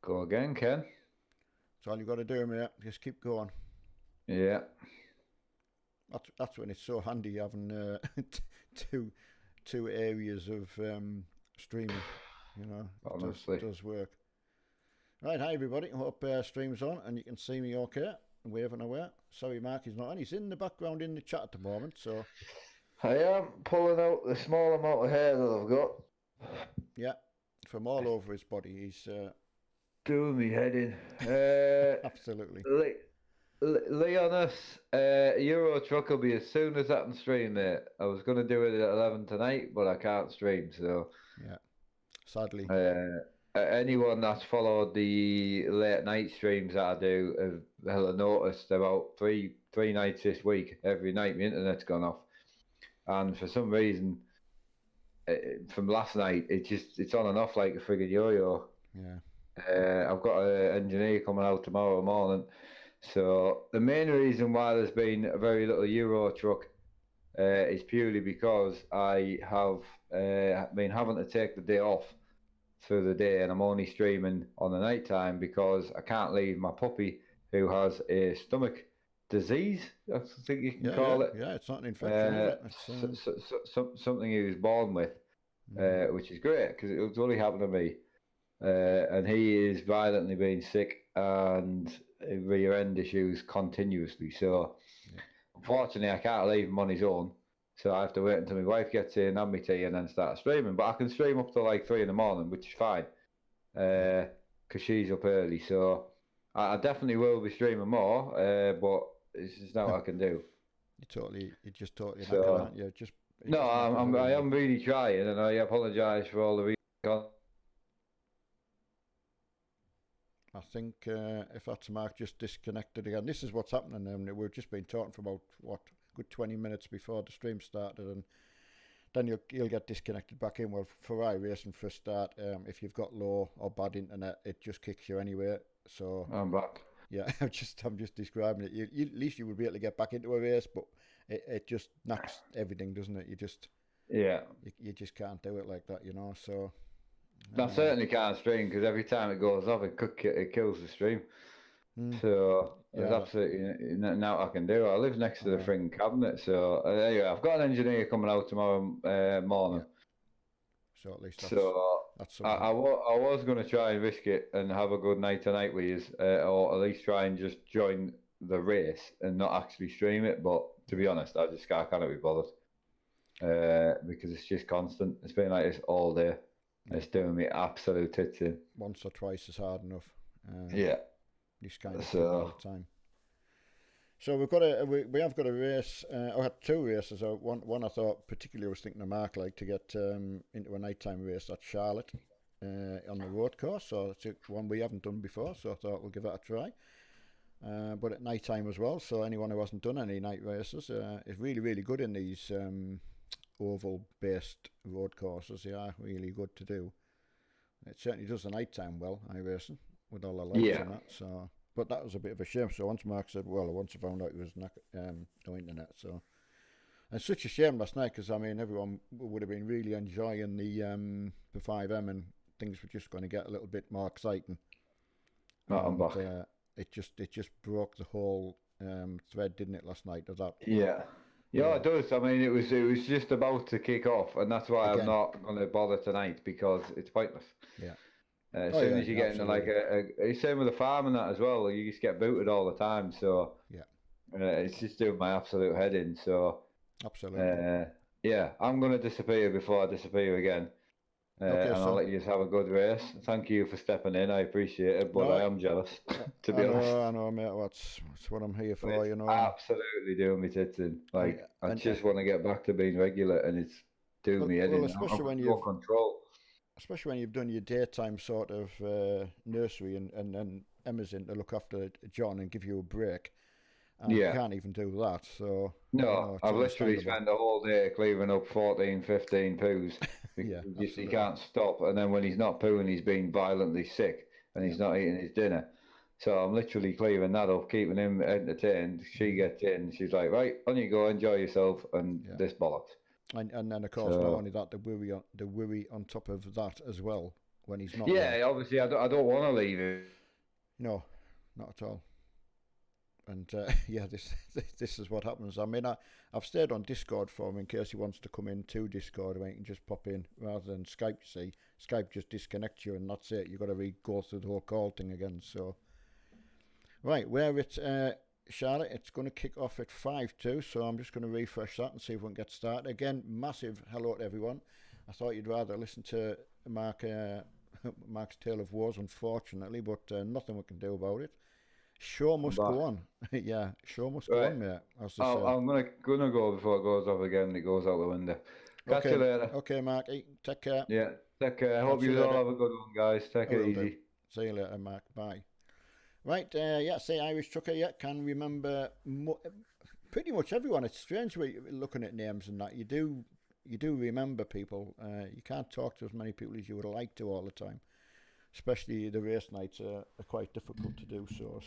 Go again, Ken. That's all you got to do, mate. Just keep going. Yeah. That's when it's so handy having two two areas of streaming. It Honestly. does work. Right, hi everybody. Hope stream's on and you can see me okay, waving away. Sorry, Mark, he's not on. He's in the background in the chat at the moment, so I am pulling out the small amount of hair that I've got. yeah, from all over his body, he's Doing me head in. absolutely. Leonis, Euro Truck will be as soon as I can stream, mate. I was going to do it at 11 tonight, but I can't stream, so. Yeah, sadly. Anyone that's followed the late night streams that I do will have noticed about three nights this week. Every night my internet's gone off, and for some reason, from last night it's on and off like a friggin' yo-yo. Yeah. I've got an engineer coming out tomorrow morning, so the main reason why there's been a very little Euro Truck is purely because I have been having to take the day off through the day, and I'm only streaming on the night time because I can't leave my puppy who has a stomach disease, I think you can call it. Yeah, it's not an infection, is it? Something he was born with, which is great because it was only happened to me. And he is violently being sick and rear end issues continuously. So, unfortunately, I can't leave him on his own. So I have to wait until my wife gets in, have me tea, and then start streaming. But I can stream up to like 3 in the morning, which is fine, because she's up early. So I definitely will be streaming more, but it's just not what I can do. You're just totally knackered, aren't you? No, I am really trying, and I apologise for all the reasons. I think if that's Mark just disconnected again, this is what's happening. We've just been talking for about good 20 minutes before the stream started, and then you'll get disconnected back in. Well, for iRacing for a start, if you've got low or bad internet, it just kicks you anyway. So I'm back. Yeah, I'm just describing it. You at least you would be able to get back into a race, but it just knocks everything, doesn't it? You just you just can't do it like that, So I certainly can't stream because every time it goes off, it kills the stream. So there's absolutely nothing I can do. I live next to the frigging cabinet, so anyway, I've got an engineer coming out tomorrow morning. So at least that's I was going to try and risk it and have a good night tonight with you, or at least try and just join the race and not actually stream it. But to be honest, I can't be bothered because it's just constant. It's been like this all day. It's doing me absolute tits in. Once or twice is hard enough. This kind of all the time. So we have got a race. I had two races. One I thought particularly was thinking of Mark to get into a nighttime race at Charlotte on the road course. So it's one we haven't done before. So I thought we'll give it a try. But at nighttime as well. So anyone who hasn't done any night races is really, really good in these oval-based road courses. They are really good to do. It certainly does the nighttime well, iRacing, with all the lights and that. So, but that was a bit of a shame. So once Mark said, once I found out he was no internet, so it's such a shame last night because everyone would have been really enjoying the 5M and things were just going to get a little bit more exciting. I'm back. It just broke the whole thread, didn't it, last night? Of that? Yeah, it does. It was just about to kick off, and that's why I'm not going to bother tonight because it's pointless. Yeah. As soon as you get into like same with the farm and that as well, you just get booted all the time. So it's just doing my absolute head in. So absolutely. I'm going to disappear before I disappear again. I'll let you just have a good race. Thank you for stepping in. I appreciate it, but I am jealous, to be honest. I know, mate. That's what I'm here for, Absolutely doing me tits in. I just want to get back to being regular, and it's doing me head in. Especially when you've control. Especially when you've done your daytime sort of nursery, and then Emma's in to look after John and give you a break. And you can't even do that, so... No, I've literally spent the whole day cleaning up 14, 15 poos. He can't stop, and then when he's not pooing, he's being violently sick, and he's not eating his dinner. So I'm literally cleaning that up, keeping him entertained. She gets in, she's like, right, on you go, enjoy yourself, and this bollocks. And then, of course, not only that, the worry on top of that as well, when he's not Yeah, there. obviously I don't want to leave him. No, not at all. And yeah, this is what happens. I mean, I've stayed on Discord for him in case he wants to come into Discord. I mean, he can just pop in rather than Skype. See, Skype just disconnects you and that's it. You've got to go through the whole call thing again. So, right, where it's Charlotte, it's going to kick off at 5:02. So I'm just going to refresh that and see if we can get started. Again, massive hello to everyone. I thought you'd rather listen to Mark's Tale of Woes, unfortunately, but nothing we can do about it. Show must go on. Yeah, show must go on, mate. I'm gonna go before it goes off again and it goes out the window. Catch you later. Okay, Mark. Take care. Yeah, take care. I hope you all have a good one, guys. Take it easy. See you later, Mark. Bye. Right, yeah, say Irish Trucker, yeah, can remember pretty much everyone. It's strange looking at names and that. You do remember people. You can't talk to as many people as you would like to all the time. Especially the race nights are quite difficult to do so.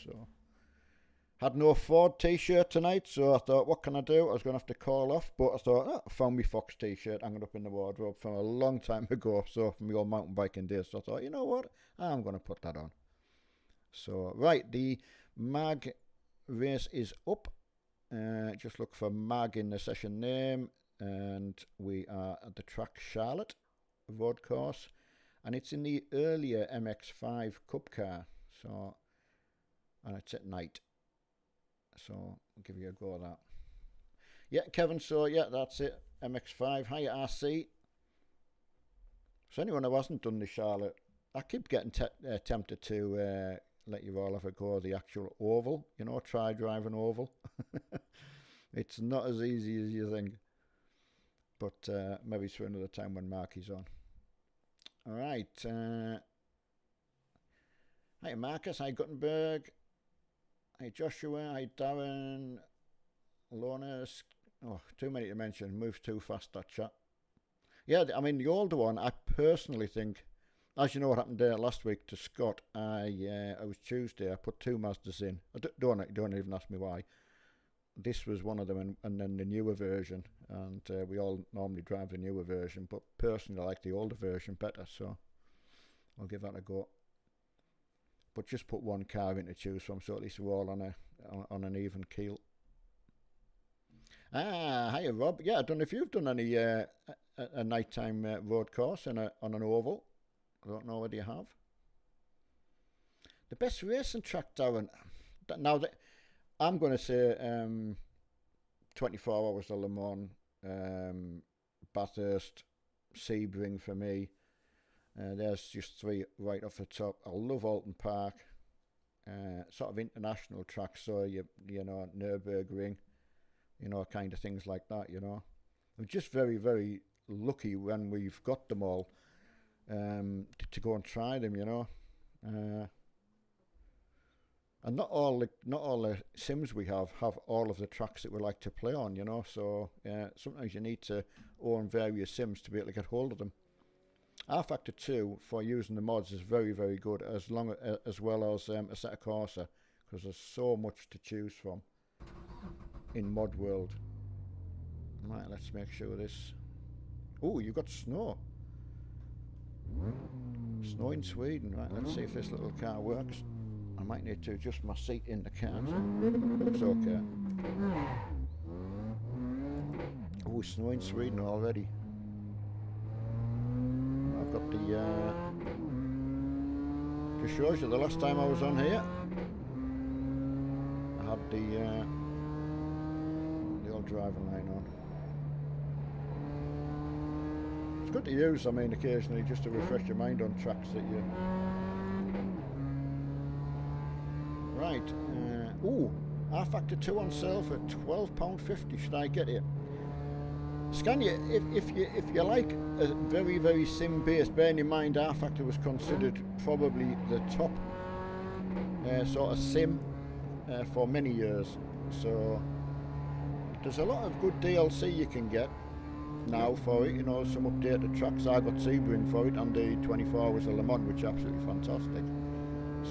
Had no Ford t-shirt tonight, so I thought, what can I do? I was going to have to call off, but I thought, I found my Fox t-shirt hanging up in the wardrobe from a long time ago, so from my old mountain biking days. So I thought, you know what? I'm going to put that on. So, right, the MAG race is up. Just look for MAG in the session name, and we are at the track Charlotte road course. And it's in the earlier MX5 Cup car, so, and it's at night. So I'll give you a go at that. Yeah, Kevin, so yeah, that's it. MX5. Hi, RC. So anyone who hasn't done the Charlotte, I keep getting tempted to let you all have a go at the actual oval. You know, try driving oval. It's not as easy as you think. But maybe it's for another time when Mark is on. All right. Hi, Marcus. Hi, Guttenberg. Hi, Joshua. Hi, Darren. Lorna. Oh, too many to mention. Moves too fast, that chat. Yeah, I mean, the older one, I personally think, as you know what happened there last week to Scott, it was Tuesday, I put 2 Mazdas in. Don't even ask me why. This was one of them, and then the newer version, and we all normally drive the newer version, but personally I like the older version better, so I'll give that a go. But just put one car in to choose from, so at least we're all on an even keel. Hiya Rob. Yeah, I don't know if you've done any a nighttime road course on an oval. I don't know whether you have. The best racing track, Darren. Now that I'm going to say 24 Hours of Le Mans, Bathurst, Sebring for me. There's just 3 right off the top. I love Alton Park. Sort of international tracks, so you know, Nürburgring, you know, kind of things like that, you know. I'm just very, very lucky when we've got them all to go and try them, you know. And not all the sims we have all of the tracks that we like to play on, you know. So sometimes you need to own various sims to be able to get hold of them. R-Factor 2 for using the mods is very, very good, as well as Assetto Corsa, because there's so much to choose from in mod world. Right, let's make sure this. Oh, you've got snow. Snow in Sweden. Right, let's see if this little car works. I might need to adjust my seat in the car. Looks okay. Oh, snow in Sweden already. I've got the just shows you the last time I was on here, I had the old driving line on. It's good to use, I mean, occasionally, just to refresh your mind on tracks that you... Right, R-Factor 2 on sale for £12.50. Should I get it? Scania, if you like a very, very sim-based, bearing in mind R-Factor was considered probably the top sort of sim for many years. So there's a lot of good DLC you can get now for it, you know, some updated tracks. I got Sebring for it and the 24 Hours of Le Mans, which is absolutely fantastic.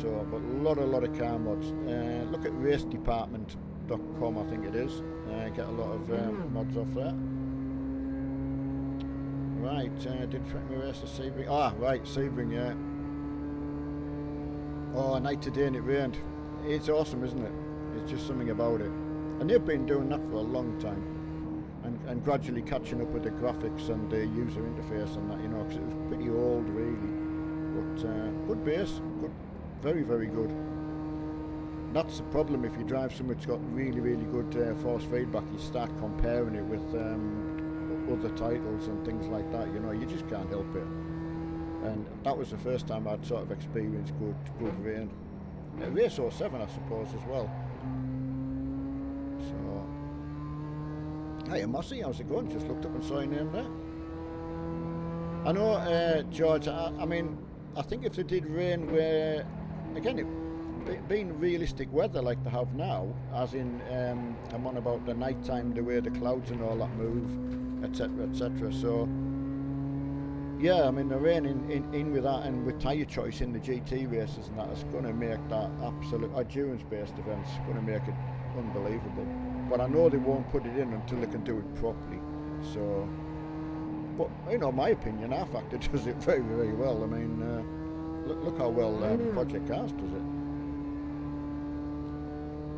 So, but a lot of car mods. Look at racedepartment.com, I think it is. Get a lot of mods off there. Right, did me race the Sebring. Ah, right, Sebring, yeah. Oh, a night today and it rained. It's awesome, isn't it? It's just something about it. And they've been doing that for a long time. And gradually catching up with the graphics and the user interface and that, you know, because it was pretty old, really. But good base, good, very, very good. That's the problem if you drive somewhere that's got really, really good force feedback. You start comparing it with other titles and things like that. You know, you just can't help it. And that was the first time I'd sort of experienced good rain. Race 07, I suppose, as well. So, hey, Mossy, how's it going? Just looked up and saw your name there. I know, George. I mean, I think if they did rain where, again, being realistic weather like they have now, as in, I'm on about the night time, the way the clouds and all that move, etc., etc. So, yeah, I mean, the rain in with that and with tyre choice in the GT races and that is going to make that absolute, endurance-based events, going to make it unbelievable. But I know they won't put it in until they can do it properly. So, but, you know, my opinion, IRacing does it very, very well. I mean, look how well Project Cars does it.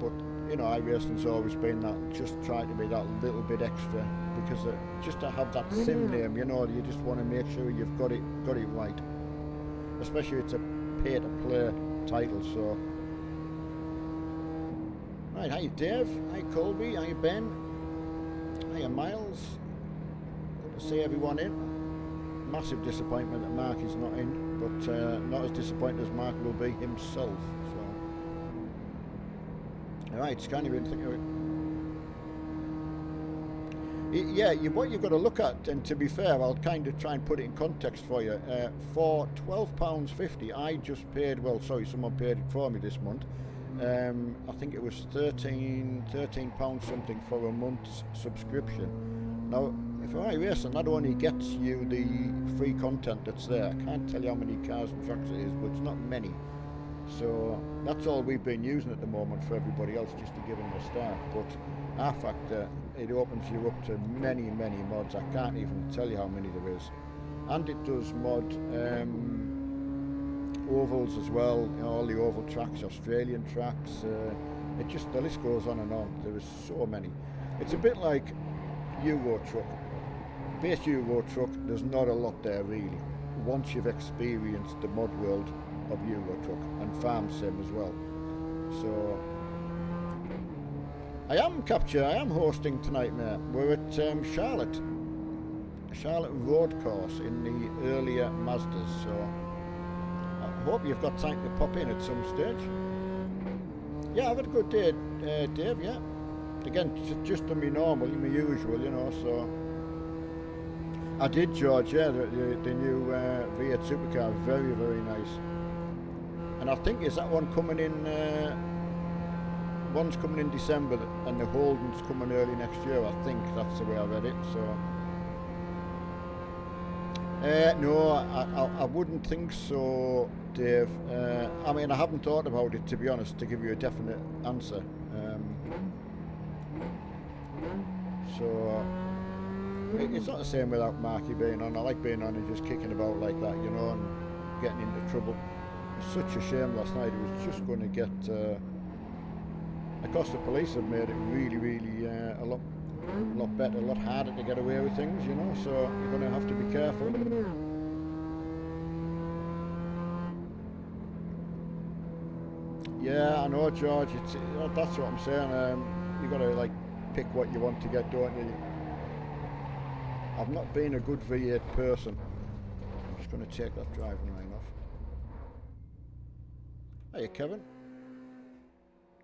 But, you know, iRacing's always been that, just try to be that little bit extra, because just to have that sim name, you know, you just want to make sure you've got it right. Especially it's a pay-to-play title, so. Right, hi Dave, hi Colby, hi Ben, hi Miles. Good to see everyone in. Massive disappointment that Mark is not in, but not as disappointed as Mark will be himself. Right, it's kind of been thinking of it. Yeah, what you've got to look at, and to be fair, I'll kind of try and put it in context for you. For £12.50, I just paid, well, sorry, someone paid it for me this month. I think it was £13 something for a month's subscription. Now, if iRacing not only gets you the free content that's there, I can't tell you how many cars and tracks it is, but it's not many. So that's all we've been using at the moment for everybody else, just to give them a start. But IRacing, it opens you up to many, many mods. I can't even tell you how many there is. And it does mod ovals as well, you know, all the oval tracks, Australian tracks. It just, the list goes on and on. There is so many. It's a bit like Euro Truck. Base Euro Truck, there's not a lot there really, once you've experienced the mod world of Euro Truck and Farm Sim as well. So I am hosting tonight, mate. We're at Charlotte Road Course in the earlier Mazdas, so I hope you've got time to pop in at some stage. Yeah, I've had a good day, Dave, yeah. Again, just to me normal, my usual, you know, so. I did, George, yeah, the new V8 supercar, very, very nice. And I think, is that one coming in, one's coming in December and the Holden's coming early next year, I think that's the way I read it, so. No, I wouldn't think so, Dave. I mean, I haven't thought about it, to be honest, to give you a definite answer. So, it's not the same without Marky being on. I like being on and just kicking about like that, you know, and getting into trouble. It's such a shame last night. It was just going to get... of course, the police have made it really, really a lot better, a lot harder to get away with things, you know, so you're going to have to be careful. Yeah, I know, George. That's what I'm saying. You got to like pick what you want to get, don't you? I've not been a good V8 person. I'm just going to take that driving line off. Hey, Kevin.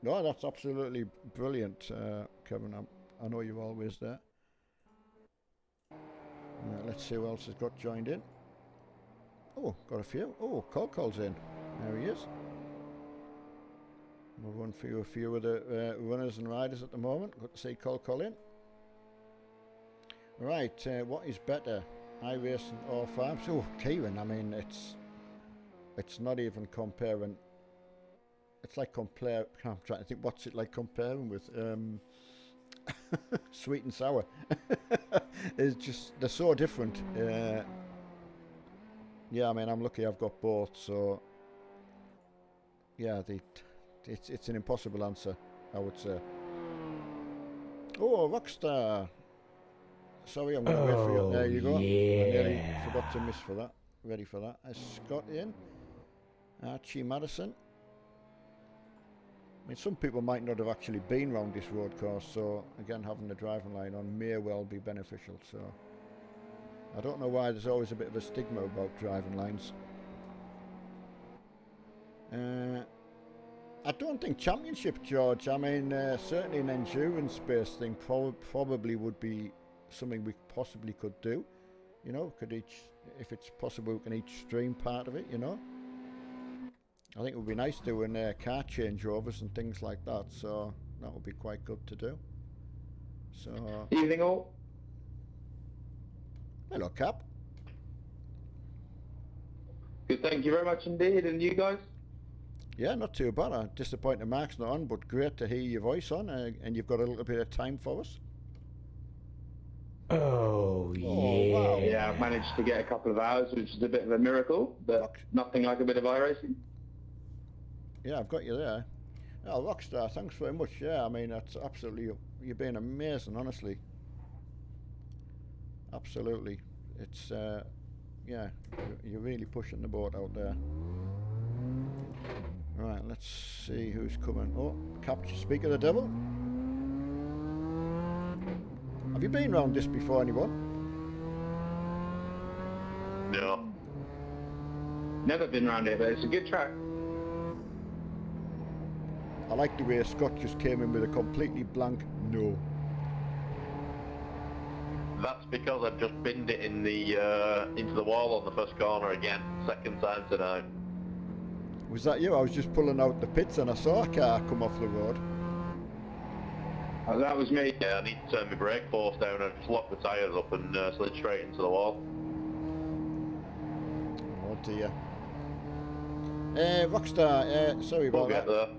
No, that's absolutely brilliant, Kevin. I know you're always there. Let's see who else has got joined in. Oh, got a few. Oh, Col's in. There he is. We'll run through a few of the runners and riders at the moment. Good to see Col in. Right, what is better, iRacing or Farms? Oh, Kieran, I mean, it's not even comparing. It's like I'm trying to think, what's it like comparing with? Sweet and sour. It's just, they're so different. Yeah, I mean, I'm lucky I've got both, so yeah, it's an impossible answer, I would say. Oh, Rockstar. Sorry, I'm going to wait for you. There you go. Yeah. I nearly forgot to miss for that. Ready for that. Scott in. Archie Madison. I mean, some people might not have actually been round this road course, so again, having the driving line on may well be beneficial. So I don't know why there's always a bit of a stigma about driving lines. I don't think championship, George. I mean, certainly an endurance based thing probably would be something we possibly could do. You know, if it's possible, we can each stream part of it, you know. I think it would be nice doing car changeovers and things like that, so that would be quite good to do. So. Evening all. Hello, Cap. Good, thank you very much indeed, and you guys? Yeah, not too bad. I'm disappointed Mark's not on, but great to hear your voice on, and you've got a little bit of time for us. Oh, yeah. Wow. Yeah, I've managed to get a couple of hours, which is a bit of a miracle, but nothing like a bit of iRacing. Yeah, I've got you there. Oh, Rockstar, thanks very much. Yeah, I mean, that's absolutely, you've been amazing, honestly. Absolutely. It's, yeah, you're really pushing the boat out there. Right, let's see who's coming. Oh, Capture, speak of the devil. Have you been round this before, anyone? No. Never been round here, but it's a good track. I like the way Scott just came in with a completely blank no. That's because I've just binned it in the into the wall on the first corner again, second time tonight. Was that you? I was just pulling out the pits and I saw a car come off the road. Oh, that was me. Yeah, I need to turn my brake force down and just lock the tyres up and slid straight into the wall. Oh dear. Rockstar, sorry about We'll get there.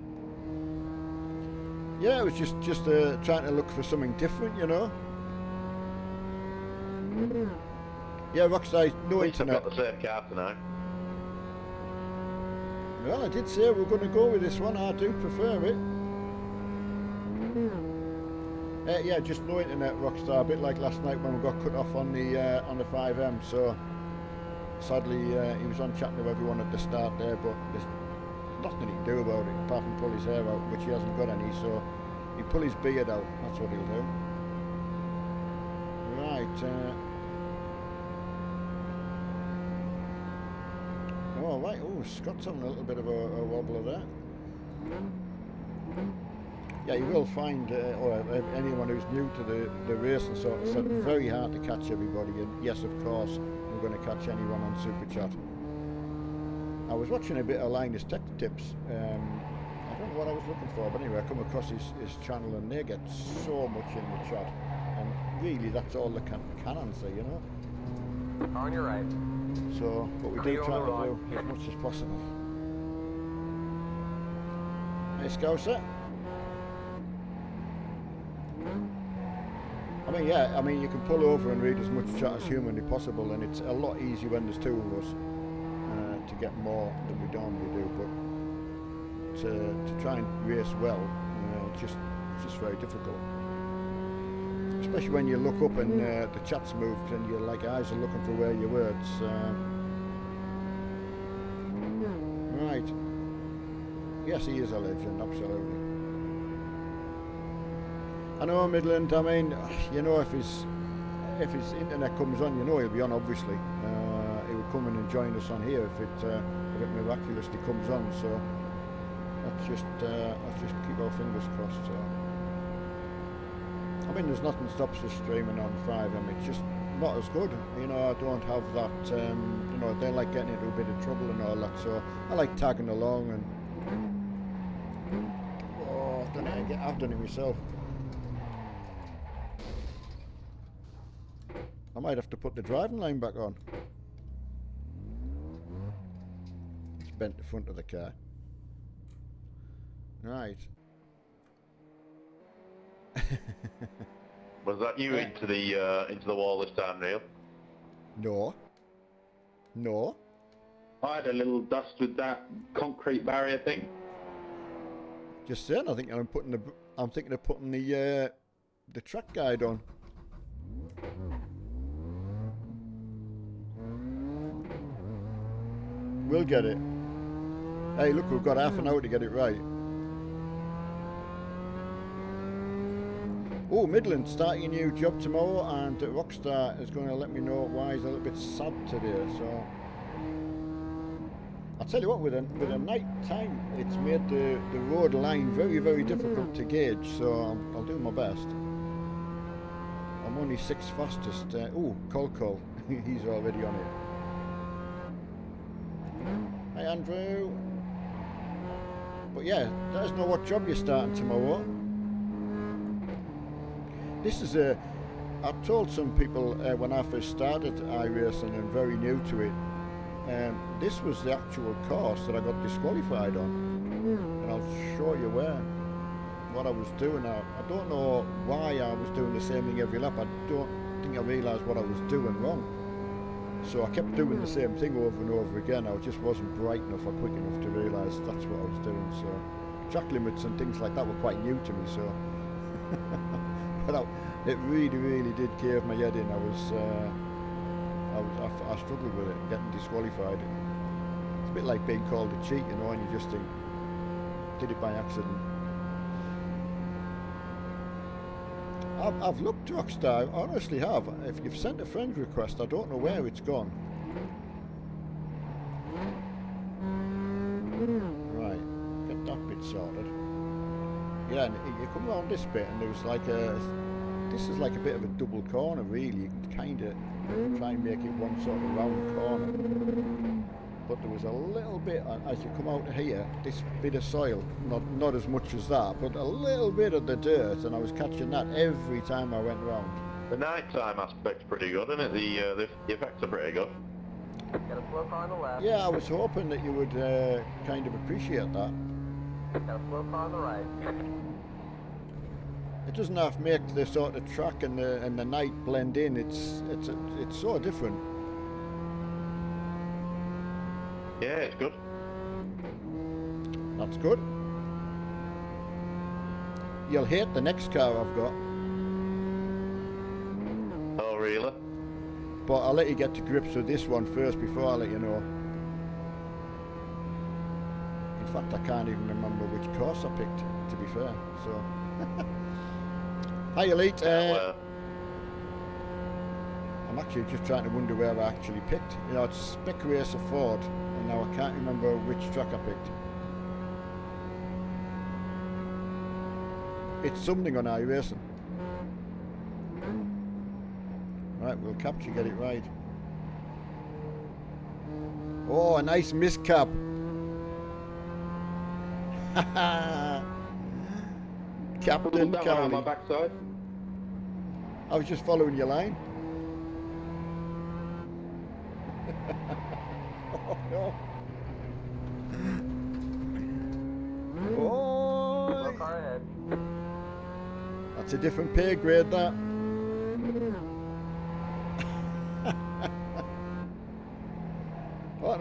Yeah, it was just trying to look for something different, you know. Yeah, Rockstar, no At least internet. I've got the same car tonight. Well, I did say we're going to go with this one. I do prefer it. Yeah, just no internet, Rockstar. A bit like last night when we got cut off on the 5M. So sadly, he was on chatting to everyone at the start there, but there's nothing he can do about it apart from pull his hair out, which he hasn't got any. So he pull his beard out. That's what he'll do. Right. Oh, right. Oh, Scott's having a little bit of a wobbler there. Yeah, you will find, or anyone who's new to the racing sort of stuff, very hard to catch everybody. And yes, of course, we're going to catch anyone on Super Chat. I was watching a bit of Linus Tech Tips. I don't know what I was looking for, but anyway, I come across his channel and they get so much in the chat. And really, that's all they can answer, you know? On your right. So, but we do try to do as much as possible. Hey, Scouser. I mean, yeah, I mean, you can pull over and read as much chat as humanly possible, and it's a lot easier when there's two of us to get more than we normally do. But to try and race well, it's just very difficult. Especially when you look up and the chat's moved and your eyes are looking for where you were. It's right. Yes, he is a legend, absolutely. I know Midland. I mean, you know, if his internet comes on, you know he'll be on. Obviously, he would come in and join us on here if it miraculously comes on. So let's just keep our fingers crossed. So. I mean, there's nothing stops us streaming on 5M. It's just not as good. You know, I don't have that. You know, they like getting into a bit of trouble and all that. So I like tagging along and. Oh, I've done it myself. I might have to put the driving line back on. It's bent the front of the car. Right. Was that you into the wall this time, Neil? No. No. I had a little dust with that concrete barrier thing. Just saying, I'm thinking of putting the track guide on. We'll get it. Hey, look, we've got half an hour to get it right. Oh, Midland starting a new job tomorrow, and Rockstar is going to let me know why he's a little bit sad today. So I'll tell you what, with a night time, it's made the road line very, very difficult to gauge. So I'll do my best. I'm only 6th fastest. Oh, Call. He's already on it. Hi, Andrew. But yeah, let us know what job you're starting tomorrow. This is I've told some people when I first started iRacing and very new to it, this was the actual course that I got disqualified on. And I'll show you what I was doing. I don't know why I was doing the same thing every lap. I don't think I realised what I was doing wrong. So I kept doing the same thing over and over again. I just wasn't bright enough or quick enough to realise that's what I was doing. So track limits and things like that were quite new to me. So, but it really, really did cave my head in. I struggled with it, getting disqualified. It's a bit like being called a cheat, you know, and you just think, did it by accident. I've looked Rockstar, I honestly have. If you've sent a friend request, I don't know where it's gone. Right, get that bit sorted. Yeah, and you come around this bit and there's like this is like a bit of a double corner really. You can kind of try and make it one sort of round corner. But there was a little bit, as you come out here, this bit of soil, not as much as that, but a little bit of the dirt, and I was catching that every time I went round. The nighttime aspect's pretty good, isn't it? The effects are pretty good. Got a slow car on the left. Yeah, I was hoping that you would kind of appreciate that. Got a slow car on the right. It doesn't have to make the sort of track and the night blend in. It's so different. Yeah, it's good. That's good. You'll hate the next car I've got. Oh, really? But I'll let you get to grips with this one first before I let you know. In fact, I can't even remember which course I picked, to be fair. So, hi Elite. I'm actually just trying to wonder where I actually picked. You know, it's Spec Racer Ford, and now I can't remember which track I picked. It's something on iRacing. Right, we'll capture, get it right. Oh, a nice miscap. Captain Cowley. On my Cowley. backside. I was just following your line. Oh no. Oh. Slow car ahead. That's a different pay grade, that.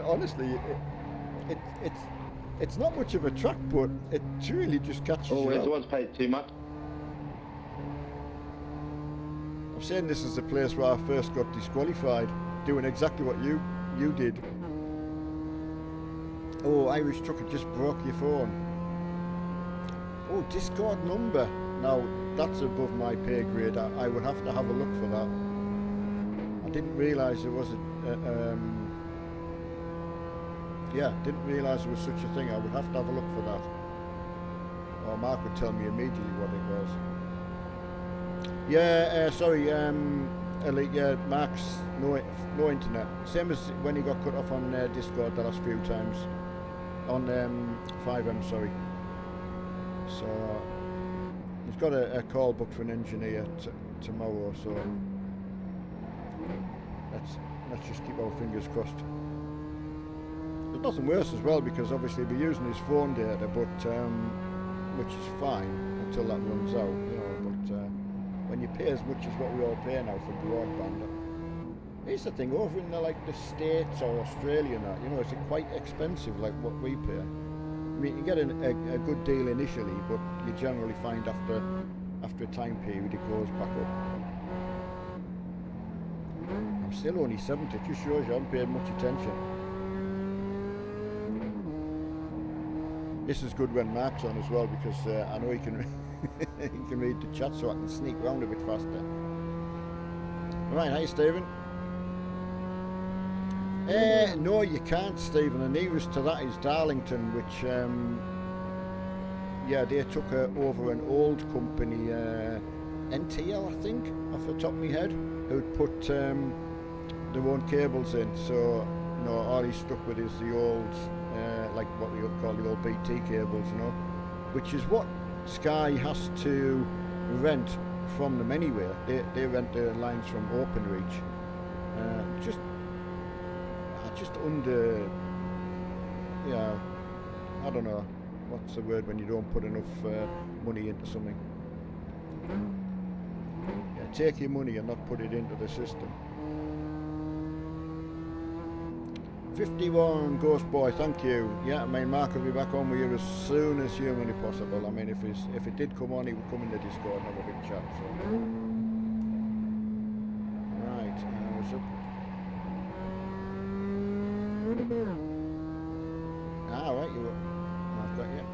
Honestly, it's not much of a track, but it really just catches you Always up. was paid too much. I'm saying this is the place where I first got disqualified, doing exactly what you did. Oh, Irish Trucker just broke your phone. Oh, Discord number. Now, that's above my pay grade. I would have to have a look for that. I didn't realise there was didn't realise there was such a thing. I would have to have a look for that. Or Mark would tell me immediately what it was. Yeah, sorry, Elite, yeah, Mark's no internet. Same as when he got cut off on Discord the last few times. On 5M, sorry. So, he's got a call booked for an engineer tomorrow, so let's just keep our fingers crossed. There's nothing worse as well, because obviously he'll be using his phone data, but which is fine until that runs out, you know, but when you pay as much as what we all pay now for broadband. Here's the thing, over in the States or Australia now, you know, it's quite expensive like what we pay. I mean, you get a good deal initially, but you generally find after a time period it goes back up. I'm still only 70, just shows you I haven't paid much attention. This is good when Mark's on as well, because I know he can he can read the chat, so I can sneak round a bit faster. Right, hi Stephen. No, you can't, Stephen. The nearest to that is Darlington, which, yeah, they took over an old company, NTL, I think, off the top of my head, who'd put their own cables in. So, you know, all he's stuck with is the old, like what we would call the old BT cables, you know, which is what Sky has to rent from them anyway. They rent their lines from OpenReach. Just under, yeah, I don't know, what's the word when you don't put enough money into something? Yeah, take your money and not put it into the system. 51 Ghost Boy, thank you. Yeah, I mean, Mark will be back on with you as soon as humanly possible. I mean, if it did come on, he would come in the Discord and have a big chat. So. Right, what's up? Ah, right, I've got you.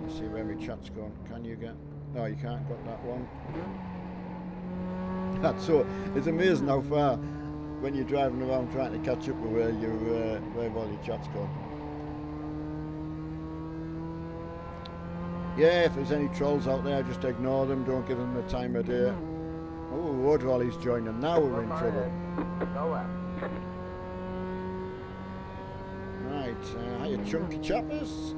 Let's see where my chat's gone. Can you get? No, you can't got that one. That's so. It's amazing how far when you're driving around trying to catch up with where all your chat's gone. Yeah, if there's any trolls out there, just ignore them. Don't give them the time of day. Oh, Road Rally's joining. Now we're in trouble. Go left. Right, hiya chunky chappers.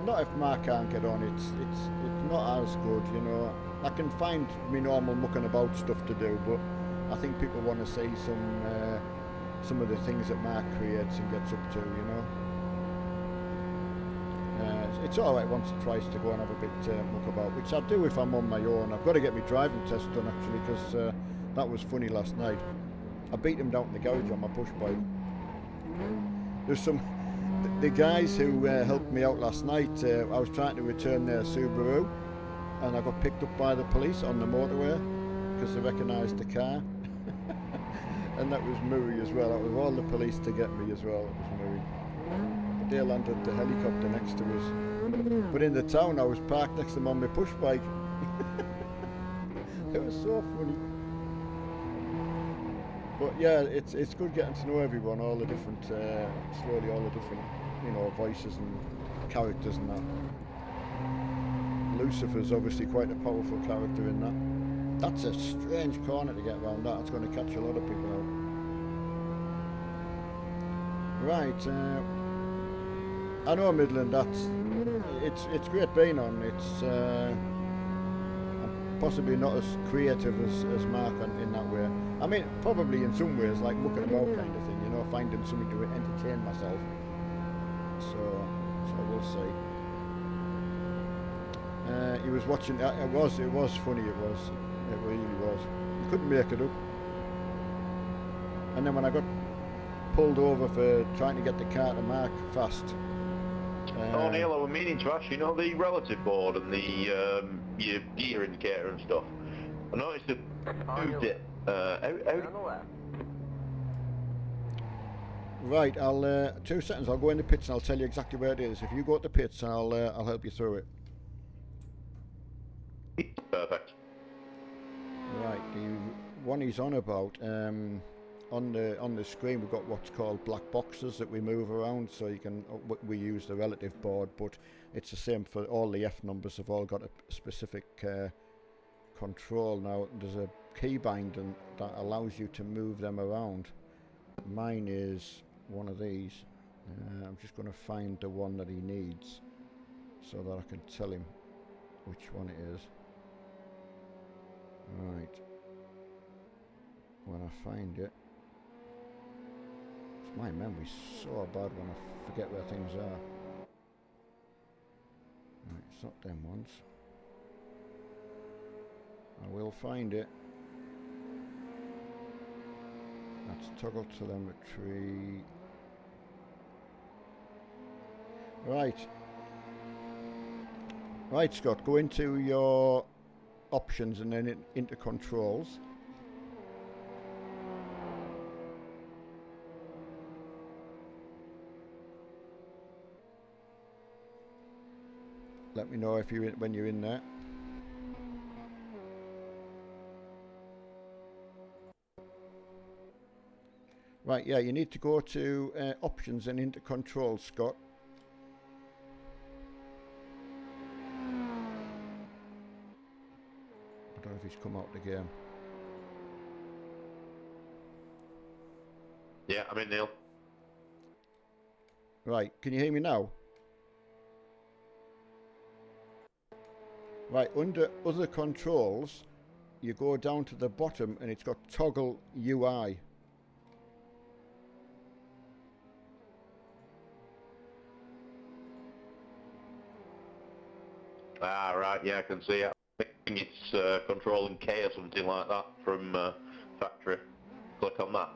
Not if Mark can't get on. It's not as good, you know. I can find me normal mucking about stuff to do, but I think people want to see some of the things that Mark creates and gets up to, you know. It's alright once or twice to go and have a bit muck about, which I do if I'm on my own. I've got to get my driving test done actually, because that was funny last night. I beat him down in the garage on my push bike. There's the guys who helped me out last night, I was trying to return their Subaru and I got picked up by the police on the motorway because they recognised the car. And that was Murray as well. That was all the police to get me as well. It was Murray. But they landed the helicopter next to us. But in the town I was parked next to them on my push bike. It was so funny. But yeah, it's good getting to know everyone, all the different, slowly all the different, you know, voices and characters and that. Lucifer's obviously quite a powerful character in that. That's a strange corner to get around that. It's going to catch a lot of people out. Right, I know Midland, it's great being on. It's I'm possibly not as creative as Mark in that way. I mean, probably in some ways like mucking about kind of thing, you know, finding something to entertain myself. So we'll see. He was watching. It was funny. It really was. You couldn't make it up. And then when I got pulled over for trying to get the car to Mark fast. Oh, Neil, I was meaning to ask you, know, the relative board and the your gear indicator and stuff. I noticed that moved it. On the left. Right, I'll 2 seconds. I'll go in the pits and I'll tell you exactly where it is. If you go to the pits, I'll help you through it. Perfect. Right, the one he's on about, on the screen we've got what's called black boxes that we move around, so you can we use the relative board, but it's the same for all the F numbers. Have all got a specific control. Now there's a key binding that allows you to move them around. Mine is one of these. I'm just going to find the one that he needs so that I can tell him which one it is. Right, when I find it, My memory's so bad when I forget where things are. Right, it's not them ones. I will find it. That's toggle telemetry. Right. Right, Scott, go into your options and then into controls. Let me know if you when you're in there. Right, yeah, you need to go to options and into controls, Scott. I don't know if he's come out of the game. Yeah, I'm in, Neil. Right, can you hear me now? Right, under other controls, you go down to the bottom and it's got toggle UI. Ah, right, yeah, I can see it. I think it's controlling K or something like that from factory. Click on that.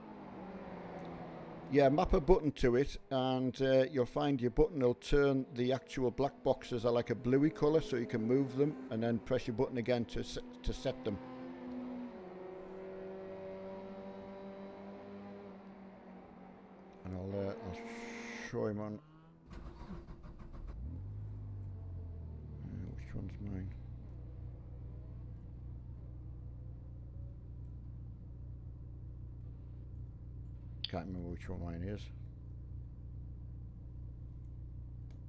Yeah, map a button to it and you'll find your button will turn the actual black boxes are like a bluey colour so you can move them and then press your button again to set them. And I'll show him on... which one's mine? Can't remember which one mine is.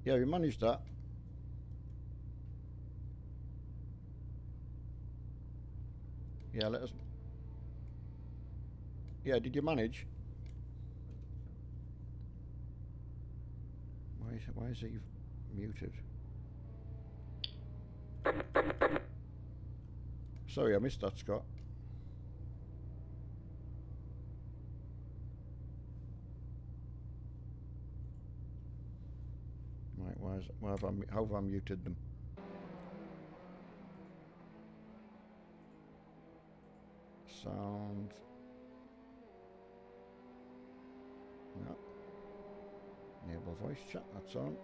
Yeah, we managed that. Yeah, let us... Yeah, did you manage? Why is he muted? Sorry, I missed that, Scott. Right, how have I muted them? Sound. No. Enable voice chat, that's on.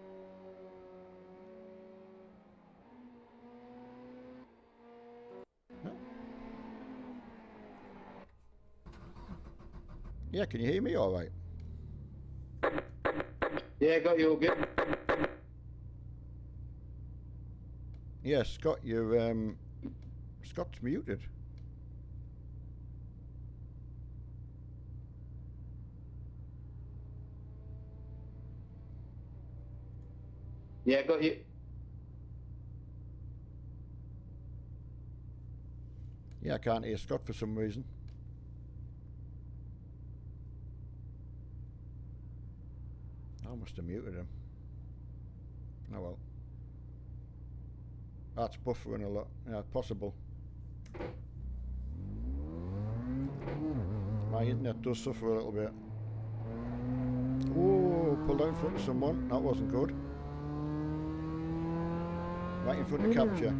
No. Yeah, can you hear me all right? Yeah, got you all good. Yeah, Scott, you're Scott's muted. Yeah, got you. Yeah, I can't hear Scott for some reason. I must have muted him. Oh well. That's buffering a lot. Yeah, possible. My internet does suffer a little bit. Oh, pulled out in front of someone. That wasn't good. Right in front of capture.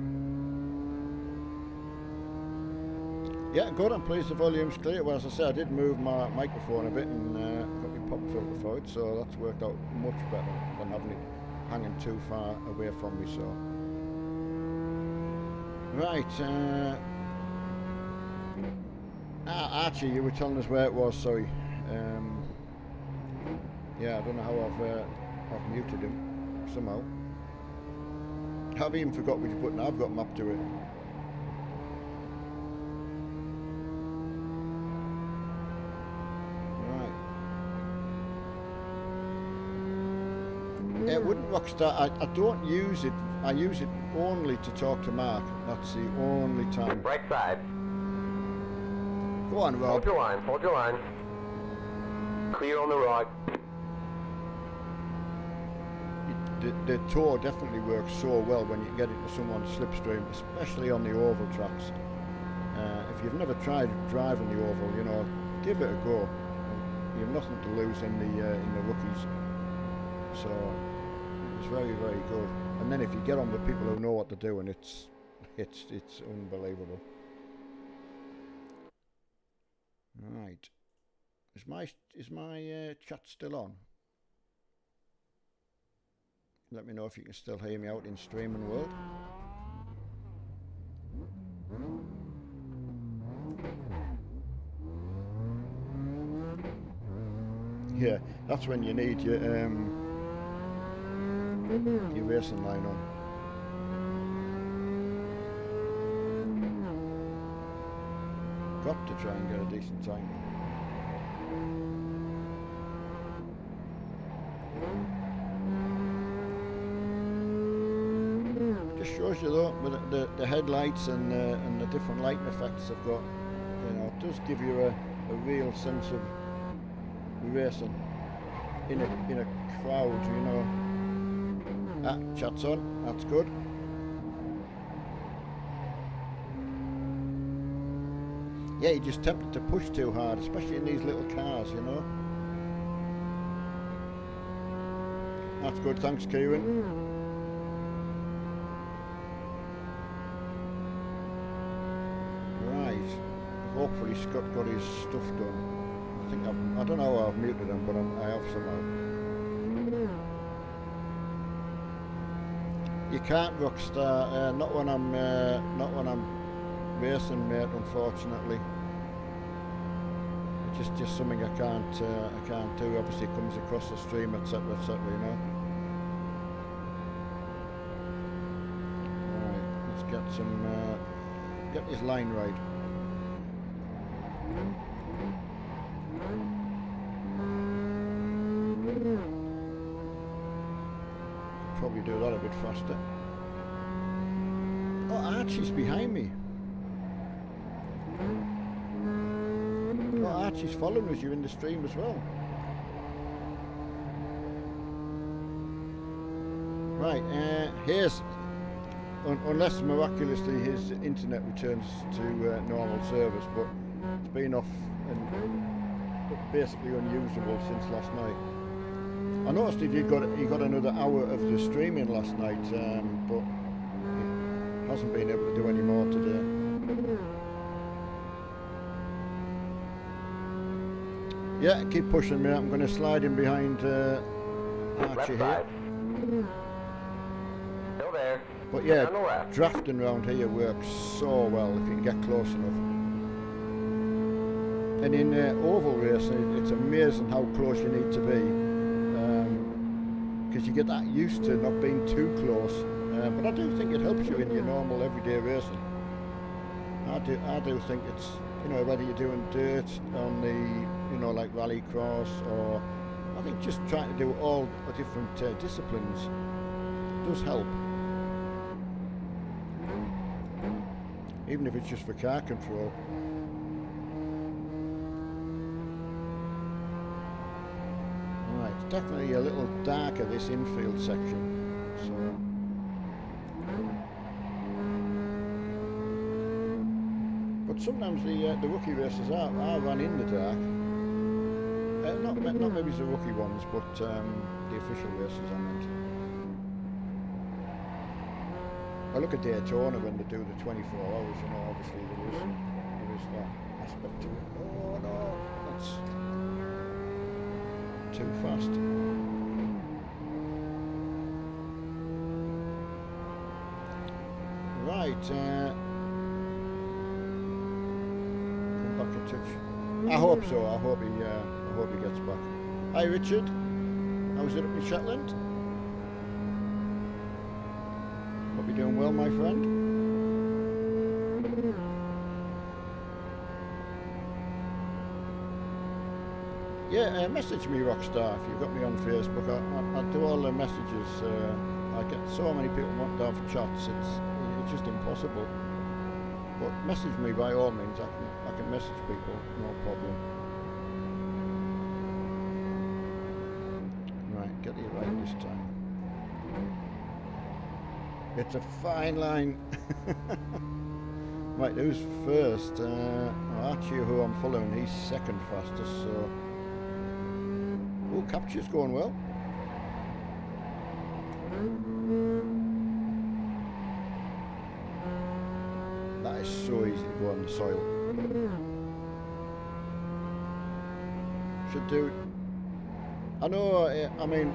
Yeah, good. I'm pleased the volume's clear. Well, as I said, I did move my microphone a bit and got my pop filter for it, so that's worked out much better than having it hanging too far away from me. So, right. Archie, you were telling us where it was. Sorry. Yeah, I don't know how I've muted him somehow. I've even forgot which button I've got mapped to it. Wouldn't Rockstar, I don't use it, I use it only to talk to Mark, that's the only time. Right side. Go on, Rob. Hold your line. Clear on the right. The tour definitely works so well when you can get into someone's slipstream, especially on the oval tracks. If you've never tried driving the oval, you know, give it a go. you've nothing to lose in the rookies. So it's very, very good. And then if you get on with people who know what they're doing, it's unbelievable. Right. Is my chat still on? Let me know if you can still hear me out in streaming world. Yeah, that's when you need your racing line on. Got to try and get a decent time. Just shows you though, with the headlights and the different lighting effects they've got. You know, it does give you a real sense of racing in a crowd. You know. Ah, chat's on. That's good. Yeah, you're just tempted to push too hard, especially in these little cars, you know. That's good, thanks, Kieran. Right. Hopefully Scott got his stuff done. I don't know how I've muted him, but I have somehow. You can't, Rockstar. Not when I'm racing, mate. Unfortunately, it's just something I can't do. Obviously, it comes across the stream, etc., etc. You know. Right, let's get this line right. Probably do that a bit faster. Oh, Archie's behind me. Oh, Archie's following us. You're in the stream as well. Right, here's... unless miraculously his internet returns to normal service, but it's been off and basically unusable since last night. I noticed he got another hour of the streaming last night, but he hasn't been able to do any more today. Yeah, keep pushing me. I'm going to slide in behind Archie here. Still there. But yeah, drafting around here works so well if you can get close enough. And in oval racing, it's amazing how close you need to be. Because you get that used to not being too close, but I do think it helps you in your normal everyday racing. I do think it's, you know, whether you're doing dirt on the, you know, like rallycross, or I think just trying to do all the different disciplines does help, even if it's just for car control. Definitely a little darker, this infield section. So but sometimes the rookie races are run in the dark. Not maybe the rookie ones, but the official races I meant. I look at Daytona when they do the 24 hours, you know, obviously there is that aspect to it. Oh no, that's too fast. Right, come back a touch. I hope so. I hope he gets back. Hi Richard, how's it up in Shetland? Hope you're doing well, my friend. Yeah, message me, Rockstar, if you've got me on Facebook. I do all the messages. I get so many people wanting to have chats. It's just impossible. But message me by all means. I can message people, no problem. Right, get it right this time. It's a fine line. Right, who's first? Archie, who I'm following, he's second fastest, so Oh, capture's going well. That is so easy to go on the soil. Should do. I know, I mean,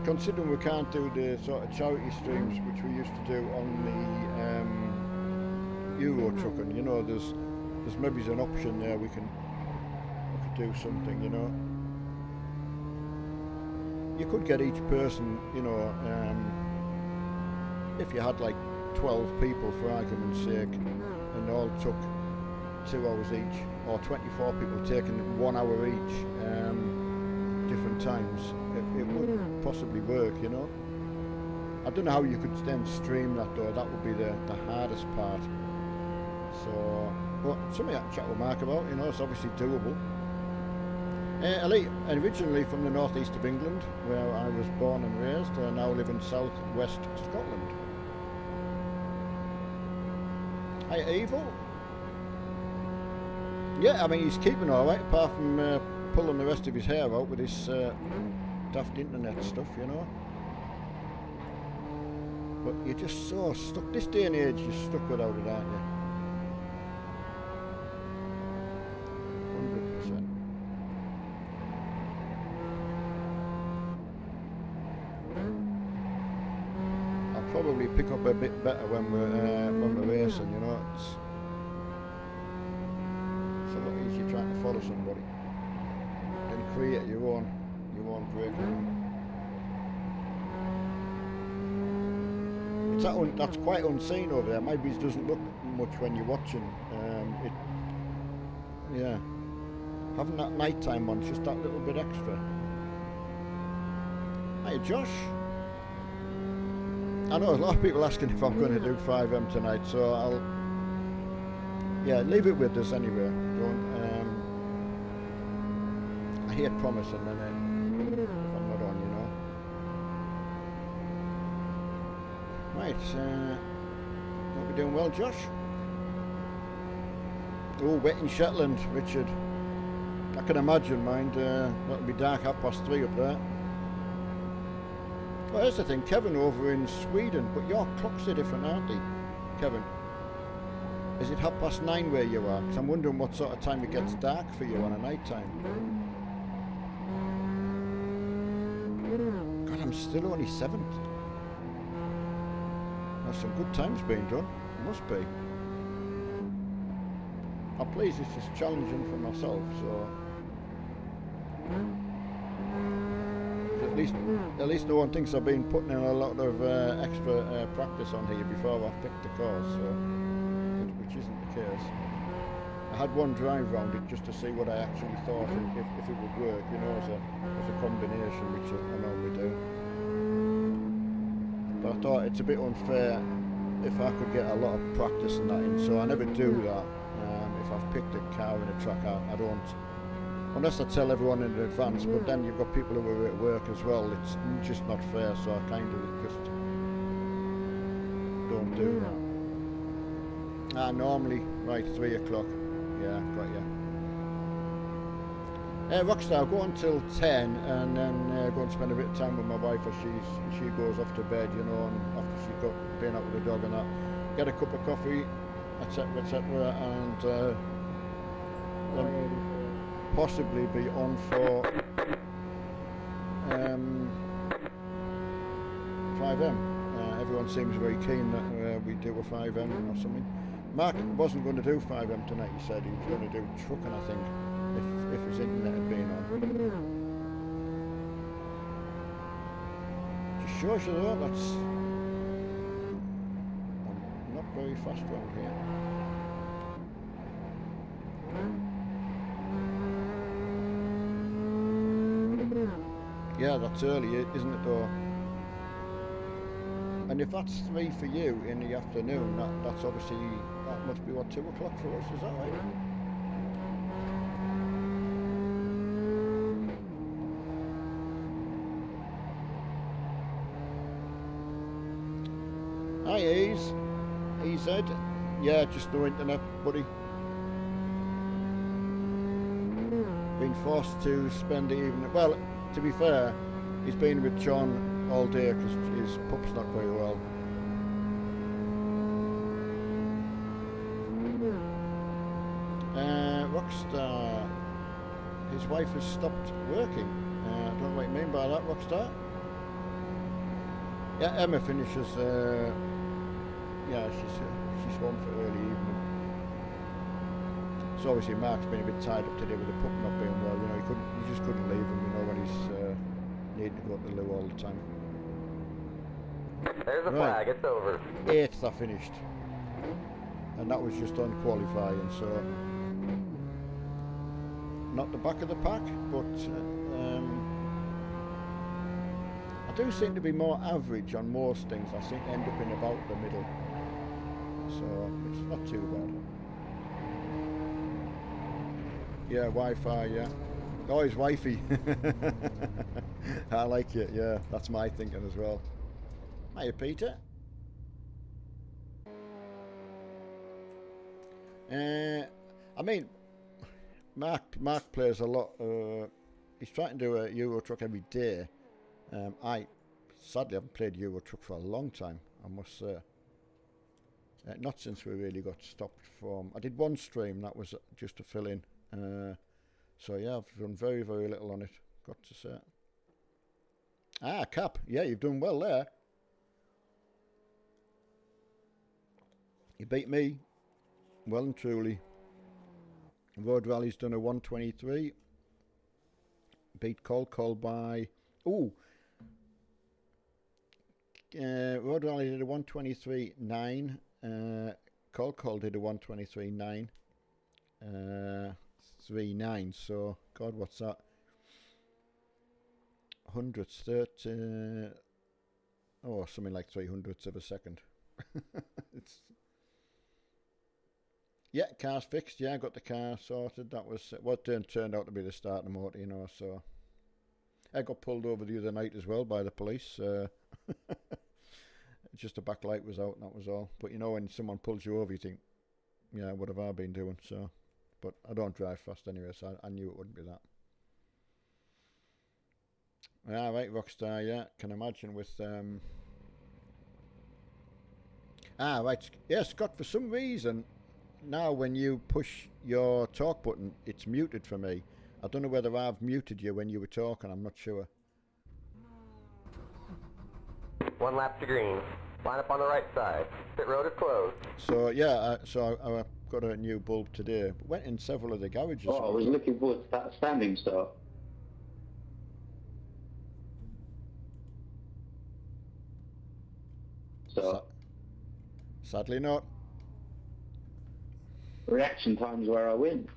considering we can't do the sort of charity streams which we used to do on the Euro trucking, you know, there's maybe an option there we could do something, you know. You could get each person, you know, if you had like 12 people for argument's sake and all took 2 hours each, or 24 people taking 1 hour each, different times, it would possibly work, you know. I don't know how you could then stream that though, that would be the hardest part. So, but something I can chat with Mark about, you know, it's obviously doable. Elite, originally from the northeast of England, where I was born and raised, I now live in southwest Scotland. Hi, Evil. Yeah, I mean, he's keeping alright, apart from pulling the rest of his hair out with this daft internet stuff, you know. But you're just so stuck. This day and age, you're stuck without it, aren't you? 100%. I'll probably pick up a bit better when we're racing, you know. It's a lot easier trying to follow somebody and create your own break room. That's quite unseen over there. Maybe it doesn't look much when you're watching. Yeah, having that nighttime on, just that little bit extra. Hey Josh, I know a lot of people asking if I'm going to do 5M tonight, so I'll leave it with us anyway. Don't I hate promising and then if I'm not on, you know. Right, hope you're doing well, Josh. Oh, wet in Shetland, Richard. I can imagine, mind. It'll be dark 3:30 up there. Well, here's the thing, Kevin over in Sweden, but your clocks are different, aren't they, Kevin? Is it 9:30 where you are? Because I'm wondering what sort of time it gets dark for you on a night time. God, I'm still only 7th. There's some good times being done. Must be. I'm pleased this is challenging for myself, so at least no one thinks I've been putting in a lot of extra practice on here before I've picked the course, so which isn't the case. I had one drive round it just to see what I actually thought if it would work, you know, as a combination, which I normally do. But I thought it's a bit unfair if I could get a lot of practice and that in, so I never do that. If I've picked a car in a track, I don't, unless I tell everyone in advance, but then you've got people who are at work as well, it's just not fair, so I kind of just don't do that. Normally, right, 3 o'clock, yeah, got you. Rockstar, go until 10 and then go and spend a bit of time with my wife as she goes off to bed, you know, and after she's got been out with the dog and that, get a cup of coffee, etc, and then possibly be on for 5M. Everyone seems very keen that we do a 5M or something. Mark wasn't going to do 5M tonight, he said he was going to do trucking, I think, if his internet had been on. Just shows you though, that's not very fast round here. Yeah, that's early, isn't it though? And if that's 3 for you in the afternoon, that's obviously, that must be what, 2 o'clock for us, is that right? Hi Ease, EZ, yeah, just no internet, buddy. Been forced to spend the evening, well, to be fair, he's been with John all day because his pup's not very well. Rockstar, his wife has stopped working. I don't know what you mean by that, Rockstar. Yeah, Emma finishes. Yeah, she's home for early evening. So obviously Mark's been a bit tied up today with the pup not being well. You know, he just couldn't leave him. You know, when he's needing to go to the loo all the time. There's a flag. It's over. 8th I finished, and that was just on qualifying. So not the back of the pack, but I do seem to be more average on most things. I seem to end up in about the middle, so it's not too bad. Yeah, Wi-Fi, yeah. Oh, it's wifey. I like it, yeah. That's my thinking as well. Hiya, Peter. I mean, Mark plays a lot. He's trying to do a Euro Truck every day. I sadly haven't played Euro Truck for a long time, I must say. Not since we really got stopped from... I did one stream, that was just to fill in. So yeah, I've done very, very little on it, got to say. Ah, Cap, yeah, you've done well there. You beat me, well and truly. Road Rally's done a 123. Beat Col by... Ooh! Road Rally did a 123.9. Col did a 123.9. 3.9. So, God, what's that? Hundredths, 30... Oh, something like 300ths of a second. It's... Yeah, car's fixed. Yeah, got the car sorted. That was what turned out to be the starter motor, you know. So I got pulled over the other night as well by the police. Just the back light was out, and that was all. But you know, when someone pulls you over, you think, "Yeah, what have I been doing?" So, but I don't drive fast anyway, so I knew it wouldn't be that. Yeah, right, Rockstar. Yeah, can imagine with. Right. Yeah, Scott. For some reason. Now when you push your talk button, it's muted for me. I don't know whether I've muted you when you were talking, I'm not sure. 1 lap to green. Line up on the right side. Pit road is closed. So yeah, I got a new bulb today. Went in several of the garages. Oh, I was looking forward to that standing start. So sadly not. Reaction time's where I win.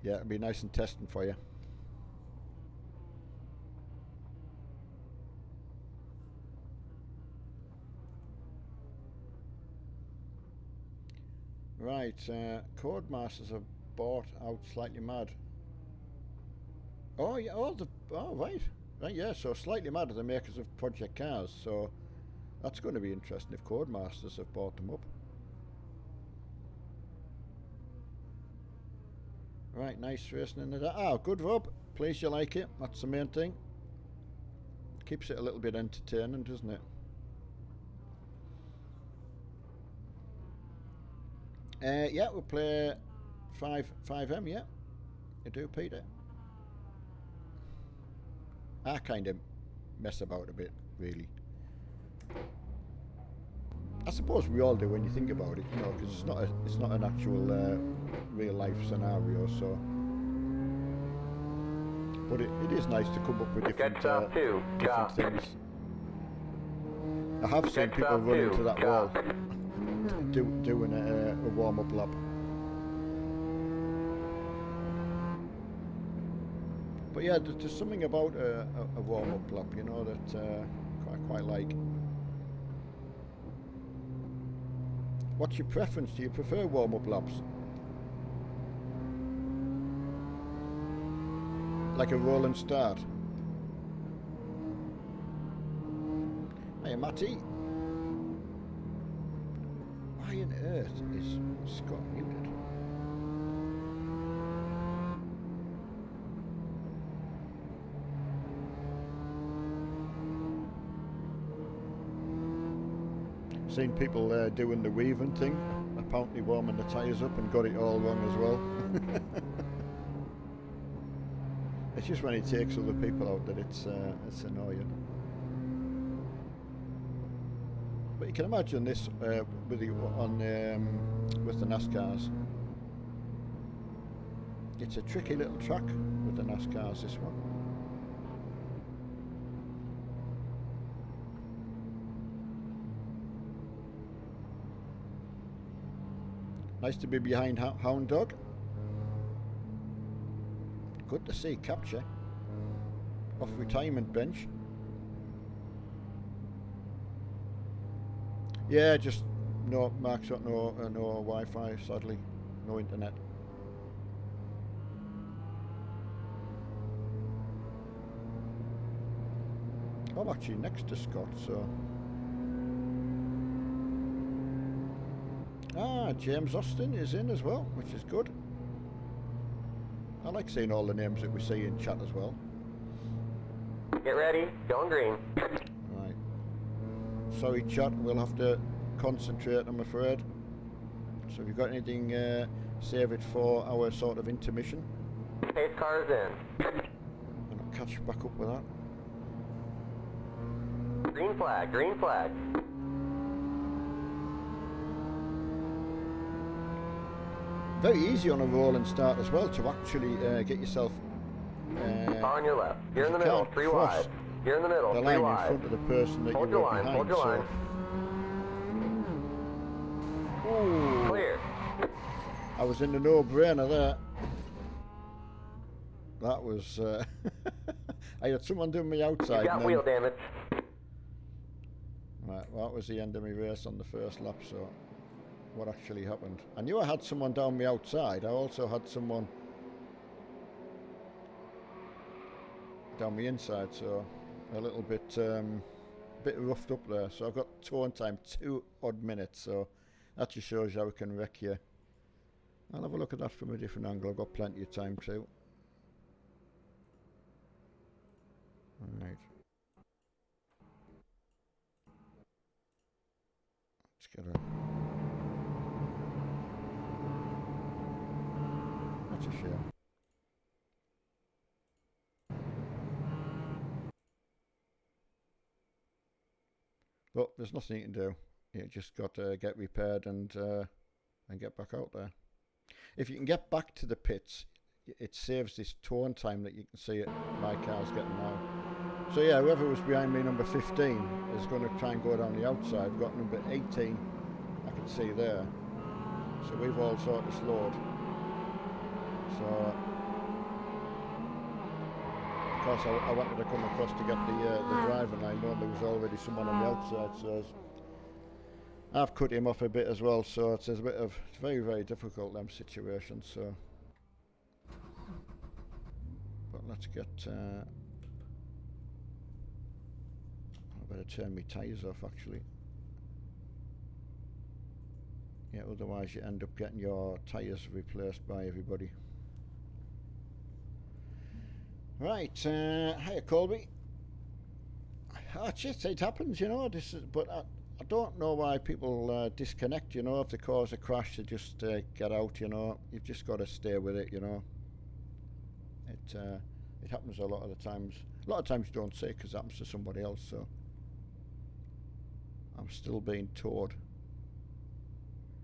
Yeah, it'll be nice and testing for you. Right, Codemasters have bought out Slightly Mad. Oh yeah, right, yeah. So Slightly Mad are the makers of Project Cars. So. That's going to be interesting if Codemasters have bought them up. Right, nice racing in the... Oh, good, Rob. Pleased you like it. That's the main thing. Keeps it a little bit entertaining, doesn't it? Yeah, we'll play 5M, yeah. You do, Peter? I kind of mess about a bit, really. I suppose we all do when you think about it, you know, because it's not an actual real life scenario. So, but it is nice to come up with different things. I have seen people run into that wall doing a warm-up lap. But yeah, there's something about a warm-up lap, you know, that I quite like. What's your preference? Do you prefer warm-up laps? Like a roll and start? Hey, Matty. Why on earth is Scott muted? Seen people doing the weaving thing, apparently warming the tyres up and got it all wrong as well. It's just when it takes other people out that it's annoying. But you can imagine this with the NASCARs. It's a tricky little track with the NASCARs, this one. Nice to be behind Hound Dog. Good to see capture. Off retirement bench. Yeah, just no, Mark's got no Wi-Fi, sadly. No internet. I'm actually next to Scott, so... Ah, James Austin is in as well, which is good. I like seeing all the names that we see in chat as well. Get ready, going green. Right. Sorry chat, we'll have to concentrate, I'm afraid. So if you've got anything, save it for our sort of intermission. Pace cars in. And I'll catch back up with that. Green flag, green flag. Very easy on a roll and start as well to actually get yourself on your left. You're in the middle, 3 wide. You're in the middle, the 3 line wide. in front of the person that Hold you're your line, behind. hold your line. Ooh, Clear. I was in the no-brainer there. That was... I had someone doing me outside. You got wheel damage. Right, well, that was the end of my race on the first lap, so... What actually happened? I knew I had someone down me outside. I also had someone down me inside, so a little bit roughed up there. So I've got turn time 2 odd minutes, so that just shows you how we can wreck you. I'll have a look at that from a different angle. I've got plenty of time too. Alright. Let's get a... That's a shame. But there's nothing you can do. You just got to get repaired and get back out there. If you can get back to the pits, it saves this turn time that you can see it. My car's getting now. So yeah, whoever was behind me, number 15, is going to try and go down the outside. We've got number 18, I can see there. So we've all sort of slowed. So, of course, I wanted to come across to get the driving line, but there was already someone on the outside, so I've cut him off a bit as well, so it's a bit of, it's very, very difficult, them situations, so. But let's get, I better turn my tyres off, actually. Yeah, otherwise you end up getting your tyres replaced by everybody. Right, hiya Colby. Just it happens, you know. This is, but I don't know why people disconnect. You know, if they cause a crash, they just get out. You know, you've just got to stay with it. You know, it happens a lot of the times. A lot of times you don't see it because it happens to somebody else. So I'm still being towed.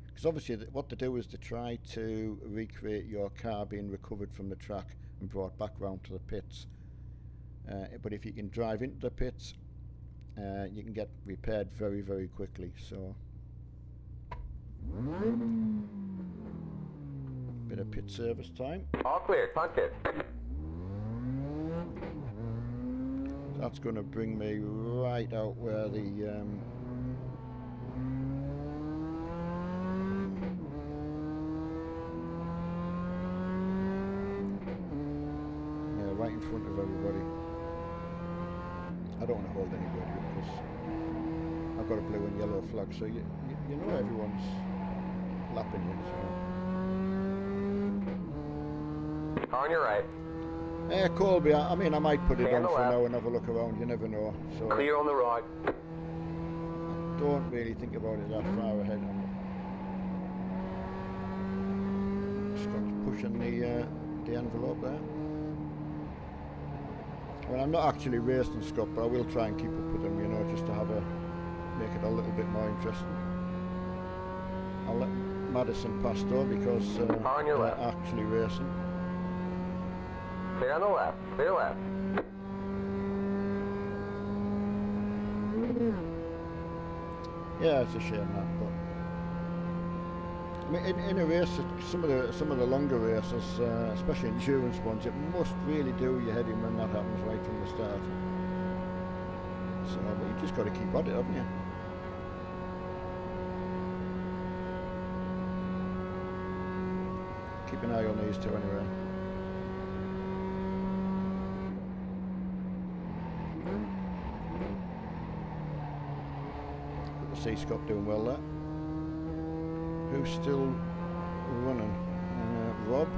Because obviously what they do is they try to recreate your car being recovered from the track and brought back round to the pits. But if you can drive into the pits, you can get repaired very, very quickly. So, bit of pit service time. All clear, punch it. That's going to bring me right out where the right in front of everybody. I don't want to hold anybody because I've got a blue and yellow flag, so you know everyone's lapping you. So. On your right. Colby, I mean, I might put it on for now and have a look around. You never know. So clear on the right. I don't really think about it that far ahead. Scott's pushing the envelope there. Well, I'm not actually racing Scott, but I will try and keep up with him, you know, just to make it a little bit more interesting. I'll let Madison pass though because they're actually racing. Clear on the left. Clear left. Yeah, it's a shame that, but I mean, in a race, some of the longer races, especially endurance ones, it must really do your head in when that happens right from the start. So, but you just got to keep at it, haven't you? Keep an eye on these two anyway. Good to see Scott doing well there. Who's still running? Rob?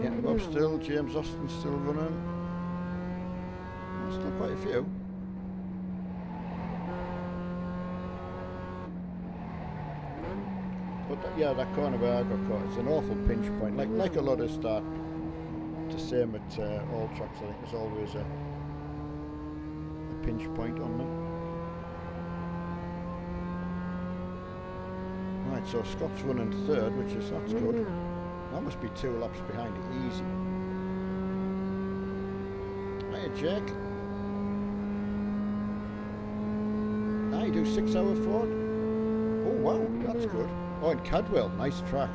Yeah, Rob still. James Austin still running. Still quite a few. But yeah, that corner where I got caught, it's an awful pinch point. Like a lot of start, the same at all tracks. I think there's always a pinch point on them. Right, so Scott's running third, that's good. That must be 2 laps behind it, easy. Hiya, Jake. Now you do 6 hour Ford. Oh wow, that's good. Oh, and Cadwell, nice track.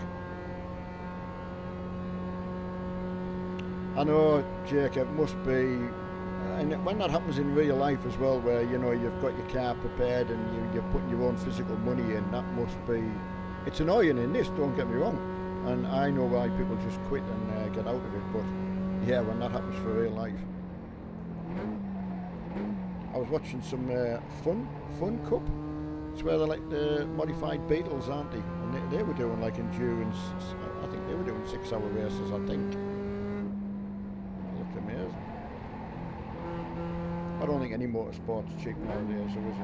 I know, Jake, it must be, and when that happens in real life as well, where you know you've got your car prepared and you're putting your own physical money in, that must be, it's annoying in this, don't get me wrong, and I know why people just quit and get out of it, but yeah, when that happens for real life. I was watching some Fun Cup. It's where they're like the modified Beetles, aren't they? And they were doing like endurance. I think they were doing 6 hour races. I think. Look amazing. I don't think any motorsport's cheap nowadays, so is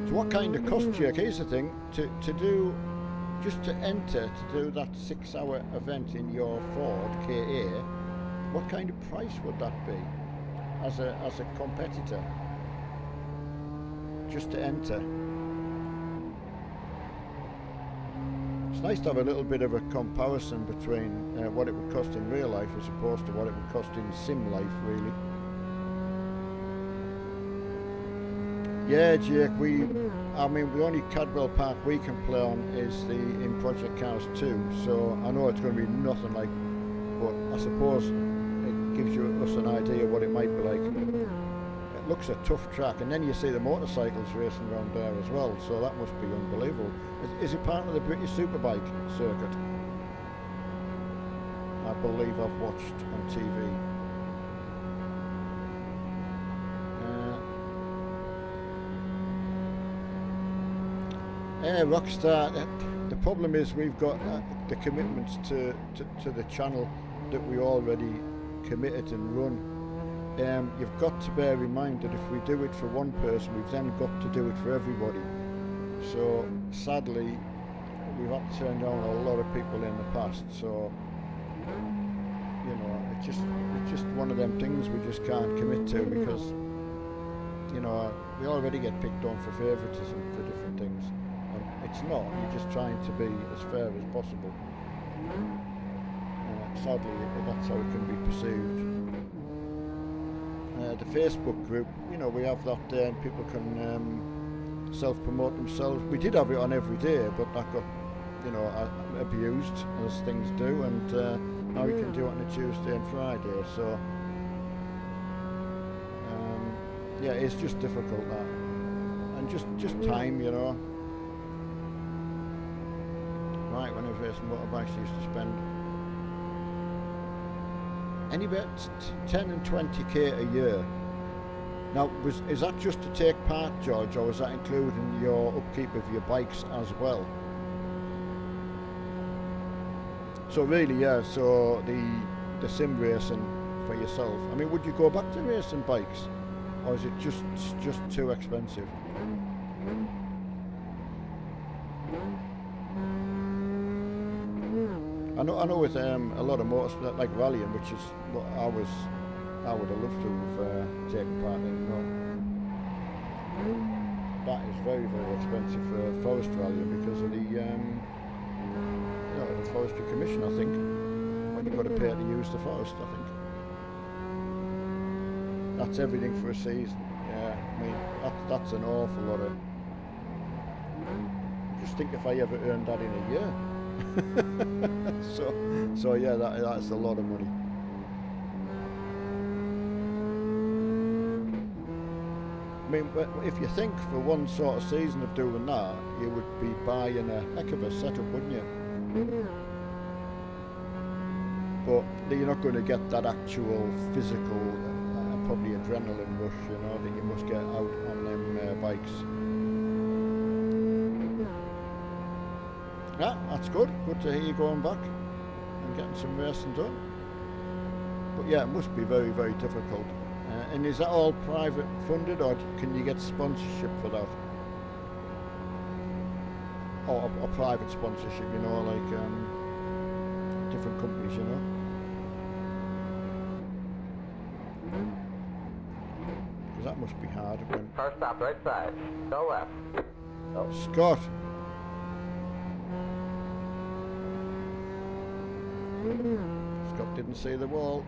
it? So what kind of cost, Jake? Here's the thing: to do, just to enter to do that 6 hour event in your Ford KA. What kind of price would that be as a competitor? Just to enter. It's nice to have a little bit of a comparison between what it would cost in real life as opposed to what it would cost in sim life, really. Yeah, Jake, the only Cadwell Park we can play on is the in Project Cars 2, so I know it's going to be nothing like, but I suppose it gives us an idea what it might be like. It looks a tough track, and then you see the motorcycles racing around there as well, so that must be unbelievable. Is it part of the British Superbike circuit? I believe I've watched on TV. Rockstar, the problem is we've got the commitments to the channel that we already committed and run. You've got to bear in mind that if we do it for one person, we've then got to do it for everybody. So sadly, we've had to turn down a lot of people in the past. So you know, it's just one of them things we just can't commit to because you know we already get picked on for favouritism for different things. And it's not. You're just trying to be as fair as possible. Sadly, that's how it can be perceived. The Facebook group, you know, we have that there and people can self-promote themselves. We did have it on every day, but that got, you know, abused as things do, and now we can do it on a Tuesday and Friday, so yeah, it's just difficult that, and just time, you know. Right, when I was racing motorbikes, I used to spend anywhere 10 and 20k a year Now, is that just to take part, George, or was that including your upkeep of your bikes as well? So really, yeah, so the sim racing for yourself. I mean, would you go back to racing bikes, or is it just too expensive? I know with a lot of motors like rallying, which is what I would have loved to have taken part in. You know, that is very, very expensive for forest rallying because of the the Forestry Commission. I think when you've got to pay to use the forest, I think that's everything for a season. Yeah, I mean that's an awful lot of. Just think if I ever earned that in a year. so yeah, that's a lot of money. I mean, if you think for one sort of season of doing that, you would be buying a heck of a setup, wouldn't you? But you're not going to get that actual physical, probably adrenaline rush, you know, that you must get out on them bikes. Yeah, that's good. Good to hear you going back and getting some racing done. But yeah, it must be very, very difficult. And is that all private funded, or can you get sponsorship for that? Or private sponsorship, you know, like different companies, you know? Because that must be hard. Car stop right side. Go left. Oh. Scott. Scott didn't see the wall.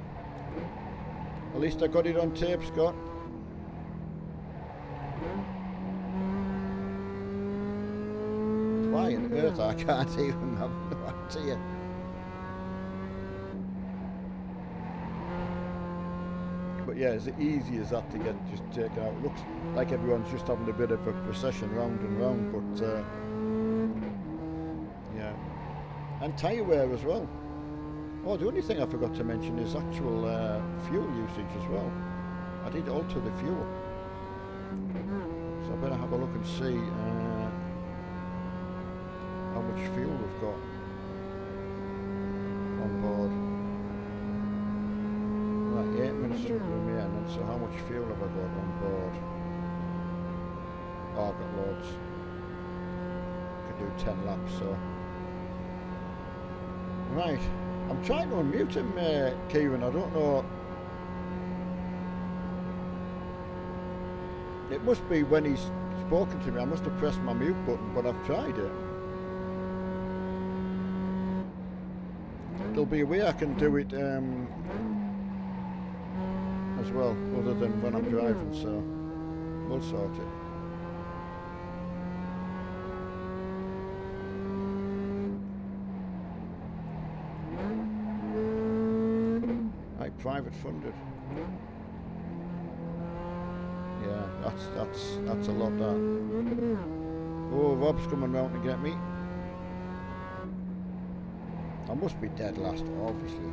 At least I got it on tape, Scott. Why on earth I can't even have no idea. But yeah, is it easy as that to get just taken out? It looks like everyone's just having a bit of a procession round and round, but yeah. And tyre wear as well. Oh, the only thing I forgot to mention is actual fuel usage as well. I did alter the fuel. So I better have a look and see how much fuel we've got on board. Right, 8 minutes to remain, so how much fuel have I got on board? Oh, I've got loads. Could do 10 laps, so. Right. I'm trying to unmute him, Kieran. I don't know. It must be when he's spoken to me. I must have pressed my mute button, but I've tried it. There'll be a way I can do it as well, other than when I'm driving, so we'll sort it. Private funded. Yeah, that's a lot, that. Oh, Rob's coming round to get me. I must be dead last, obviously.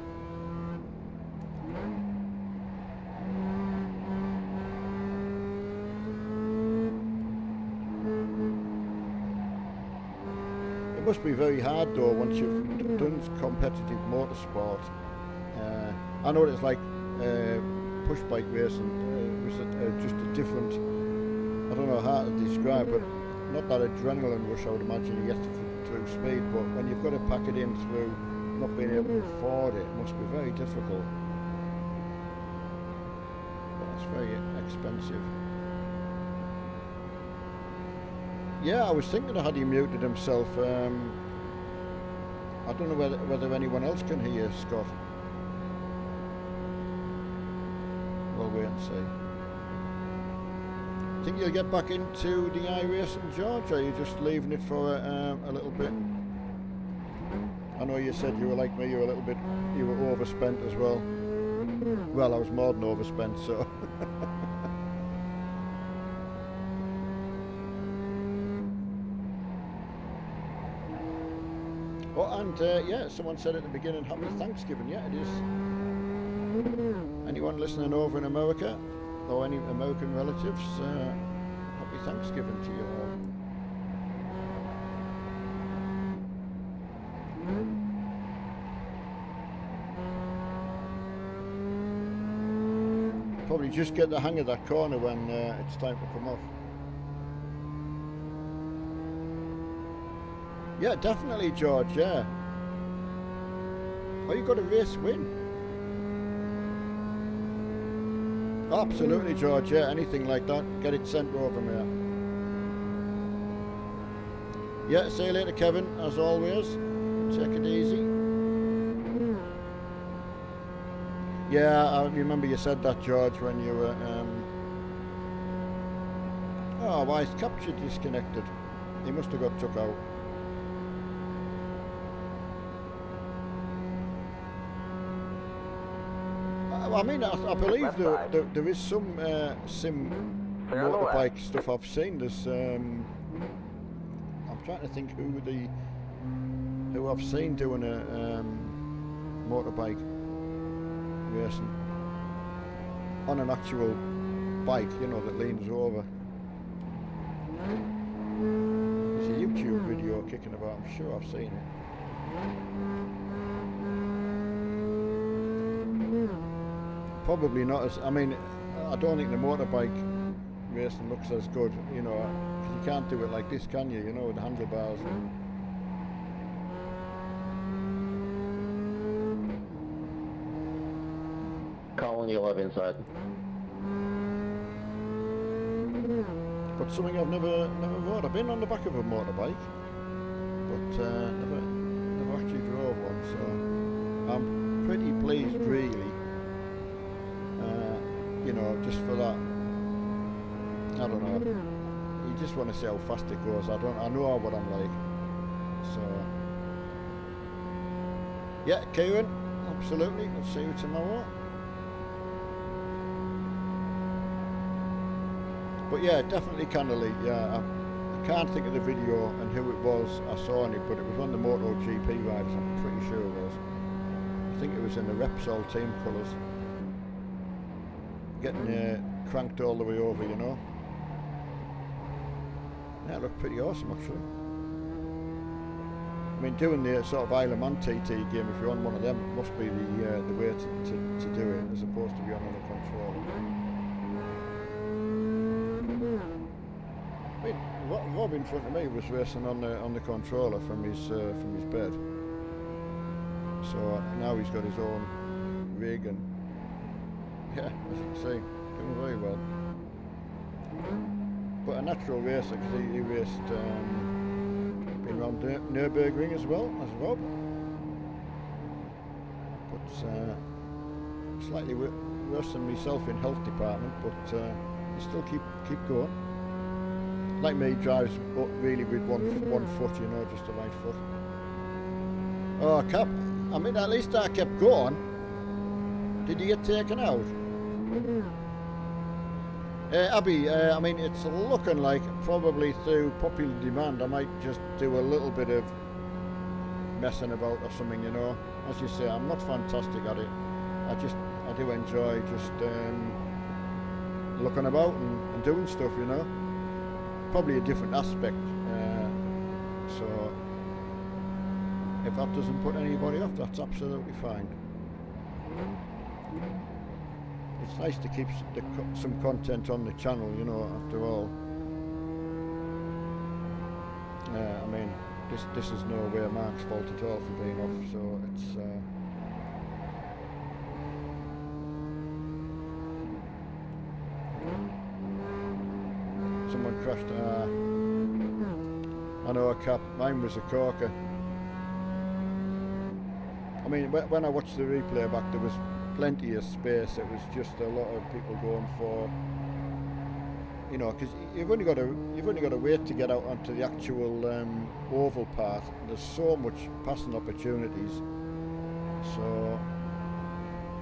It must be very hard though once you've done competitive motorsport. I know it's like push bike racing, just a different, I don't know how to describe, but not that adrenaline rush I would imagine you get through speed, but when you've got to pack it in through not being able to afford it, it must be very difficult. But it's very expensive. Yeah, I was thinking I had he muted himself. I don't know whether anyone else can hear Scott. We'll wait and see. Think you'll get back into the iRacing, George, or are you just leaving it for a little bit? I know you said you were like me, you were overspent as well. Well, I was more than overspent, so. Oh, and yeah, someone said at the beginning, happy Thanksgiving. Yeah, it is. Anyone listening over in America, or any American relatives, happy Thanksgiving to you all. Probably just get the hang of that corner when it's time to come off. Yeah, definitely, George, yeah. Oh, you got a race win. Absolutely, George, yeah, anything like that, get it sent over, mate. Yeah, see you later, Kevin, as always. Take it easy. Yeah, I remember you said that, George, when you were... Oh, why is capture disconnected? He must have got took out. I mean, I believe there is some sim motorbike stuff I've seen. There's, I'm trying to think who I've seen doing a motorbike racing on an actual bike, you know, that leans over. There's a YouTube video kicking about. I'm sure I've seen it. Probably not as, I mean, I don't think the motorbike racing looks as good, you know, because you can't do it like this, can you, with the handlebars. Colin, you'll have inside. But something I've never rode. I've been on the back of a motorbike, but never actually drove one, so I'm pretty pleased, really. Just for that, I don't know, you just want to see how fast it goes. I know what I'm like, so yeah, Kieran, absolutely, I'll see you tomorrow. But yeah, definitely Candlely, yeah, I can't think of the video and who it was I saw on it, but it was one of the MotoGP riders, I'm pretty sure it was. I think it was in the Repsol team colours. Getting cranked all the way over, Yeah, it looked pretty awesome, actually. I mean, doing the sort of Isle of Man TT game, if you're on one of them, must be the way to do it, as opposed to be on a controller. I mean, Rob in front of me was racing on the controller from his bed. So now he's got his own rig and. Yeah, as you can see, doing very well. But a natural racer, because he raced, been around Nürburgring as well as Rob. But slightly worse than myself in health department, but he still keep going. Like me, drives really with one foot, just the right foot. Oh, Cap, I mean, at least I kept going. Did you get taken out? Abby, I mean, it's looking like probably through popular demand I might just do a little bit of messing about or something, As you say, I'm not fantastic at it. I do enjoy just looking about and doing stuff, Probably a different aspect. So if that doesn't put anybody off, that's absolutely fine. It's nice to keep some content on the channel, after all. I mean, this is no way Mark's fault at all for being off, so it's... Someone crashed. I know a Cap. Mine was a corker. I mean, when I watched the replay back, there was plenty of space. It was just a lot of people going for, because you've only got to wait to get out onto the actual oval path. There's so much passing opportunities. So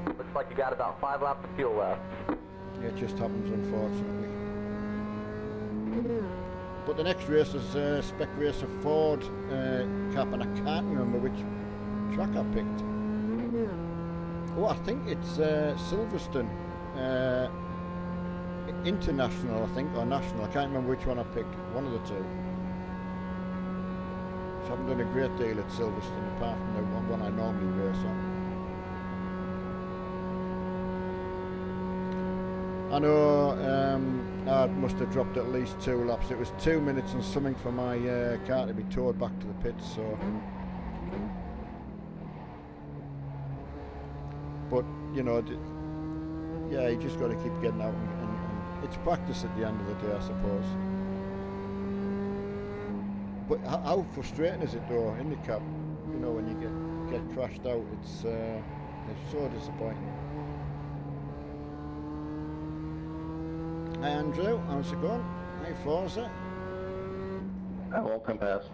looks like you got about 5 laps of fuel left. It just happens, unfortunately. But the next race is Spec Racer Ford Cap, and I can't remember which track I picked. Oh, I think it's Silverstone. international, I think, or national. I can't remember which one I picked. One of the two. So I haven't done a great deal at Silverstone apart from the one I normally race on. I know I must have dropped at least 2 laps. It was 2 minutes and something for my car to be towed back to the pits. So, but you know, yeah, you just got to keep getting out, and it's practice at the end of the day, I suppose. But how frustrating is it though in the cab? You know, when you get crashed out, it's so disappointing. Hi Andrew, how's it going? Hi Forza. I won't come past.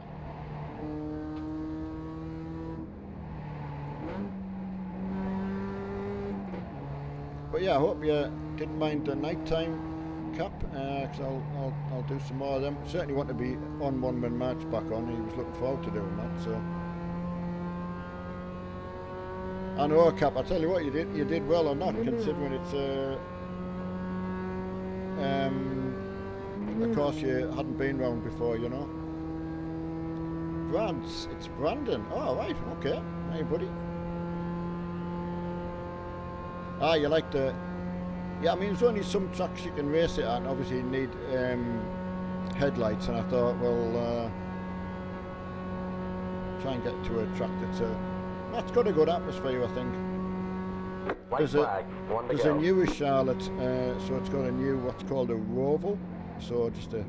But yeah, I hope you didn't mind the nighttime cap, because I'll do some more of them. Certainly want to be on one when Mark's back on. He was looking forward to doing that. So I know, Cap. I tell you what, you did well on that, considering it's of course you hadn't been round before, you know. It's Brandon. Oh right, okay. Hey buddy. Ah, you like the... Yeah, I mean, there's only some tracks you can race it at, and obviously you need headlights, and I thought, well, try and get to a track that's got a good atmosphere, I think. There's a newish Charlotte, so it's got a new, what's called a Roval, so just a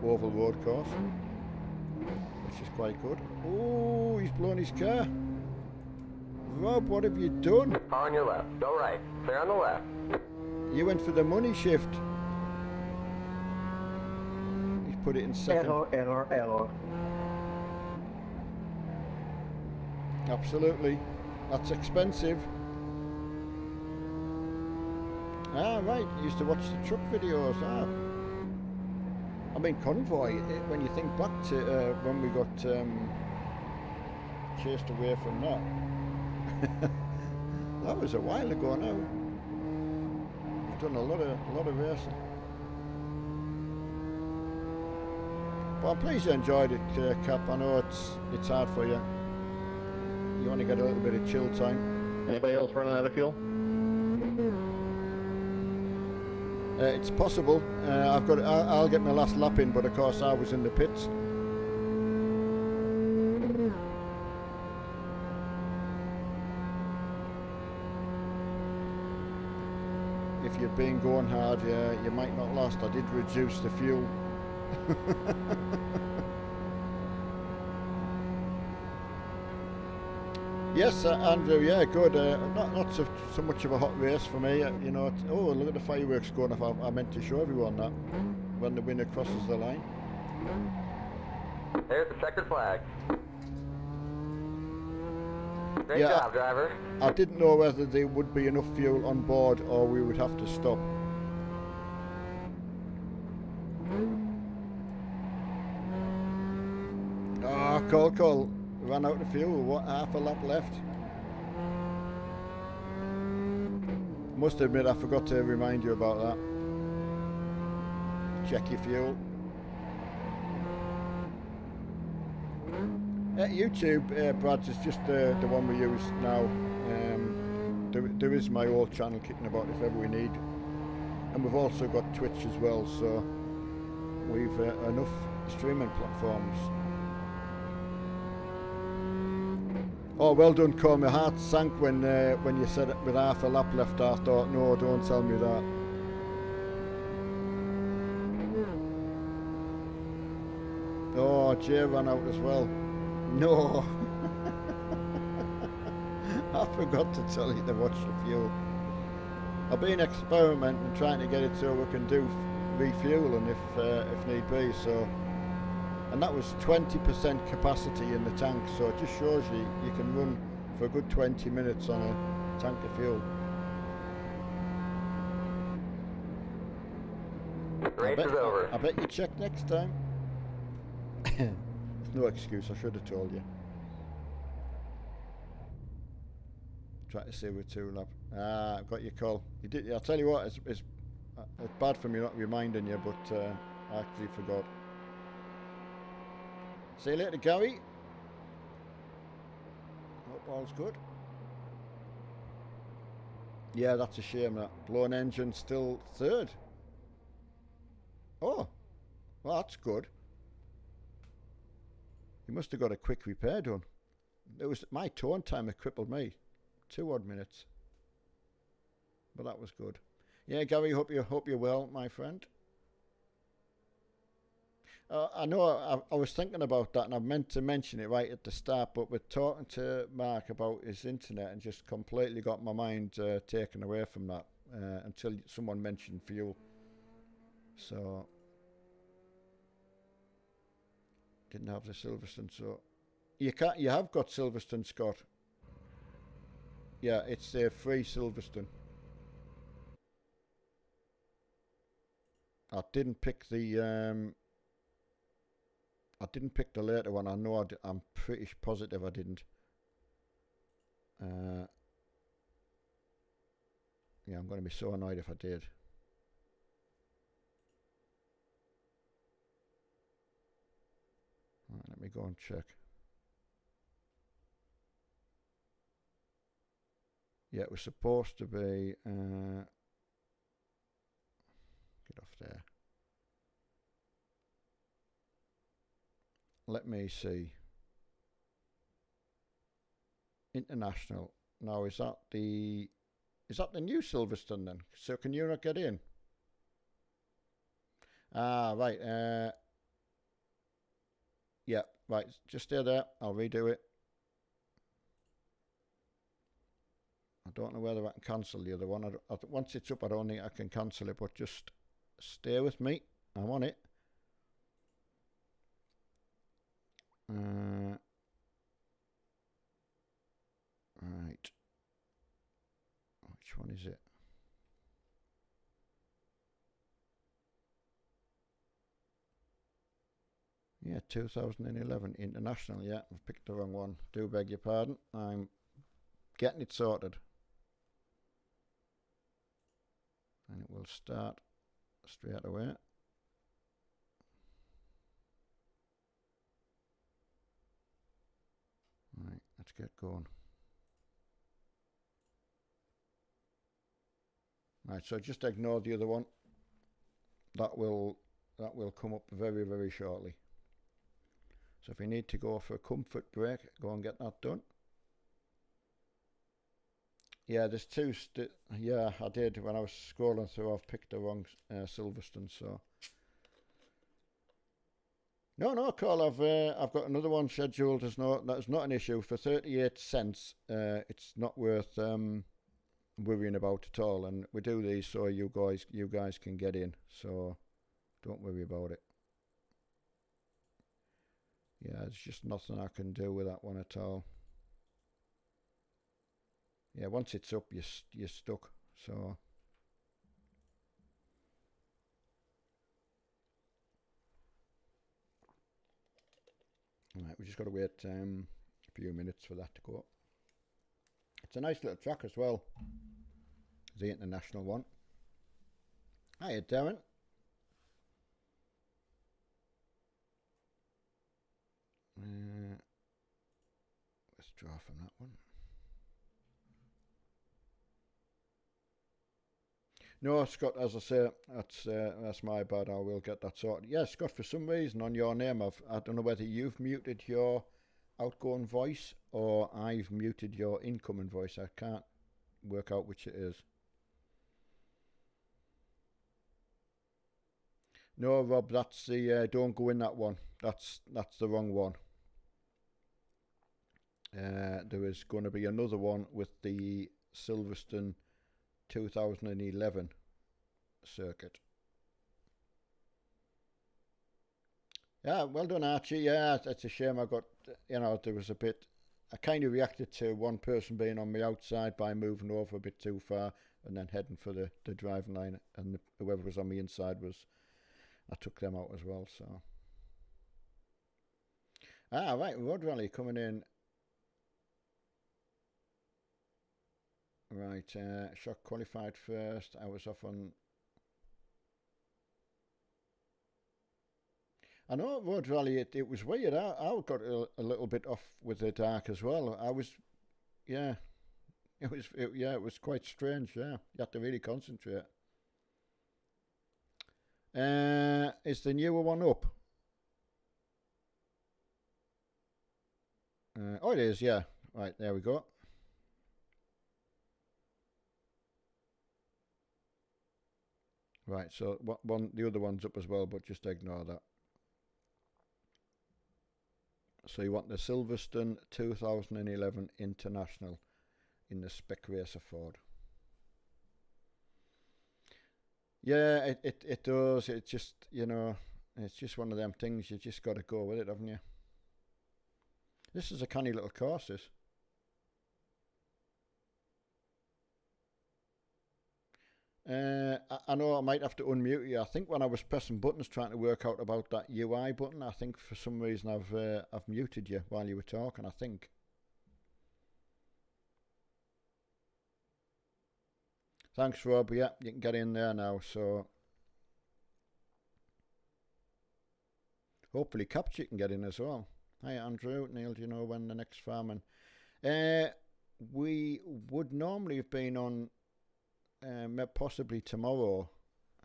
oval road course, which is quite good. Oh, he's blown his car. Rob, what have you done? Car on your left. Go right. Clear on the left. You went for the money shift. He's put it in second. Error. Absolutely. That's expensive. Ah, right. You used to watch the truck videos. Ah. I mean, Convoy, when you think back to when we got chased away from that. That was a while ago now. We've done a lot of racing. But I'm pleased you enjoyed it, Cap. I know it's hard for you. You want to get a little bit of chill time. Anybody else running out of fuel? It's possible. I'll get my last lap in, but of course I was in the pits. If you've been going hard, you might not last. I did reduce the fuel. Yes, Andrew. Yeah, good. Not so much of a hot race for me. You know. Oh, look at the fireworks going off. I meant to show everyone that when the winner crosses the line. There's the checkered flag. Great Yeah, job, driver. I didn't know whether there would be enough fuel on board or we would have to stop. Ah, Cole. Ran out of fuel. What, half a lap left? Must admit, I forgot to remind you about that. Check your fuel. YouTube, Brad's, is just the one we use now. There is my old channel kicking about if ever we need. And we've also got Twitch as well, so we've enough streaming platforms. Oh, well done, Cole. My heart sank when you said it with half a lap left. I thought, no, don't tell me that. Oh, Jay ran out as well. No. I forgot to tell you to watch the fuel. I've been experimenting, trying to get it so we can do refueling if need be. So, and that was 20% capacity in the tank. So it just shows you can run for a good 20 minutes on a tank of fuel. Race is over. I bet you check next time. No excuse, I should have told you. Try to see with 2 lap. Ah, I've got your call. You did. I'll tell you what, it's It's bad for me not reminding you, but I actually forgot. See you later, Gary. Hope all's good. Yeah, that's a shame, that. Blown engine still third. Oh, well, that's good. You must have got a quick repair done. It was my turn time that crippled me. 2 odd minutes. But that was good. Yeah, Gary, hope you're well, my friend. I know I was thinking about that, and I meant to mention it right at the start, but we're talking to Mark about his internet and just completely got my mind taken away from that until someone mentioned fuel. So didn't have the Silverstone. So you have got Silverstone, Scott. Yeah, it's a free Silverstone. I didn't pick the later one. I know I'm pretty positive I didn't. Yeah, I'm going to be so annoyed if I did. Right, let me go and check. Yeah, it was supposed to be... get off there. Let me see. International. Now, is that the new Silverstone then? So can you not get in? Ah, right. Yeah, right. Just stay there. I'll redo it. I don't know whether I can cancel the other one. Once it's up, I don't think I can cancel it, but just stay with me. I'm on it. Right. Which one is it? Yeah, 2011 International. Yeah, I've picked the wrong one. Do beg your pardon. I'm getting it sorted. And it will start straight away. Right, let's get going. Right, so just ignore the other one. That will come up very, very shortly. So if you need to go for a comfort break, go and get that done. Yeah, there's two. Yeah, I did when I was scrolling through. I've picked the wrong Silverstone. So no, Carl. I've got another one scheduled. That's not an issue for 38 cents. It's not worth worrying about at all. And we do these so you guys can get in. So don't worry about it. Yeah, there's just nothing I can do with that one at all. Yeah, once it's up, you're stuck. So right, we just got to wait a few minutes for that to go up. It's a nice little track as well, the international one. Hiya, Darren. Withdraw from that one. No, Scott, as I say, that's my bad. I will get that sorted. Yeah, Scott, for some reason on your name, I don't know whether you've muted your outgoing voice or I've muted your incoming voice. I can't work out which it is. No, Rob, that's the don't go in that one. That's the wrong one. There is going to be another one with the Silverstone 2011 circuit. Yeah, well done, Archie. Yeah, it's a shame I got, there was a bit, I kind of reacted to one person being on the outside by moving over a bit too far and then heading for the driving line, and whoever was on the inside I took them out as well, so. Right, Road Rally coming in. Right, Shock qualified first. I was off on I know Road Rally, it was weird. I got a little bit off with the dark as well. I was, yeah, it was quite strange, yeah. You had to really concentrate. Is the newer one up? Oh, it is, yeah. Right, there we go. Right, so the other one's up as well, but just ignore that. So you want the Silverstone 2011 International in the Spec Racer Ford. Yeah, it does. It just, you know, it's just one of them things. You just got to go with it, haven't you? This is a canny little course, this. I know I might have to unmute you. I think when I was pressing buttons trying to work out about that UI button, I think for some reason I've muted you while you were talking, I think. Thanks, Rob. Yeah, you can get in there now, so hopefully Capture can get in as well. Hi, Andrew. Neil, do you know when the next farming? We would normally have been on possibly tomorrow.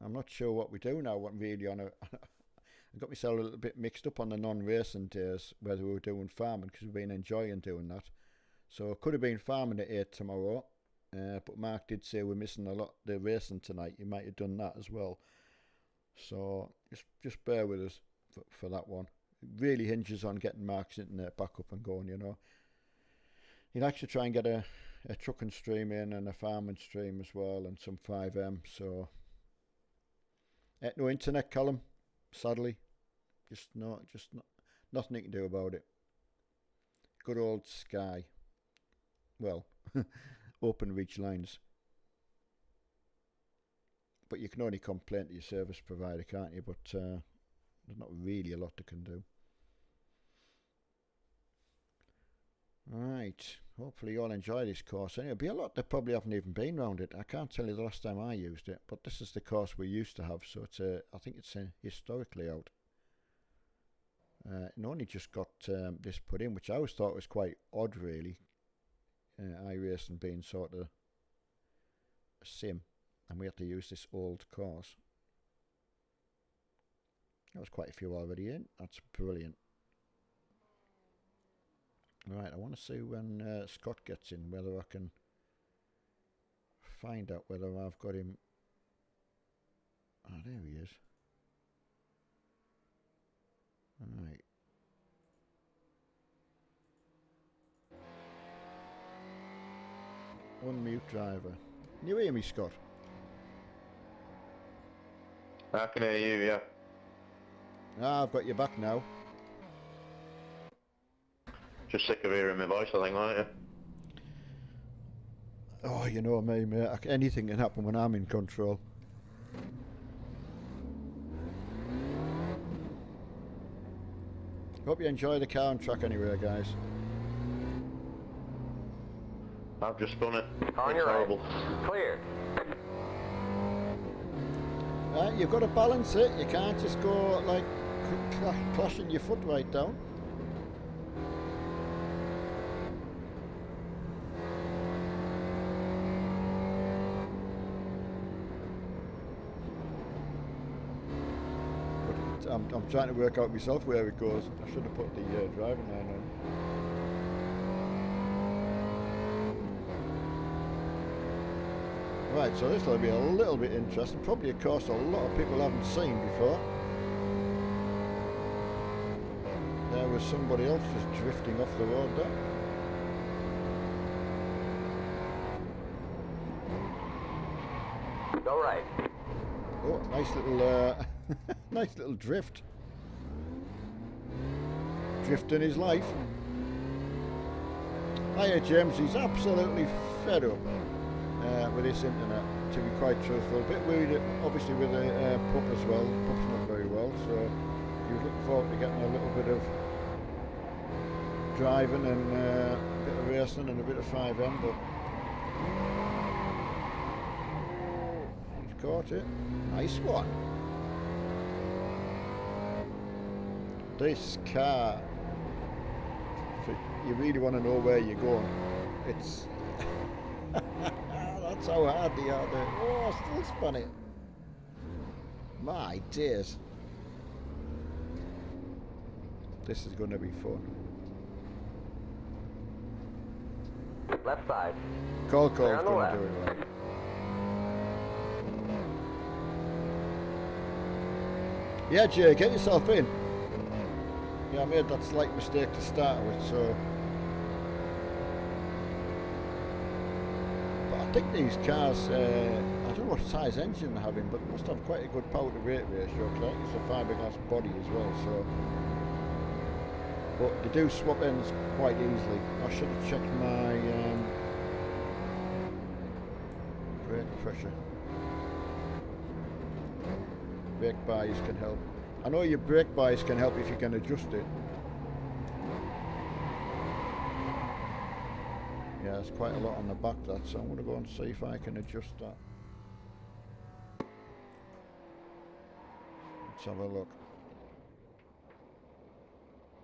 I'm not sure what we do now. What really on I got myself a little bit mixed up on the non-racing days, whether we were doing farming, because we've been enjoying doing that. So it could have been farming at 8 tomorrow, but Mark did say we're missing a lot the racing tonight. You might have done that as well. So just bear with us for that one. It really hinges on getting Mark's internet back up and going, you know. He'd like to try and get a trucking stream in and a farming stream as well, and some 5M. So no internet, Callum, sadly. Just nothing you can do about it. Good old Sky. Well, open reach lines. But you can only complain to your service provider, can't you? But there's not really a lot they can do. Right, hopefully you all enjoy this course. Anyway, there'll be a lot that probably haven't even been round it. I can't tell you the last time I used it, but this is the course we used to have, so it's I think it's a historic layout. It only just got this put in, which I always thought was quite odd, really. iRacing being sort of a sim, and we had to use this old course. There was quite a few already in. That's brilliant. Right, I want to see when Scott gets in, whether I can find out whether I've got him. Ah, there he is. Right. Unmute driver. Can you hear me, Scott? I can hear you, yeah. Ah, I've got you back now. Just sick of hearing my voice, I think, aren't you? Oh, you know me, mate. Anything can happen when I'm in control. Hope you enjoy the car and track anyway, guys. I've just done it. On it's your horrible. right. Clear. You've got to balance it. You can't just go like clashing your foot right down. I'm trying to work out myself where it goes. I should have put the driving line on. Right, so this will be a little bit interesting. Probably a course a lot of people haven't seen before. There was somebody else just drifting off the road there. Go right. Oh, nice little, nice little drift. Drifting his life. Hiya, James. He's absolutely fed up with this internet, to be quite truthful. A bit worried, obviously, with the pup as well. The pup's not very well, so he was looking forward to getting a little bit of driving and a bit of racing and a bit of 5M, but he's caught it. Nice one. This car, you really want to know where you're going. It's that's how hard they are there. Oh, still spun it. My dears. This is going to be fun. Left side. Cole's going to do it right. Yeah, Jay, get yourself in. Yeah, I made that slight mistake to start with, so... But I think these cars, I don't know what size engine they're having, but they must have quite a good power to weight ratio, because I think it's a fiberglass body as well, so... But they do swap ends quite easily. I should have checked my brake pressure. Brake bias can help. I know your brake bias can help if you can adjust it. Yeah, there's quite a lot on the back that, so I'm going to go and see if I can adjust that. Let's have a look.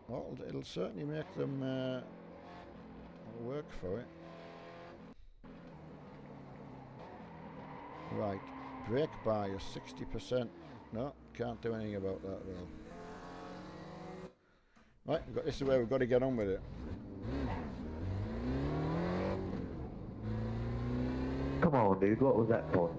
Well, it'll certainly make them work for it. Right, brake bias 60%. No, can't do anything about that at all. Right, this is where we've got to get on with it. Come on, dude, what was that for?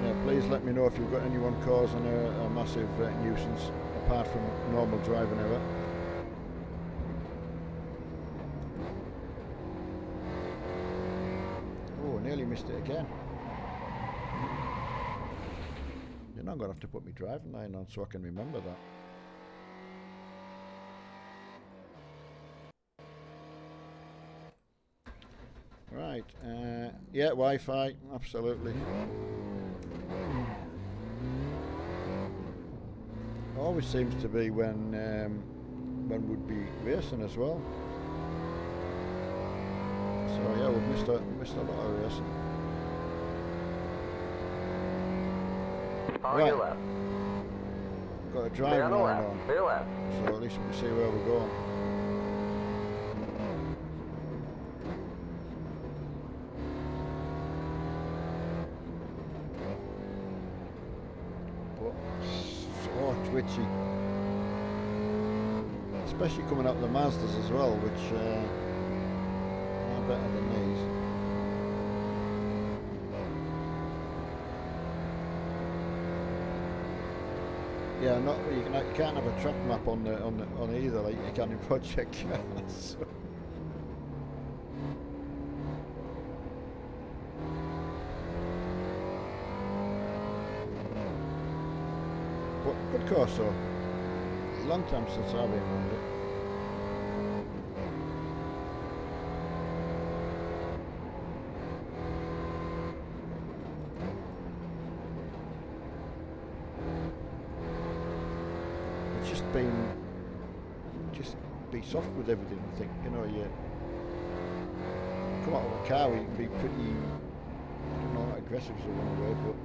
Yeah, please let me know if you've got anyone causing a massive nuisance apart from normal driving error. Nearly missed it again. You're not going to have to put me driving line on so I can remember that. Right, yeah, Wi-Fi, absolutely. Always seems to be when we'd be racing as well. So yeah, we've missed a lot of racing. On right. your left. We've got a driving line on. Clear left. So at least we can see where we're going. But so twitchy. Especially coming up the Mazdas as well, which are better than these. Yeah, not you can't have a track map on either like you can in Project Cars. So. But good course though. Long time since I've been around it. Just be soft with everything. I think, you know, you come out of a car, you can be pretty, I don't know, aggressive is the wrong word, but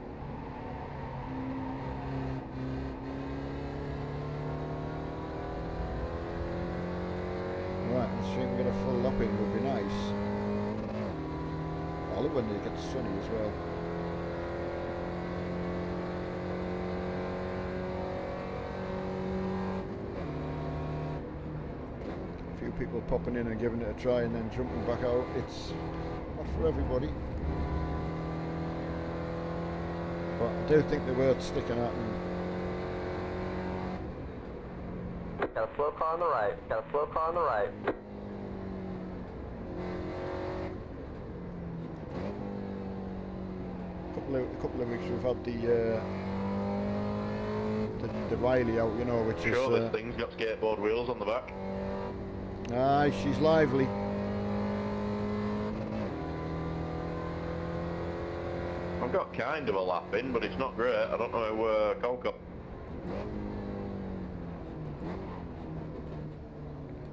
right, let's see if we can get a full lap in, would be nice. I love when it gets sunny as well. People popping in and giving it a try and then jumping back out. It's not for everybody, but I do think they're worth sticking at. And got a slow car on the right. Got a slow car on the right. A couple of weeks we've had the Riley out, you know, which sure, is this thing's got skateboard wheels on the back. Aye, she's lively. I've got kind of a lap in, but it's not great. I don't know Cole got.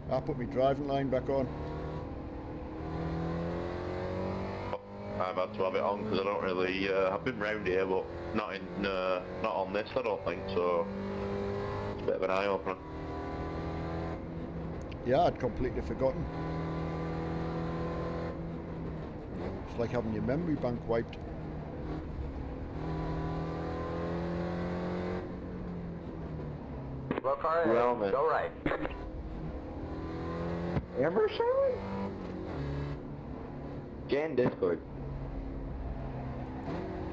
I put my driving line back on. I've had to have it on because I don't really. I've been round here, but not on this. I don't think so. It's a bit of an eye opener. Yeah, I'd completely forgotten. It's like having your memory bank wiped. Slow car ahead. Well, then. Go right. Ever showing? Jan Discord.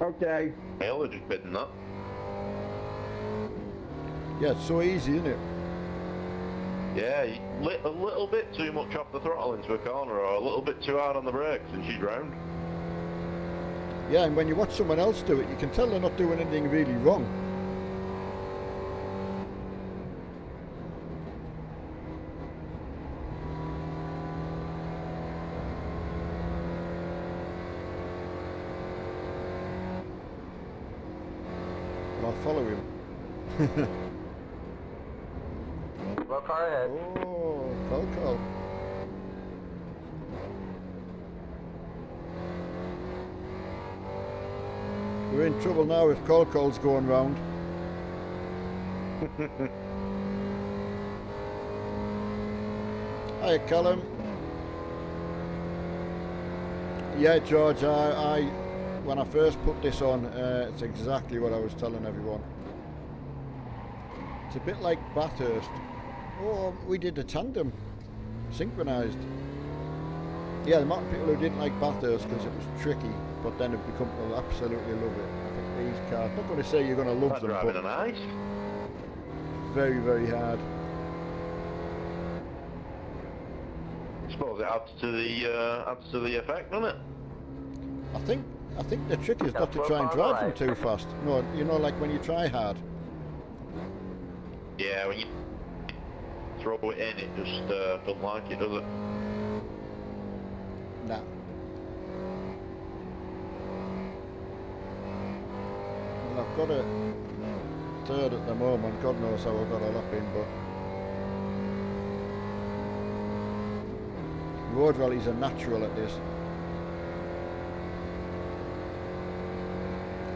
Okay. Hell, they're just bidding that. Yeah, it's so easy, isn't it? Yeah, you lit a little bit too much off the throttle into a corner, or a little bit too hard on the brakes, and she's round. Yeah, and when you watch someone else do it, you can tell they're not doing anything really wrong. But I'll follow him. Slow car ahead. Oh, Coco. We're in trouble now if Colco's going round. Hi, Callum. Yeah, George, when I first put this on, it's exactly what I was telling everyone. It's a bit like Bathurst. Oh, we did a tandem, synchronised. Yeah, the amount of people who didn't like Bathurst because it was tricky, but then have become to absolutely love it. I think these cars, I'm not going to say you're going to love That's them, driving but on ice. very, very hard. I suppose it adds to the effect, doesn't it? I think the trick is not to try and drive them too fast. No, you know, like when you try hard. Yeah, when you throw it in, it just doesn't like it, does it? Nah. Well, I've got a third at the moment. God knows how I got a lap in, but road rallies are natural at this.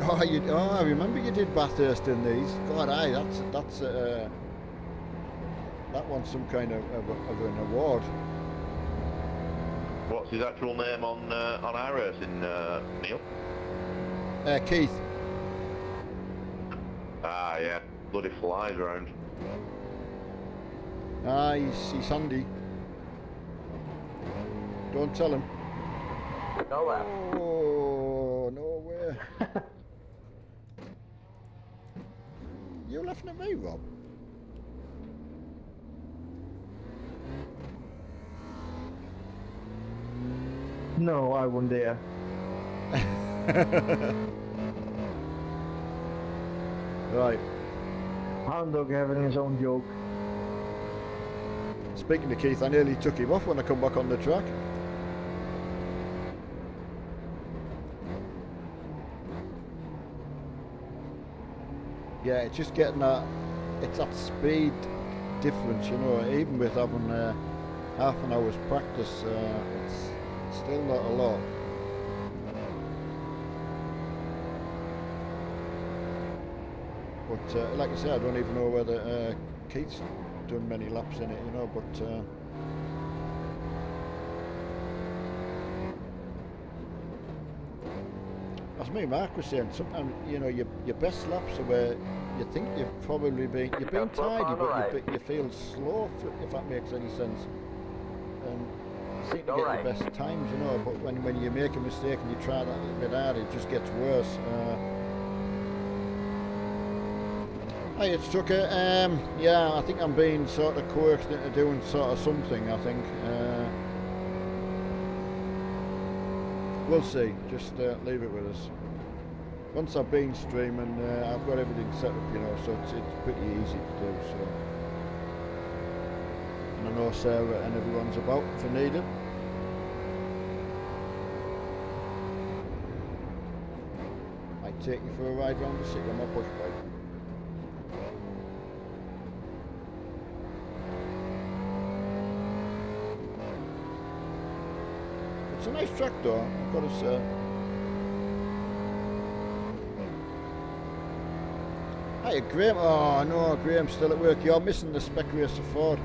Oh, I remember you did Bathurst in these. God, that one's some kind of an award. What's his actual name on iRacing, Neil? Keith. Ah, yeah, bloody flies around. Ah, he's handy. Don't tell him. Go left. Oh, no way. You laughing at me, Rob? No, I wouldn't dare. Right. Hound dog having his own joke. Speaking to Keith, I nearly took him off when I come back on the track. Yeah, it's just getting that, it's that speed difference, you know, even with having half an hour's practice, it's still not a lot. But like I said, I don't even know whether Keith's done many laps in it, you know, but as me and Mark was saying, sometimes, you know, your best laps are where you think you've probably been, you've been tidy, but you feel slow, if that makes any sense. And you seem to get the best times, you know, but when you make a mistake and you try that a little bit hard, it just gets worse. Hi, it's Tucker. Yeah, I think I'm being sort of coerced into doing sort of something, I think. We'll see. Just leave it with us. Once I've been streaming, I've got everything set up, you know, so it's pretty easy to do. So, and I know Sarah and everyone's about if I need it. Might take you for a ride round the city on my push bike. It's a nice track though, I've got to say. Hey, Graham. Oh, no, Graham's still at work. You're missing the spec racer Ford.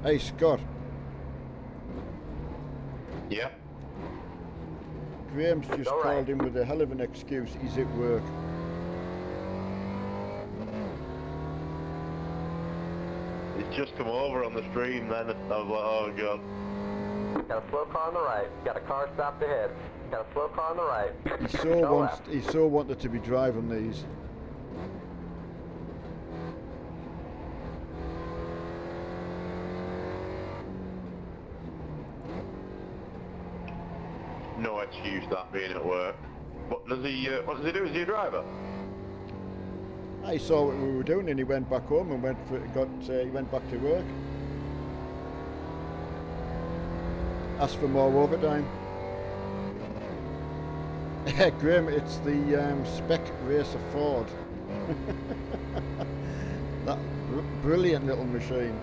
Hey, Scott. Yeah. Graham's just called in with a hell of an excuse. He's at work. He's just come over on the stream then. I was like, oh god. Got a slow car on the right. Got a car stopped ahead. Got a slow car on the right. He so wanted to be driving these. No excuse that being at work. What does he do? Is he a driver? I saw what we were doing and he went back home and he went back to work. Asked for more overtime. Graham, it's the spec racer Ford. That brilliant little machine.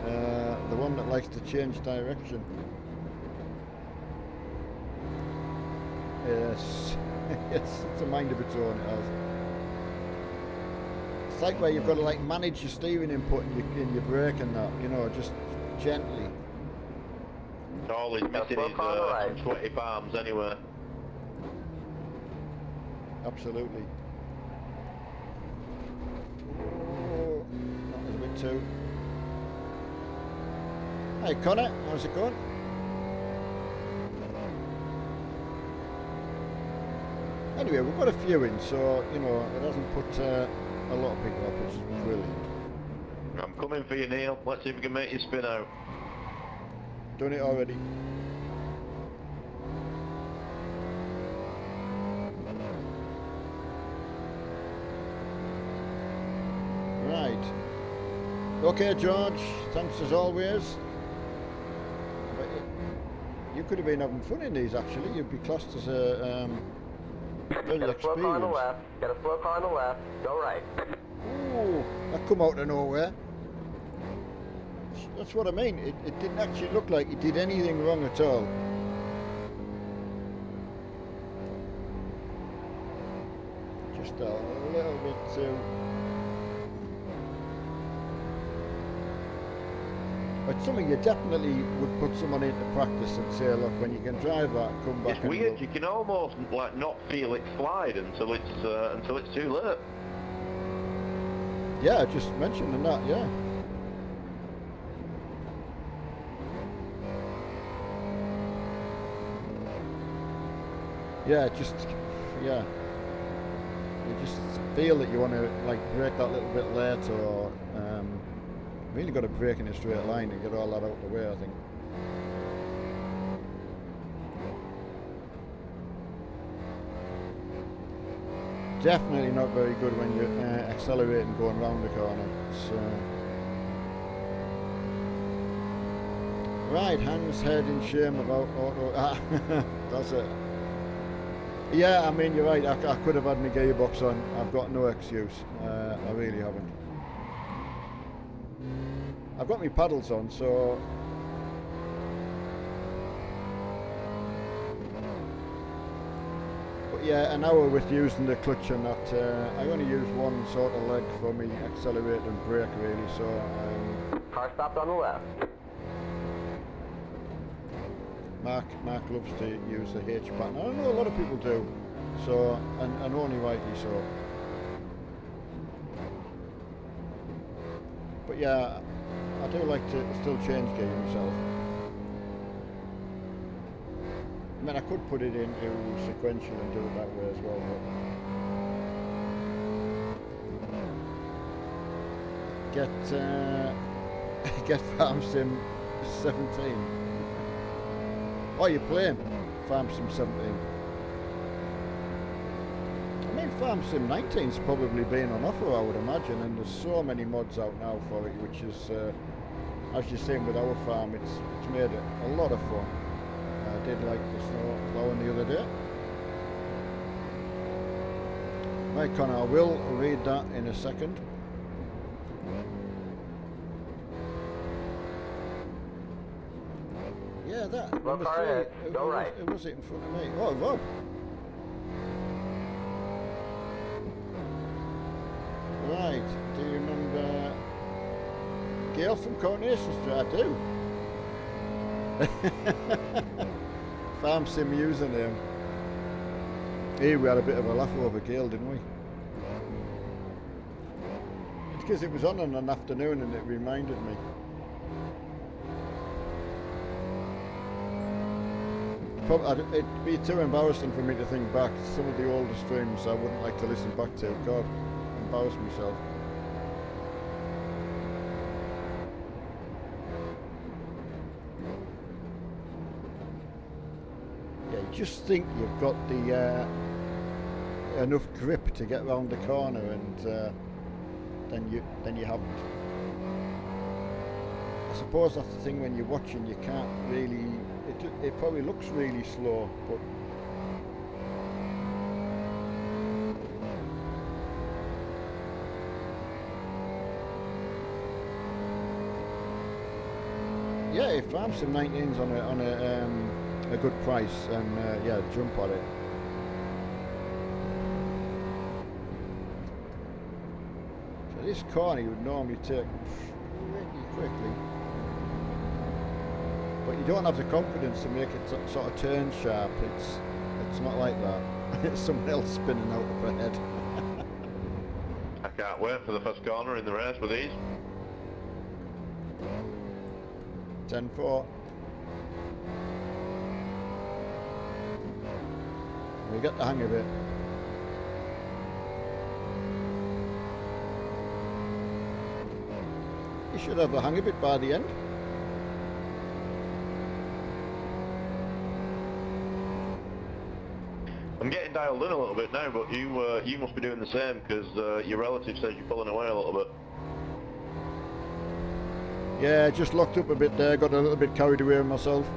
The one that likes to change direction. Yes, yes, it's a mind of its own, it has. It's like where you've got to like manage your steering input in your brake and that, you know, just gently. All he's missing is some sweaty palms anyway. Absolutely. Oh, that was a bit too. Hey Connor, how's it going? Anyway, we've got a few in, so, you know, it hasn't put a lot of people off, which is brilliant. I'm coming for you, Neil. Let's see if we can make you spin out. Done it already. Right. Okay, George, thanks as always. But you could have been having fun in these, actually. You'd be classed as a... Got a slow car on the left. Got a slow car on the left. Go right. Ooh, that come out of nowhere. That's what I mean. It didn't actually look like it did anything wrong at all. Just a little bit too. It's something you definitely would put someone into practice and say, look, when you can drive that, come back. It's weird. You can almost like not feel it slide until it's too late. Yeah, just mentioning that. Yeah. Yeah, yeah. You just feel that you want to like brake that little bit late, or really got to brake in a straight line and get all that out of the way, I think. Definitely not very good when you're accelerating going round the corner. It's, right, Hans head in shame about auto. That's it. Yeah, I mean, you're right. I could have had my gearbox on. I've got no excuse. I really haven't. I've got my paddles on, so... But yeah, an hour with using the clutch and that, I only use one sort of leg for me accelerate and brake, really, so... Car stopped on the left. Mark loves to use the H pattern. I know a lot of people do, so, and only rightly so. But yeah, I do like to still change gear myself. I mean, I could put it into sequential and do it that way as well, but... Get Farm Sim 17. Oh, you're playing Farm Sim 17. I mean, Farm Sim 19's probably been on offer, I would imagine, and there's so many mods out now for it, which is, as you're saying with our farm, it's made it a lot of fun. I did like the snow plowing the other day. Right, Connor, I will read that in a second. Yeah, that. Look, car go right. It was it in front of me. Oh, Rob. Gail from Coronation Street, I do. Farm Sim username. Here we had a bit of a laugh over Gail, didn't we? It's because it was on an afternoon and it reminded me. It'd be too embarrassing for me to think back. Some of the older streams I wouldn't like to listen back to. God, embarrass myself. Yeah, you just think you've got the enough grip to get round the corner, and then you haven't. I suppose that's the thing when you're watching. You can't really. It probably looks really slow, but yeah, if Farm Sim 19's on a good price, and yeah, jump on it. So this corner you would normally take pretty quickly. But you don't have the confidence to make it sort of turn sharp. It's not like that. It's someone else spinning out up ahead. I can't wait for the first corner in the race with these. 10-4. We get the hang of it. You should have the hang of it by the end. I'm getting dialed in a little bit now, but you must be doing the same because your relative says you're pulling away a little bit. Yeah, just locked up a bit there, got a little bit carried away with myself.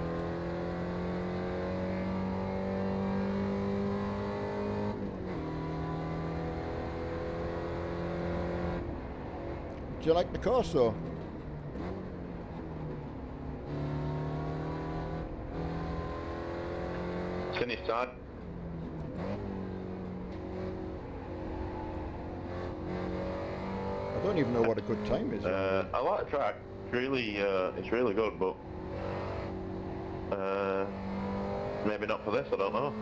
Do you like the course though? Finish time. I don't even know what a good time is. I like the track. It's really good, but maybe not for this. I don't know.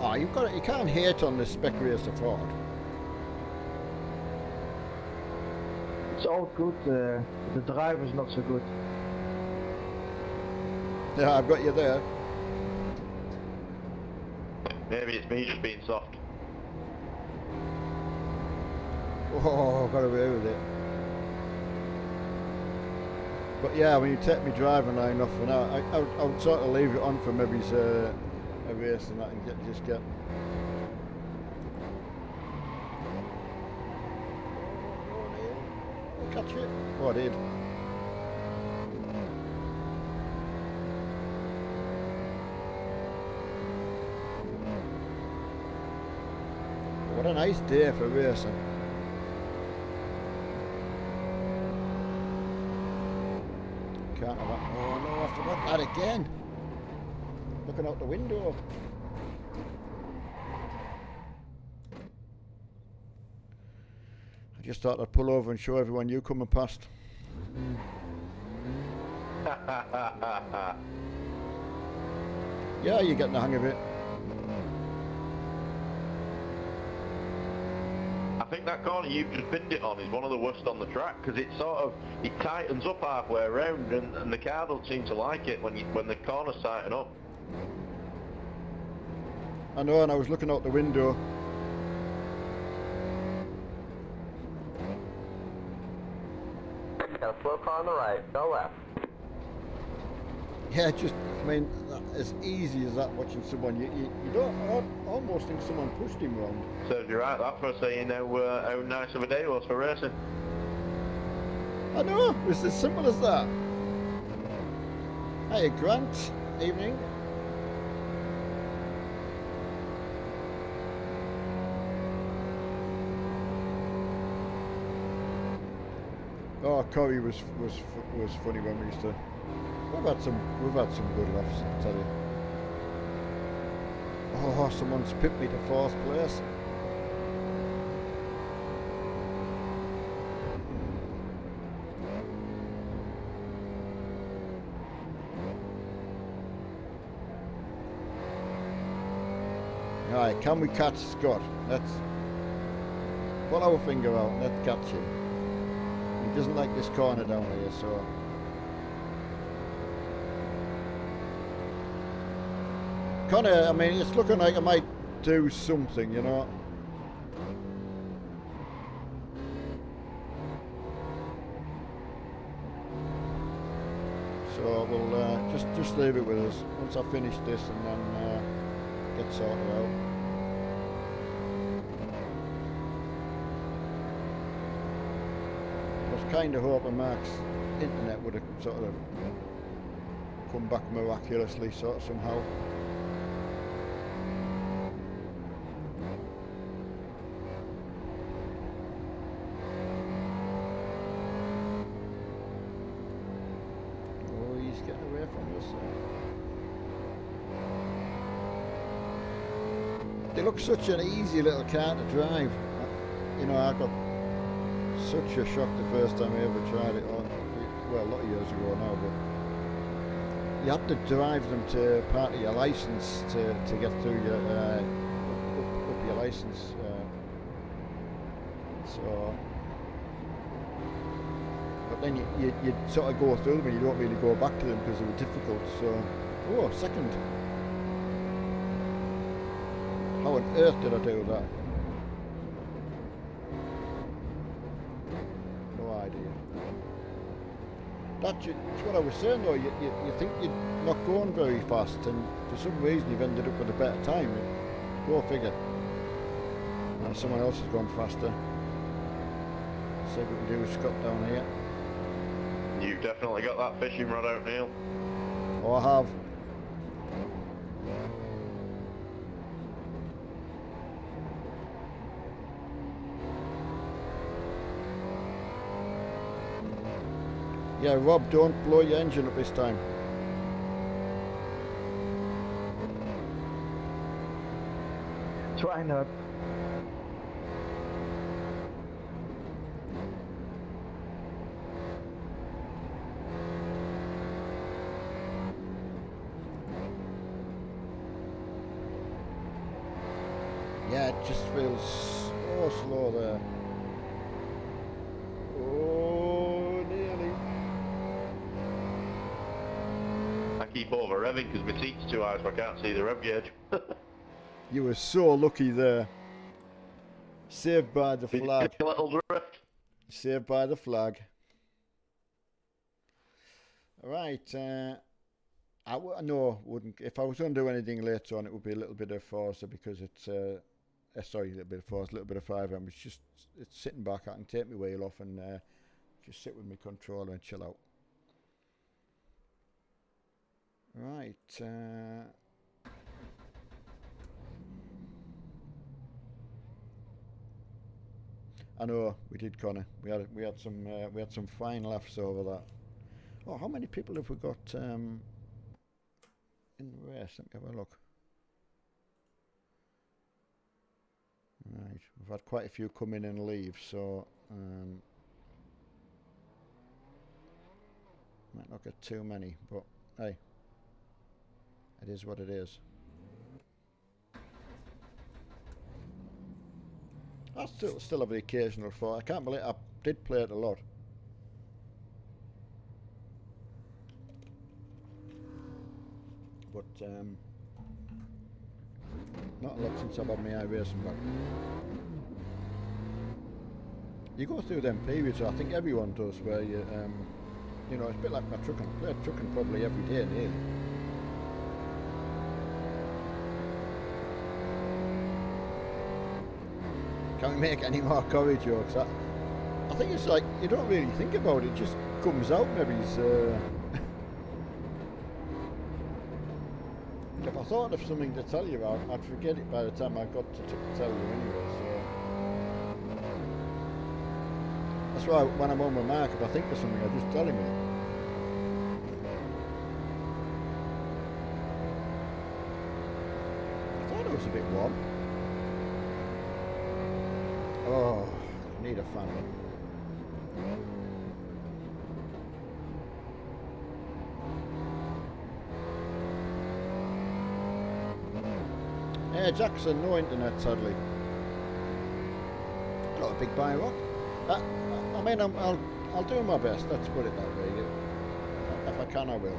Ah, you can't hate on this Spec Racer Ford. It's all good, the driver's not so good. Yeah, I've got you there. Maybe it's me just being soft. Oh, got away with it. But yeah, when you take me driving line off, and I would sort of leave it on for maybe a race and that, and just get. Catch it. Oh, I did. What a nice day for racing. Can't have that. Oh no, I forgot that again. Looking out the window. I just thought I'd pull over and show everyone you coming past. Yeah, you're getting the hang of it. I think that corner you've just pinned it on is one of the worst on the track because it tightens up halfway around, and the car don't seem to like it when the corners tighten up. I know, and I was looking out the window. Got a slow car on the right, go left. Yeah, I mean, as easy as that, watching someone, you don't almost think someone pushed him round. Serves you right, that for saying how nice of a day it was for racing. I know, it's as simple as that. Hey, Grant, evening. Oh, Corey was funny when we used to. We've had some good laughs, I tell you. Oh, someone's pipped me to 4th place. Right, can we catch Scott? Let's pull our finger out and let's catch him. He doesn't like this corner down here, so... Connor, I mean, it's looking like I might do something, you know. So we'll just leave it with us once I finish this and then get sorted out. I was kind of hoping Mark's internet would have sort of come back miraculously, sort of somehow. They look such an easy little car to drive. You know, I got such a shock the first time I ever tried it. Well, a lot of years ago now, but you have to drive them to part of your license to get through your up your license. So, but then you sort of go through them and you don't really go back to them because they were difficult. So, oh, second. How on earth did I do that? No idea. That's what I was saying though, you think you're not going very fast and for some reason you've ended up with a better time. Go figure. And someone else has gone faster. See what we can do with Scott down here. You've definitely got that fishing rod out, Neil. Oh, I have. Yeah, Rob, don't blow your engine up this time. Try not. Yeah, it just feels so slow there. Oh, nearly. I keep over revving because my seat's too high so I can't see the rev gauge. You were so lucky there. Saved by the flag. A little drift. Saved by the flag. Right, wouldn't. If I was going to do anything later on, it would be a little bit of Forza because it's sorry, a little bit of Forza, a little bit of 5M. It's sitting back. I can take my wheel off and just sit with my controller and chill out. Right. I know we did, Connor. We had some fine laughs over that. Oh, how many people have we got in the race? Let me have a look. Right, we've had quite a few come in and leave, so might not get too many, but hey, it is what it is. I still have the occasional thought. I can't believe I did play it a lot. But not a lot since I've had my iRacing back. You go through them periods, I think everyone does, where you know, it's a bit like my trucking. I play trucking probably every day nearly. Can we make any more Corey jokes? I think it's like, you don't really think about it, it just comes out maybe. If I thought of something to tell you, I'd forget it by the time I got to tell you anyway, so. That's why when I'm on with Mark, if I think of something, I just tell him it. I thought it was a bit warm. Oh, need a fan. Jackson, no internet sadly. Not a big buy rock. I mean, I'll do my best. Let's put it that way. If I can, I will.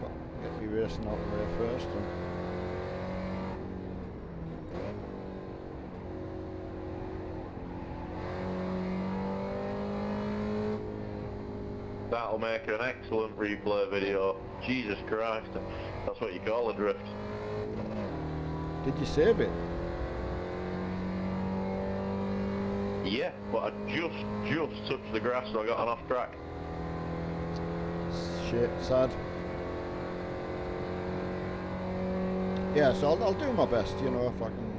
But get me racing out the way first. That'll make an excellent replay video. Jesus Christ, that's what you call a drift. Did you save it? Yeah, but I just touched the grass so I got an off track. Shit, sad. Yeah, so I'll do my best, you know, if I can.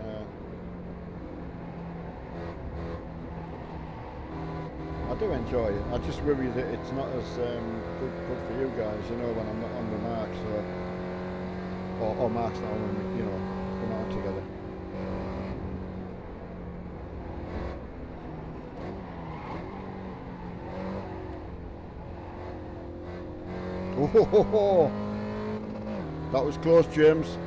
I do enjoy it. I just worry that it's not as good for you guys, you know, when I'm not on the mark, so or Mark's not on, you know, we're not together. Oh, that was close, James.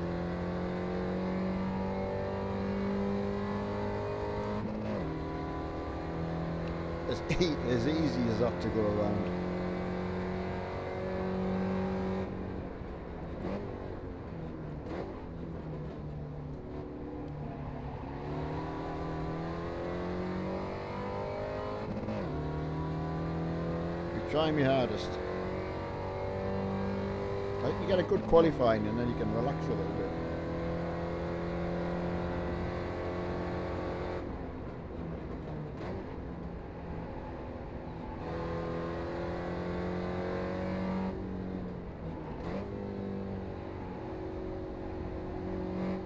As easy as that to go around. You're trying my hardest. I think you get a good qualifying and then you can relax a little bit.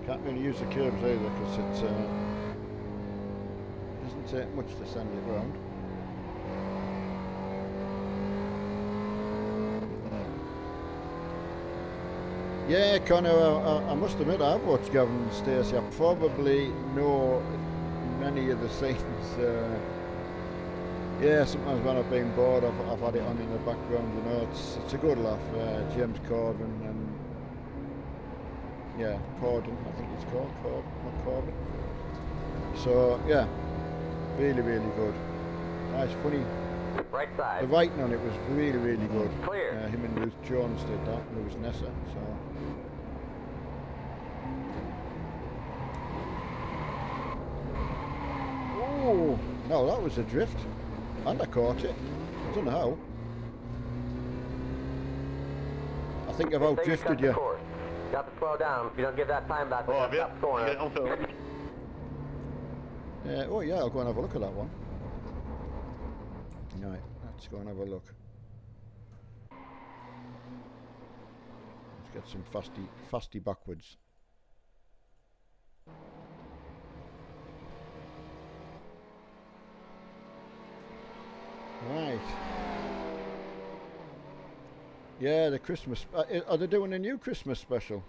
Can't really use the curbs either because it doesn't take much to send it round. Yeah, Connor, I must admit I've watched Gavin and Stacey. I probably know many of the scenes. Yeah, sometimes when I've been bored, I've had it on in the background. You know, it's a good laugh. James Corden and yeah, Corden, I think it's called not Corbin. So yeah, really good. Nice, funny. Right side. The writing on it was really good. Clear. Him and Ruth Jones did that. It was Nessa. So. Oh no, that was a drift, and I caught it. I don't know how. I think I've out drifted you. Got to slow down. If you don't give that time back, Oh, have you? stop scoring. Oh yeah, I'll go and have a look at that one. Right, let's go and have a look. Let's get some fasty backwards. Right. Yeah, the Christmas. Are they doing a new Christmas special?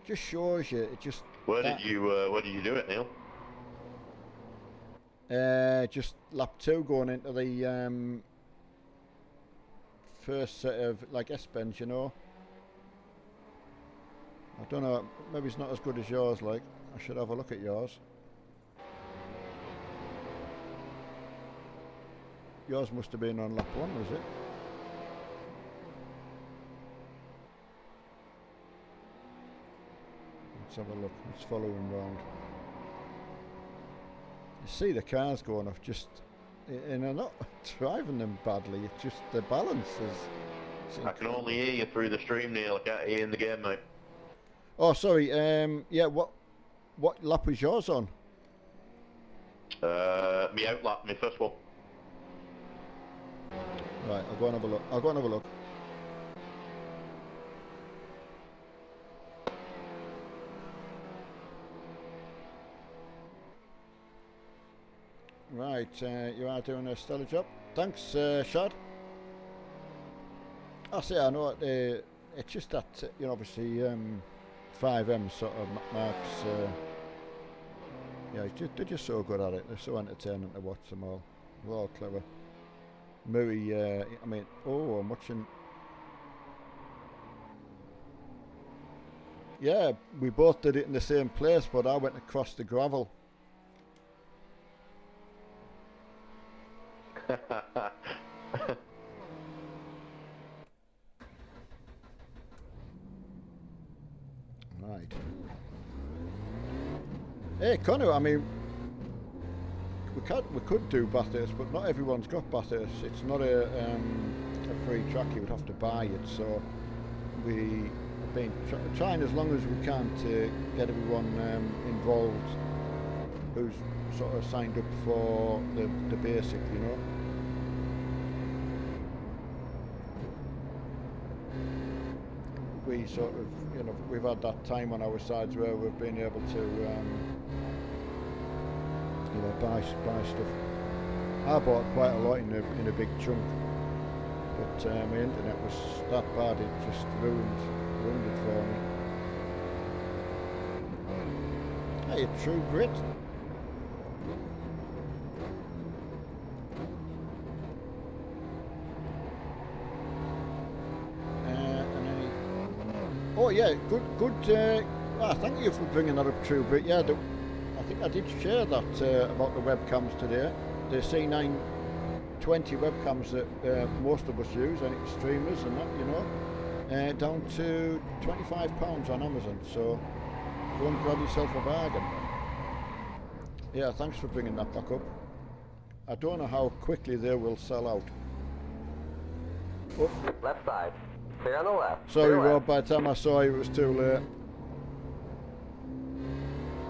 Just shows you. It just. Where did you do it, Neil? Just lap 2 going into the first set of like S-bends, you know. I don't know. Maybe it's not as good as yours. Like, I should have a look at yours. Yours must have been on lap 1, was it? Let's have a look. Let's follow him round. You see the cars going off just, and I'm not driving them badly. It's just the balance is. I can only hear you through the stream, Neil. I can't hear you in the game, mate. Oh, sorry. Yeah. What lap was yours on? Me out lap, my first one. Right, I'll go and have a look. Right, you are doing a stellar job. Thanks, Shad. I know it's just that, you know, obviously 5M sort of marks, yeah, they're just so good at it. They're so entertaining to watch them all. They're all clever. Murray, I mean, I'm watching Yeah, we both did it in the same place, but I went across the gravel. Right. Hey, Connor, I mean, we could do Bathurst, but not everyone's got Bathurst. It's not a free track, you would have to buy it, so we have been trying as long as we can to get everyone involved who's sort of signed up for the basic, you know. We sort of, you know, we've had that time on our sides where we've been able to, you know, buy stuff. I bought quite a lot in a big chunk, but my internet was that bad it just ruined it for me. Hey, True Brit. Oh yeah, good. Thank you for bringing that up, True Brit. Yeah, I think I did share that about the webcams today. The C920 webcams that most of us use, and it's streamers and that, you know, down to £25 on Amazon. So go and grab yourself a bargain. Yeah, thanks for bringing that back up. I don't know how quickly they will sell out. Oh. Left side. Clear on the left. Sorry, Rob, by the time I saw you, it was too late.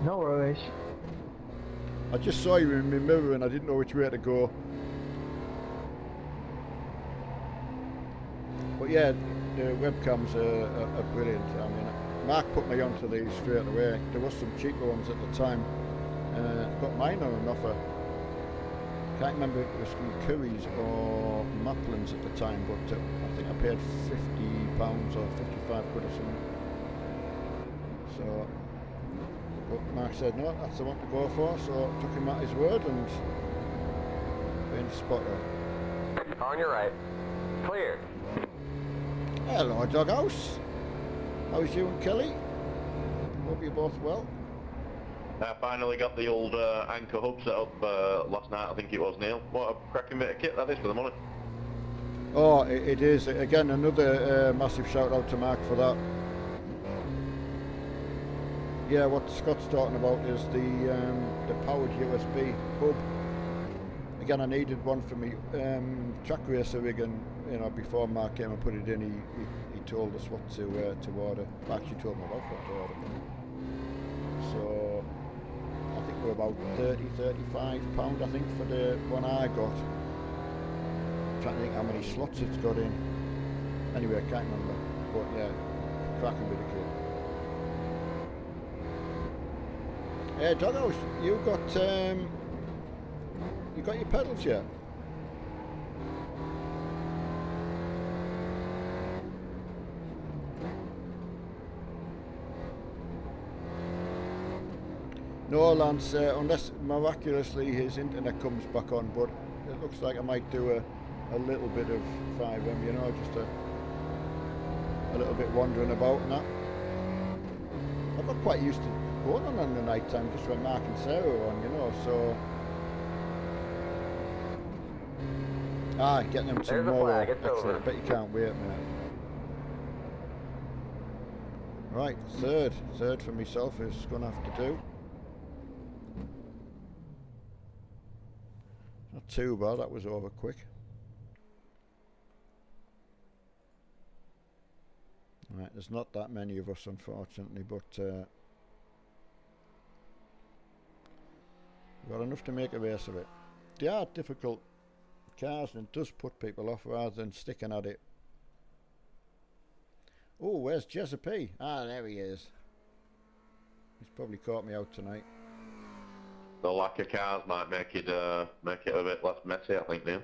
No worries. I just saw you in my mirror and I didn't know which way to go. But yeah, the webcams are brilliant. I mean, Mark put me onto these straight away. There was some cheaper ones at the time. Got mine on an offer. Can't remember if it was from Curry's or Maplin's at the time, but I think I paid £50 or 55 quid or something. So, but Mark said no, that's the one to go for, so took him at his word and been spot on. On your right. Clear. Hello, Doghouse. How's you and Kelly? Hope you're both well. I finally got the old anchor hub set up last night, I think it was, Neil. What a cracking bit of kit that is for the money. Oh, it is. Again, another massive shout out to Mark for that. Yeah, what Scott's talking about is the powered USB hub. Again, I needed one for me track racer rig, and you know, before Mark came and put it in, he told us what to order. Actually, told me about what to order. So I think we're about £30–35 I think for the one I got. I'm trying to think how many slots it's got in. Anyway, I can't remember. But yeah, cracking bit of kit. Hey, Doghouse, you got your pedals yet? No, Lance, unless miraculously his internet comes back on, but it looks like I might do a little bit of 5M, you know, just a little bit wandering about and that. I got quite used to going on the night time just when Mark and Sarah were on, you know, so... getting them tomorrow. Excellent. I bet you can't wait, mate. Right, third for myself is going to have to do. Not too bad, that was over quick. Right, there's not that many of us unfortunately, but we've got enough to make a race of it. They are difficult cars and it does put people off rather than sticking at it. Oh, where's Jessica? Ah, there he is. He's probably caught me out tonight. The lack of cars might make it a bit less messy, I think, Neil.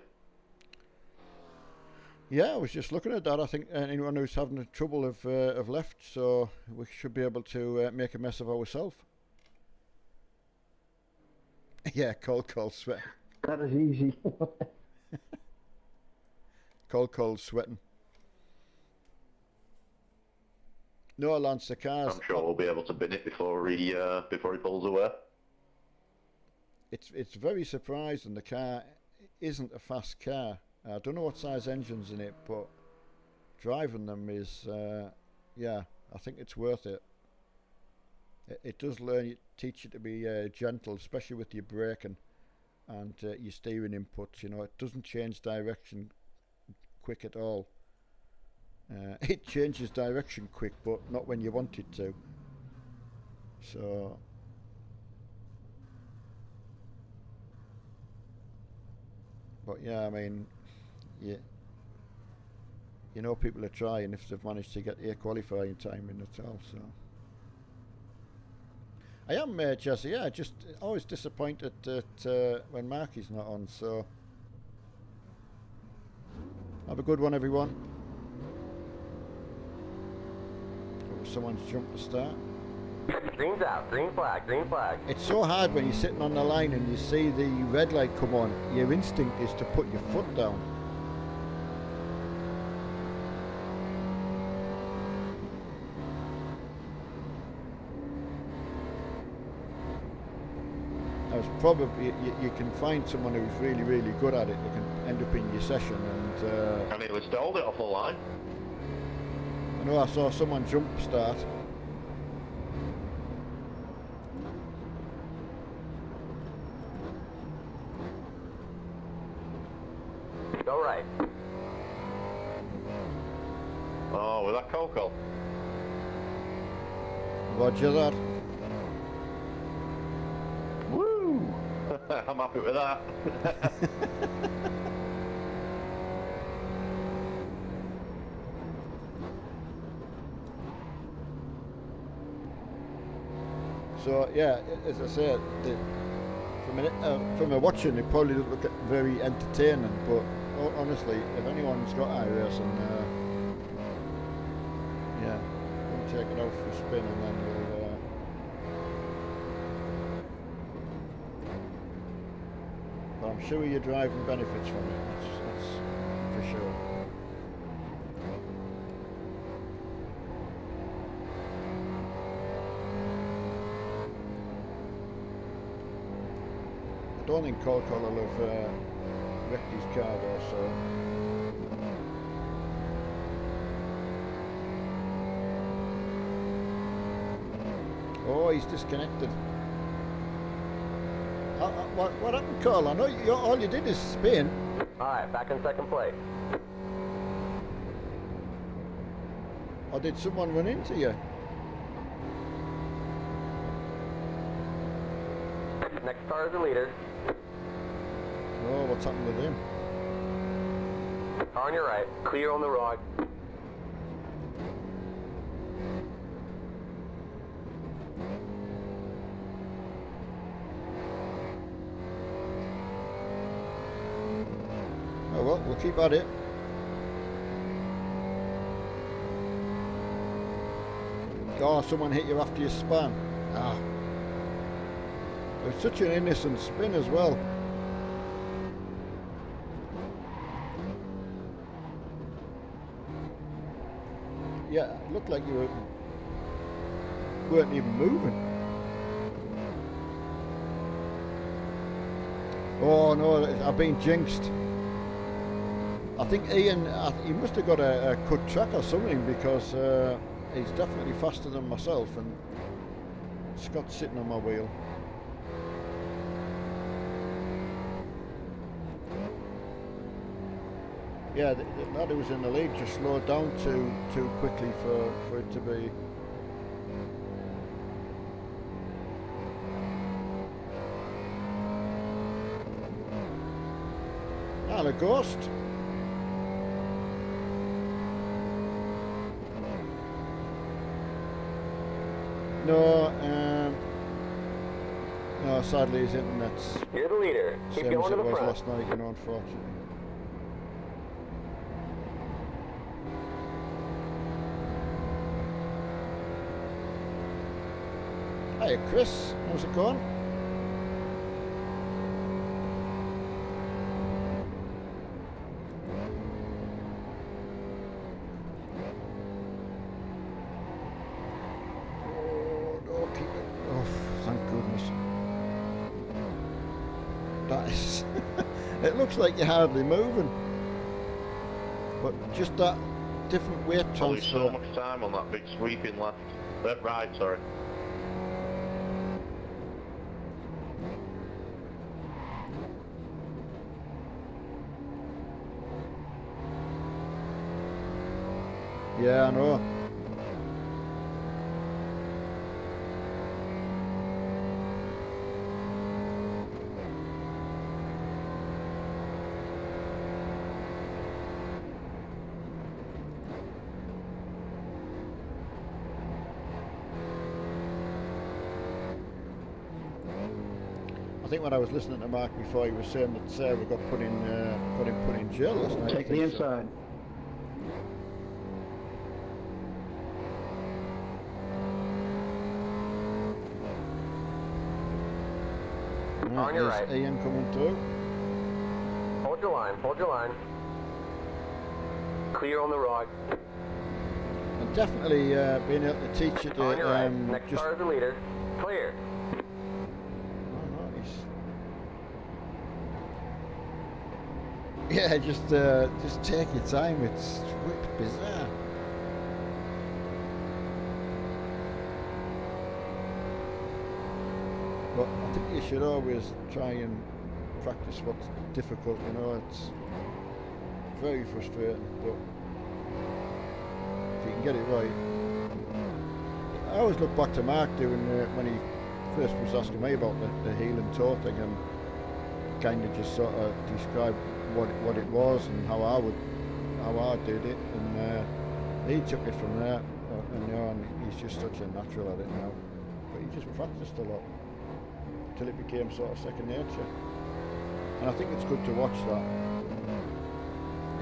Yeah, I was just looking at that. I think anyone who's having trouble have left, so we should be able to make a mess of ourselves. Yeah, cold sweat. That is easy. Cold sweating. No, Lance, the cars. I'm sure we'll be able to bin it before he pulls away. It's very surprising the car isn't a fast car. I don't know what size engine's in it, but driving them is, yeah, I think it's worth it. It does teach you to be gentle, especially with your braking and your steering inputs. You know, it doesn't change direction quick at all. It changes direction quick, but not when you want it to. So, but yeah, I mean, you know, people are trying if they've managed to get a qualifying time in at all. So, I am Jesse. Yeah, just always disappointed that when Marky's not on. So, have a good one, everyone. Someone's jumped the start. Green's out. Green flag. Green flag. It's so hard when you're sitting on the line and you see the red light come on. Your instinct is to put your foot down. I was probably you can find someone who's really, really good at it. They can end up in your session and. I nearly stalled it off the line. I know I saw someone jump start. Go right. Oh, with that Coco. Roger that. Woo! I'm happy with that. So yeah, as I said, from a watching, it probably doesn't look very entertaining. But honestly, if anyone's got IRacing, yeah, we'll take it out for a spin and then we'll. But I'm sure your driving benefits from it. That's for sure. I don't think Coco will have wrecked his car there, so. Oh, he's disconnected. What happened, Cole? I know all you did is spin. Alright, back in second place. Or did someone run into you? Next car is the leader. Oh, what's happened with him? Car on your right. Clear on the right. Oh well, we'll keep at it. Oh, someone hit you after you spun. Ah. It was such an innocent spin as well. Yeah, it looked like you weren't even moving. Oh no, I've been jinxed. I think Ian, he must have got a cut track or something because he's definitely faster than myself and Scott's sitting on my wheel. Yeah, the lad who was in the lead just slowed down too quickly for it to be. Ah, the ghost. No, no, sadly his internet's You're the leader. Keep same as going to it the was front. last night, you know, unfortunately. Hey Chris, how's it going? that. It looks like you're hardly moving. But just that different weight Probably transfer. so much time on that big sweeping left. Right, sorry. Yeah, I know. I think when I was listening to Mark before, he was saying that Sarah got put in jail last night. Take the inside. On your right. Ian coming through. Hold your line, hold your line. Clear on the right. And definitely being able to teach it On your right. to Next just... car is the leader. Clear. Oh, nice. Yeah, just take your time. It's bizarre. But I think you should always try and practice what's difficult. You know, it's very frustrating, but if you can get it right. I always look back to Mark doing when he first was asking me about the heel and toe thing, and kind of just sort of describe what it was and how I did it, and he took it from there, and you know, and he's just such a natural at it now. But he just practiced a lot till it became sort of second nature, and I think it's good to watch that.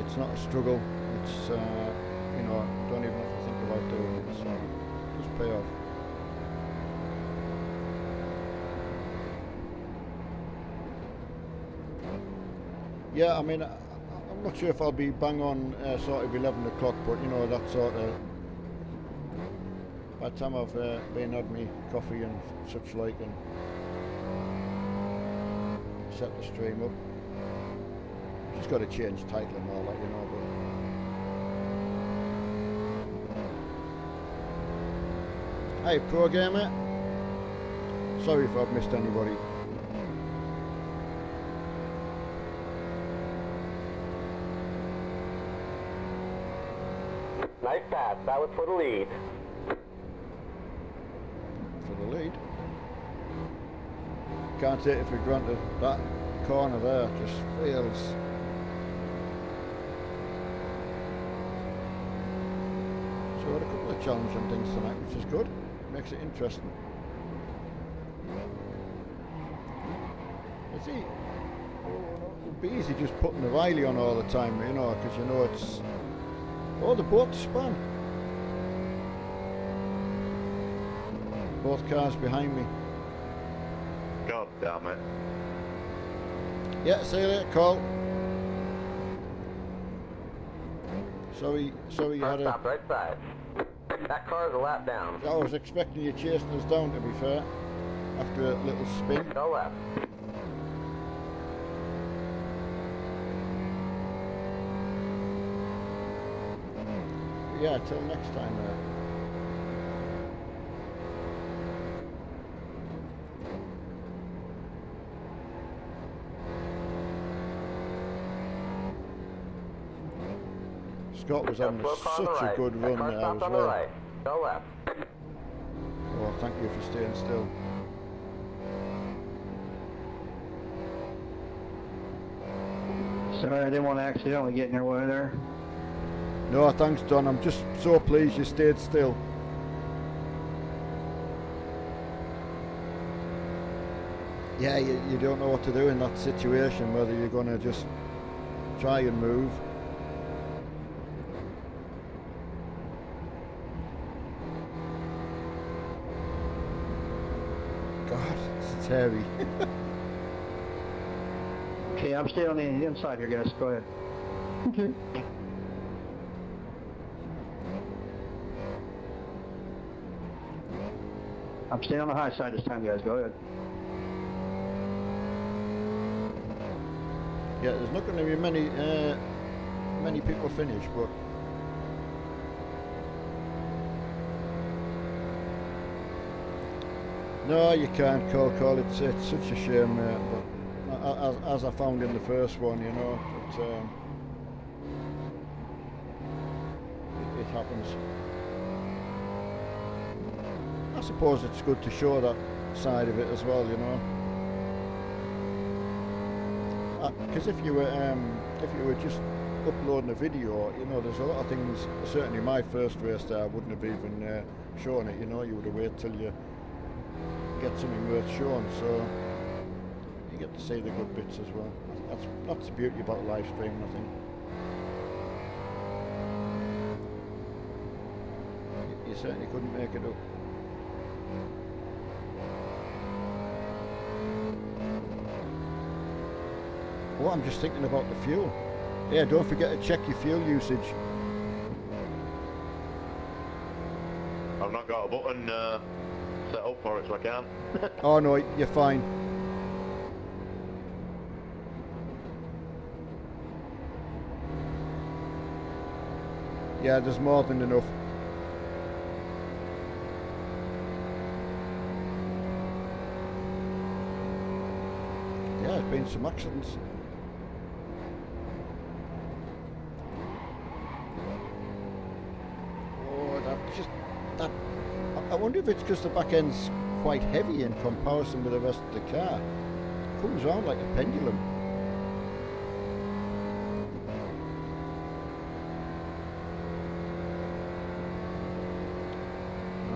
It's not a struggle. It's you know, don't even have to think about doing it. So just pay off. Yeah, I mean, I'm not sure if I'll be bang on sort of 11 o'clock, but you know, that sort of, by the time I've been had me coffee and such like, and set the stream up. Just got to change title and all that, you know, but... Hey, Pro Gamer. Sorry if I've missed anybody. Nice pass. That was for the lead. For the lead. Can't take it for granted. That corner there just feels... So we had a couple of challenging things tonight, which is good. Makes it interesting. You see, it'd be easy just putting the Riley on all the time, you know, because you know it's... Oh, the boat span. Both cars behind me. God damn it. Yeah, see you later, Cole. Sorry you had a... Stop right side. That car is a lap down. I was expecting you chasing us down, to be fair, after a little spin. Go left. Yeah, till next time there. Scott was having such a good run there as well. Right. Go left. Oh, thank you for staying still. Sorry, I didn't want to accidentally get in your way there. No, thanks, Don. I'm just so pleased you stayed still. Yeah, you don't know what to do in that situation, whether you're going to just try and move. God, it's heavy. Okay, I'm staying on the inside here, guys. Go ahead. Okay. I'm staying on the high side this time, guys. Go ahead. Yeah, there's not going to be many people finish, but no, you can't call. It's such a shame, but as I found in the first one, you know, it happens. I suppose it's good to show that side of it as well, you know. Because if you were just uploading a video, you know, there's a lot of things. Certainly, my first race there, I wouldn't have even shown it. You know, you would have waited till you get something worth showing, so you get to see the good bits as well. That's the beauty about live streaming, I think. You certainly couldn't make it up. Oh, I'm just thinking about the fuel. Yeah, don't forget to check your fuel usage. I've not got a button set up for it, so I can. Oh no, you're fine. Yeah, there's more than enough. Yeah, there's been some accidents. I wonder if it's because the back end's quite heavy in comparison with the rest of the car. It comes around like a pendulum.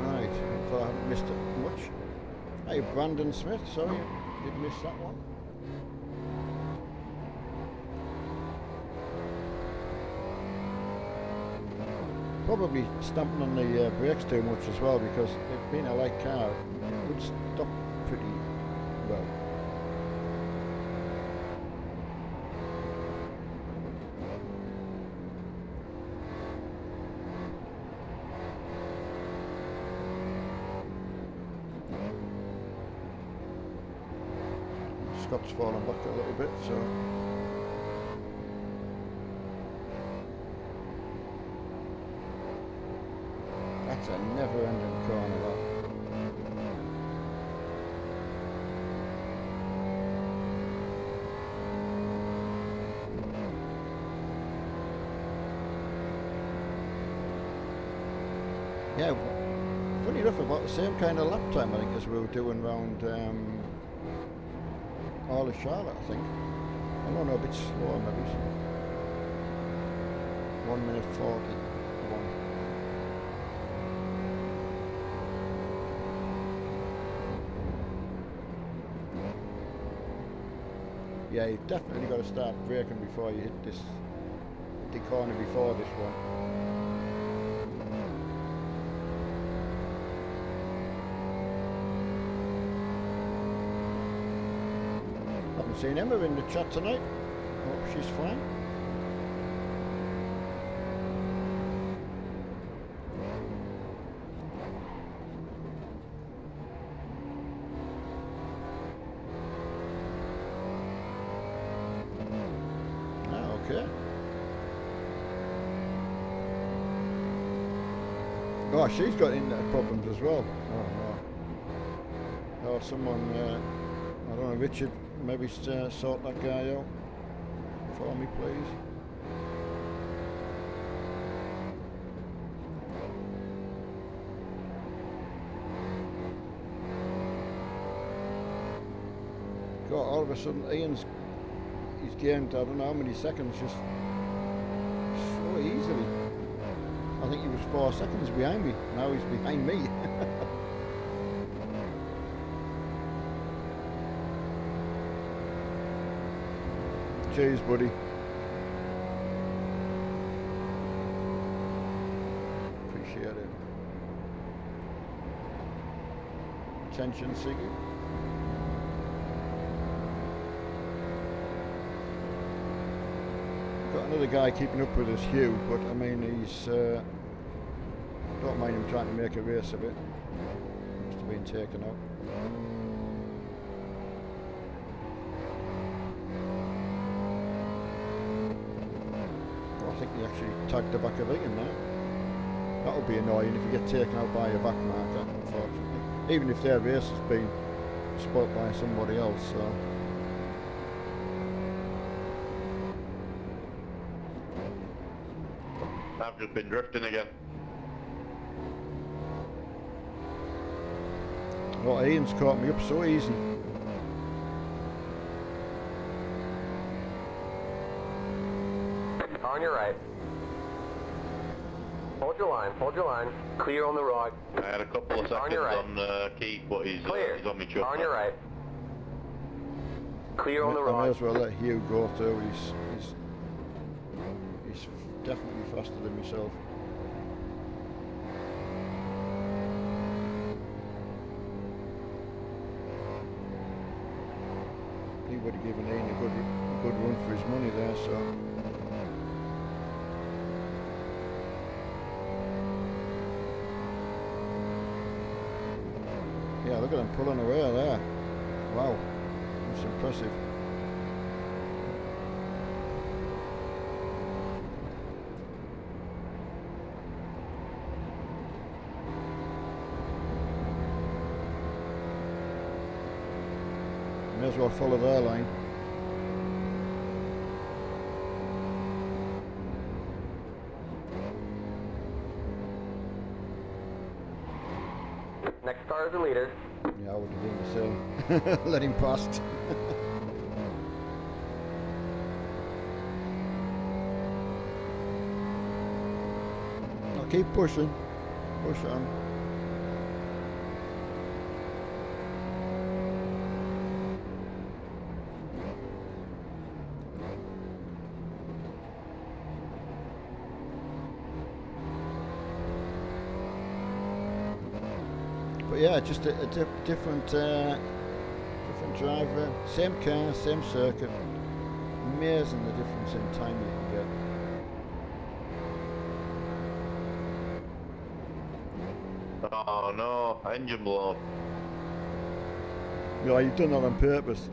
Right, hopefully I haven't missed it much. Hey, Brandon Smith, sorry, did miss that one. Probably stamping on the brakes too much as well, because it being a light car, it would stop pretty well. Scott's fallen back a little bit, so. That's a never-ending corner, that. Yeah, funny enough, about the same kind of lap time, I think, as we were doing round all of Charlotte, I think. I don't know, a bit slower, maybe. 1 minute 40. Yeah, you've definitely got to start braking before you hit the corner before this one. Haven't seen Emma in the chat tonight. Hope she's fine. Okay. Oh, she's got internet problems as well. Oh no. Oh, someone, I don't know, Richard, maybe sort that guy out for me, please. God, all of a sudden Ian's gained, I don't know how many seconds, just so easily. I think he was 4 seconds behind me. Now he's behind me. Cheers, buddy. Appreciate it. Attention seeking. Got another guy keeping up with us, Hugh, but I mean, he's don't mind him trying to make a race of it. Must have been taken out. think they actually tagged the back of Ian now. That would be annoying if you get taken out by a back marker, unfortunately. Even if their race has been spoilt by somebody else, so. I've just been drifting again. Oh, Ian's caught me up so easy. On your right. Hold your line, hold your line. Clear on the right. I had a couple of seconds on Keith, but he's on me chuck. On your right. Clear on the I may right. as well let Hugh go too. He's definitely faster than myself. He would have given Ian a good run for his money there, so. Yeah, look at him pulling away there. Wow, that's impressive. May as well follow their line. Next car is the leader. Yeah, I would have done the same. Let him past. I'll keep pushing. Push on. But yeah, just a different driver, same car, same circuit. Amazing the difference in time you can get. Oh no, engine blow. Yeah, you've done that on purpose.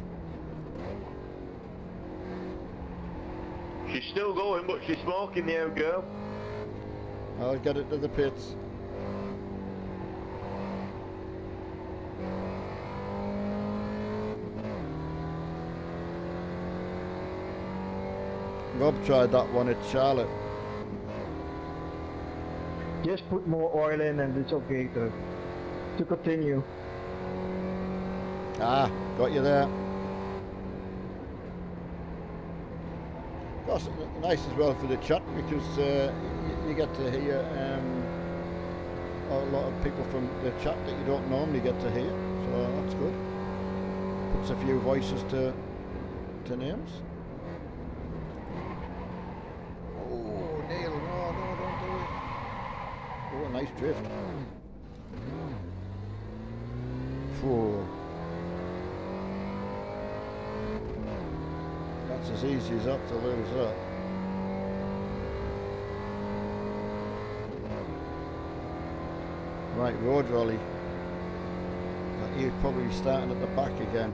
She's still going, but she's smoking the old girl. I'll get it to the pits. Rob tried that one at Charlotte. Just put more oil in and it's okay to continue. Ah, got you there. That's nice as well for the chat because you get to hear a lot of people from the chat that you don't normally get to hear, so that's good. Puts a few voices to names. Oh, Neil, no, don't do it. Oh, a nice drift. Phew. That's as easy as that to lose that. Right, road rally. He's probably starting at the back again.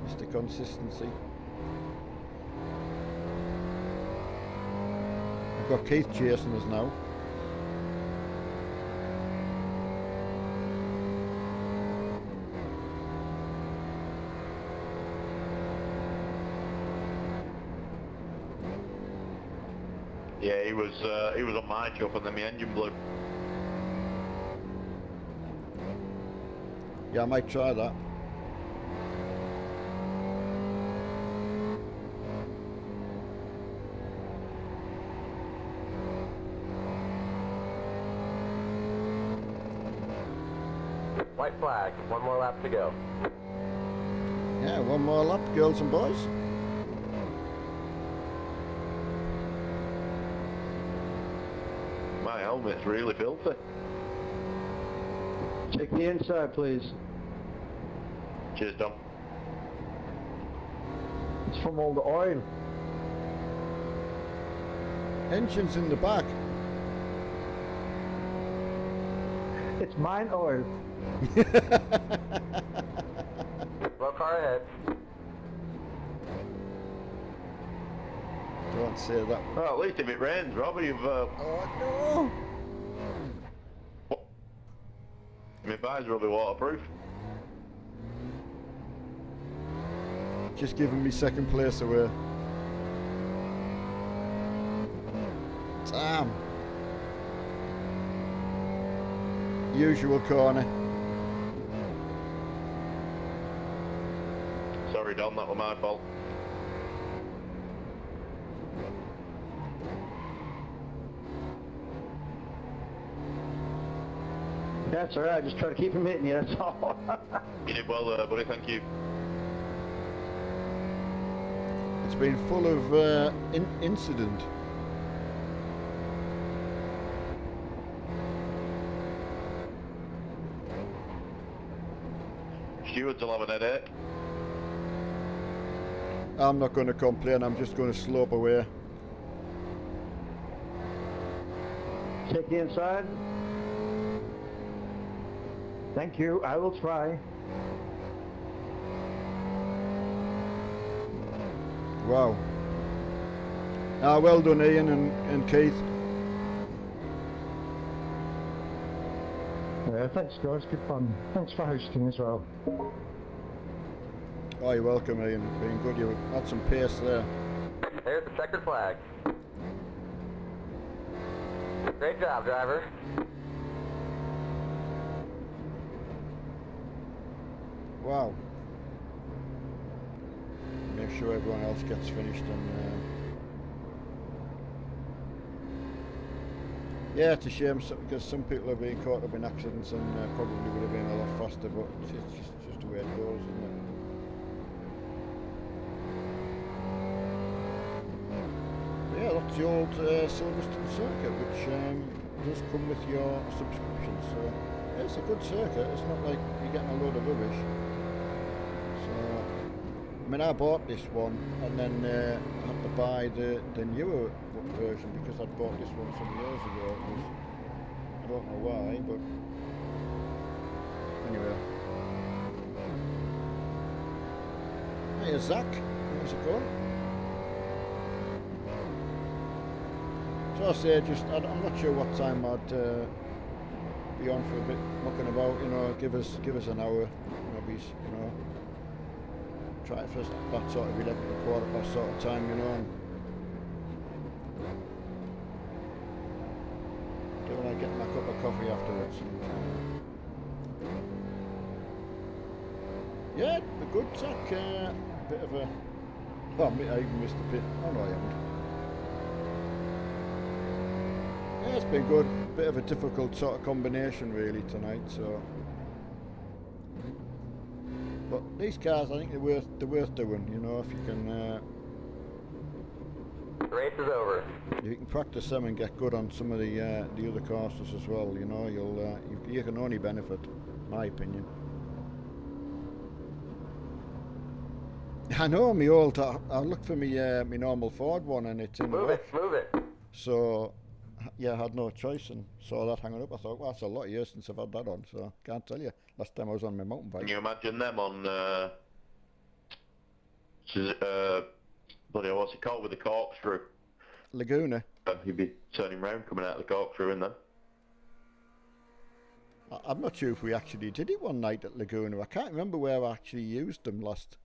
Mr. Consistency. I've got Keith chasing us now. Yeah, he was on my chop and then my engine blew. Yeah, I might try that. White flag, one more lap to go. Yeah, one more lap, girls and boys. My helmet's really filthy. Check the inside, please. Cheers, Dom. It's from all the oil. Engine's in the back. It's mine oil. Slow car ahead. can't say that. Well, at least if it rains, Robbie, you've... Oh no! My visor will be waterproof. Just giving me second place away. Damn. Usual corner. Sorry, Don, that was my fault. That's alright, just try to keep him hitting you, that's all. You did well there, buddy, thank you. It's been full of incident. Stewards will have an headache. I'm not going to complain, I'm just going to slope away. Take the inside. Thank you, I will try. Wow. Well done, Ian and Keith. Thanks guys, good fun. Thanks for hosting as well. Oh, you're welcome, Ian. Been good. You had some pace there. There's the checkered flag. Great job, driver. Wow. Make sure everyone else gets finished and yeah, it's a shame because some people are being caught up in accidents and probably would have been a lot faster, but it's just the way it goes, isn't it? Yeah, that's the old Silverstone circuit, which does come with your subscription, so yeah, it's a good circuit. It's not like you're getting a load of rubbish. So, I mean, I bought this one and then had to buy the newer version because I'd bought this one some years ago. I don't know why, but anyway. Hey, Zach, how's it going? So I say, I'm not sure what time I'd be on for a bit mucking about. You know, give us an hour, maybe. You know, try it first that sort of 11 or quarter past sort of time. You know. And when I get my cup of coffee afterwards. Yeah, a good Zach. Bit of a. Oh, I even missed a bit. Oh no, I haven't. Yeah, it's been good. Bit of a difficult sort of combination really tonight. So, but these cars, I think they're worth doing. You know, if you can. The race is over. You can practice them and get good on some of the other courses as well. You know, you can only benefit, my opinion. I know me old. I looked for me normal Ford one and it's in. Move it. So, yeah, I had no choice and saw that hanging up. I thought, well, that's a lot of years since I've had that on. So can't tell you. Last time I was on my mountain bike. Can you imagine them on? Bloody hell, what's it called with the corkscrew? Laguna. You'd be turning round coming out of the corkscrew in there. I'm not sure if we actually did it one night at Laguna. I can't remember where I actually used them last.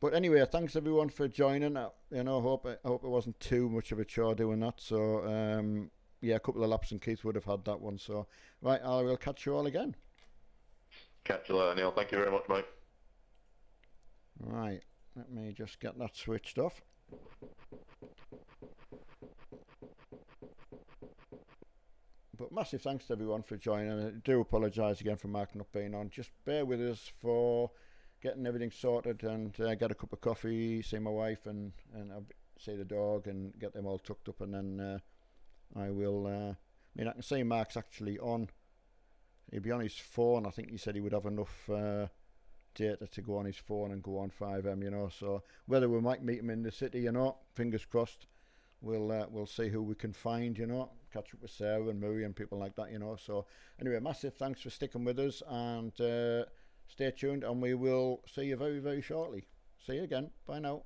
But anyway, thanks everyone for joining. You know, hope it wasn't too much of a chore doing that. So yeah, a couple of laps and Keith would have had that one. So right, I will catch you all again. Catch you later, Neil. Thank you very much, mate. Right, let me just get that switched off. But massive thanks to everyone for joining. I do apologise again for Mark not being on. Just bear with us for getting everything sorted and get a cup of coffee, see my wife and I'll see the dog and get them all tucked up, and then I will. I mean, I can see Mark's actually on. He'll be on his phone. I think he said he would have enough data to go on his phone and go on 5M. You know, so whether we might meet him in the city, you know, fingers crossed. We'll see who we can find. You know, catch up with Sarah and Murray and people like that. You know, so anyway, massive thanks for sticking with us and. Stay tuned and we will see you very, very shortly. See you again. Bye now.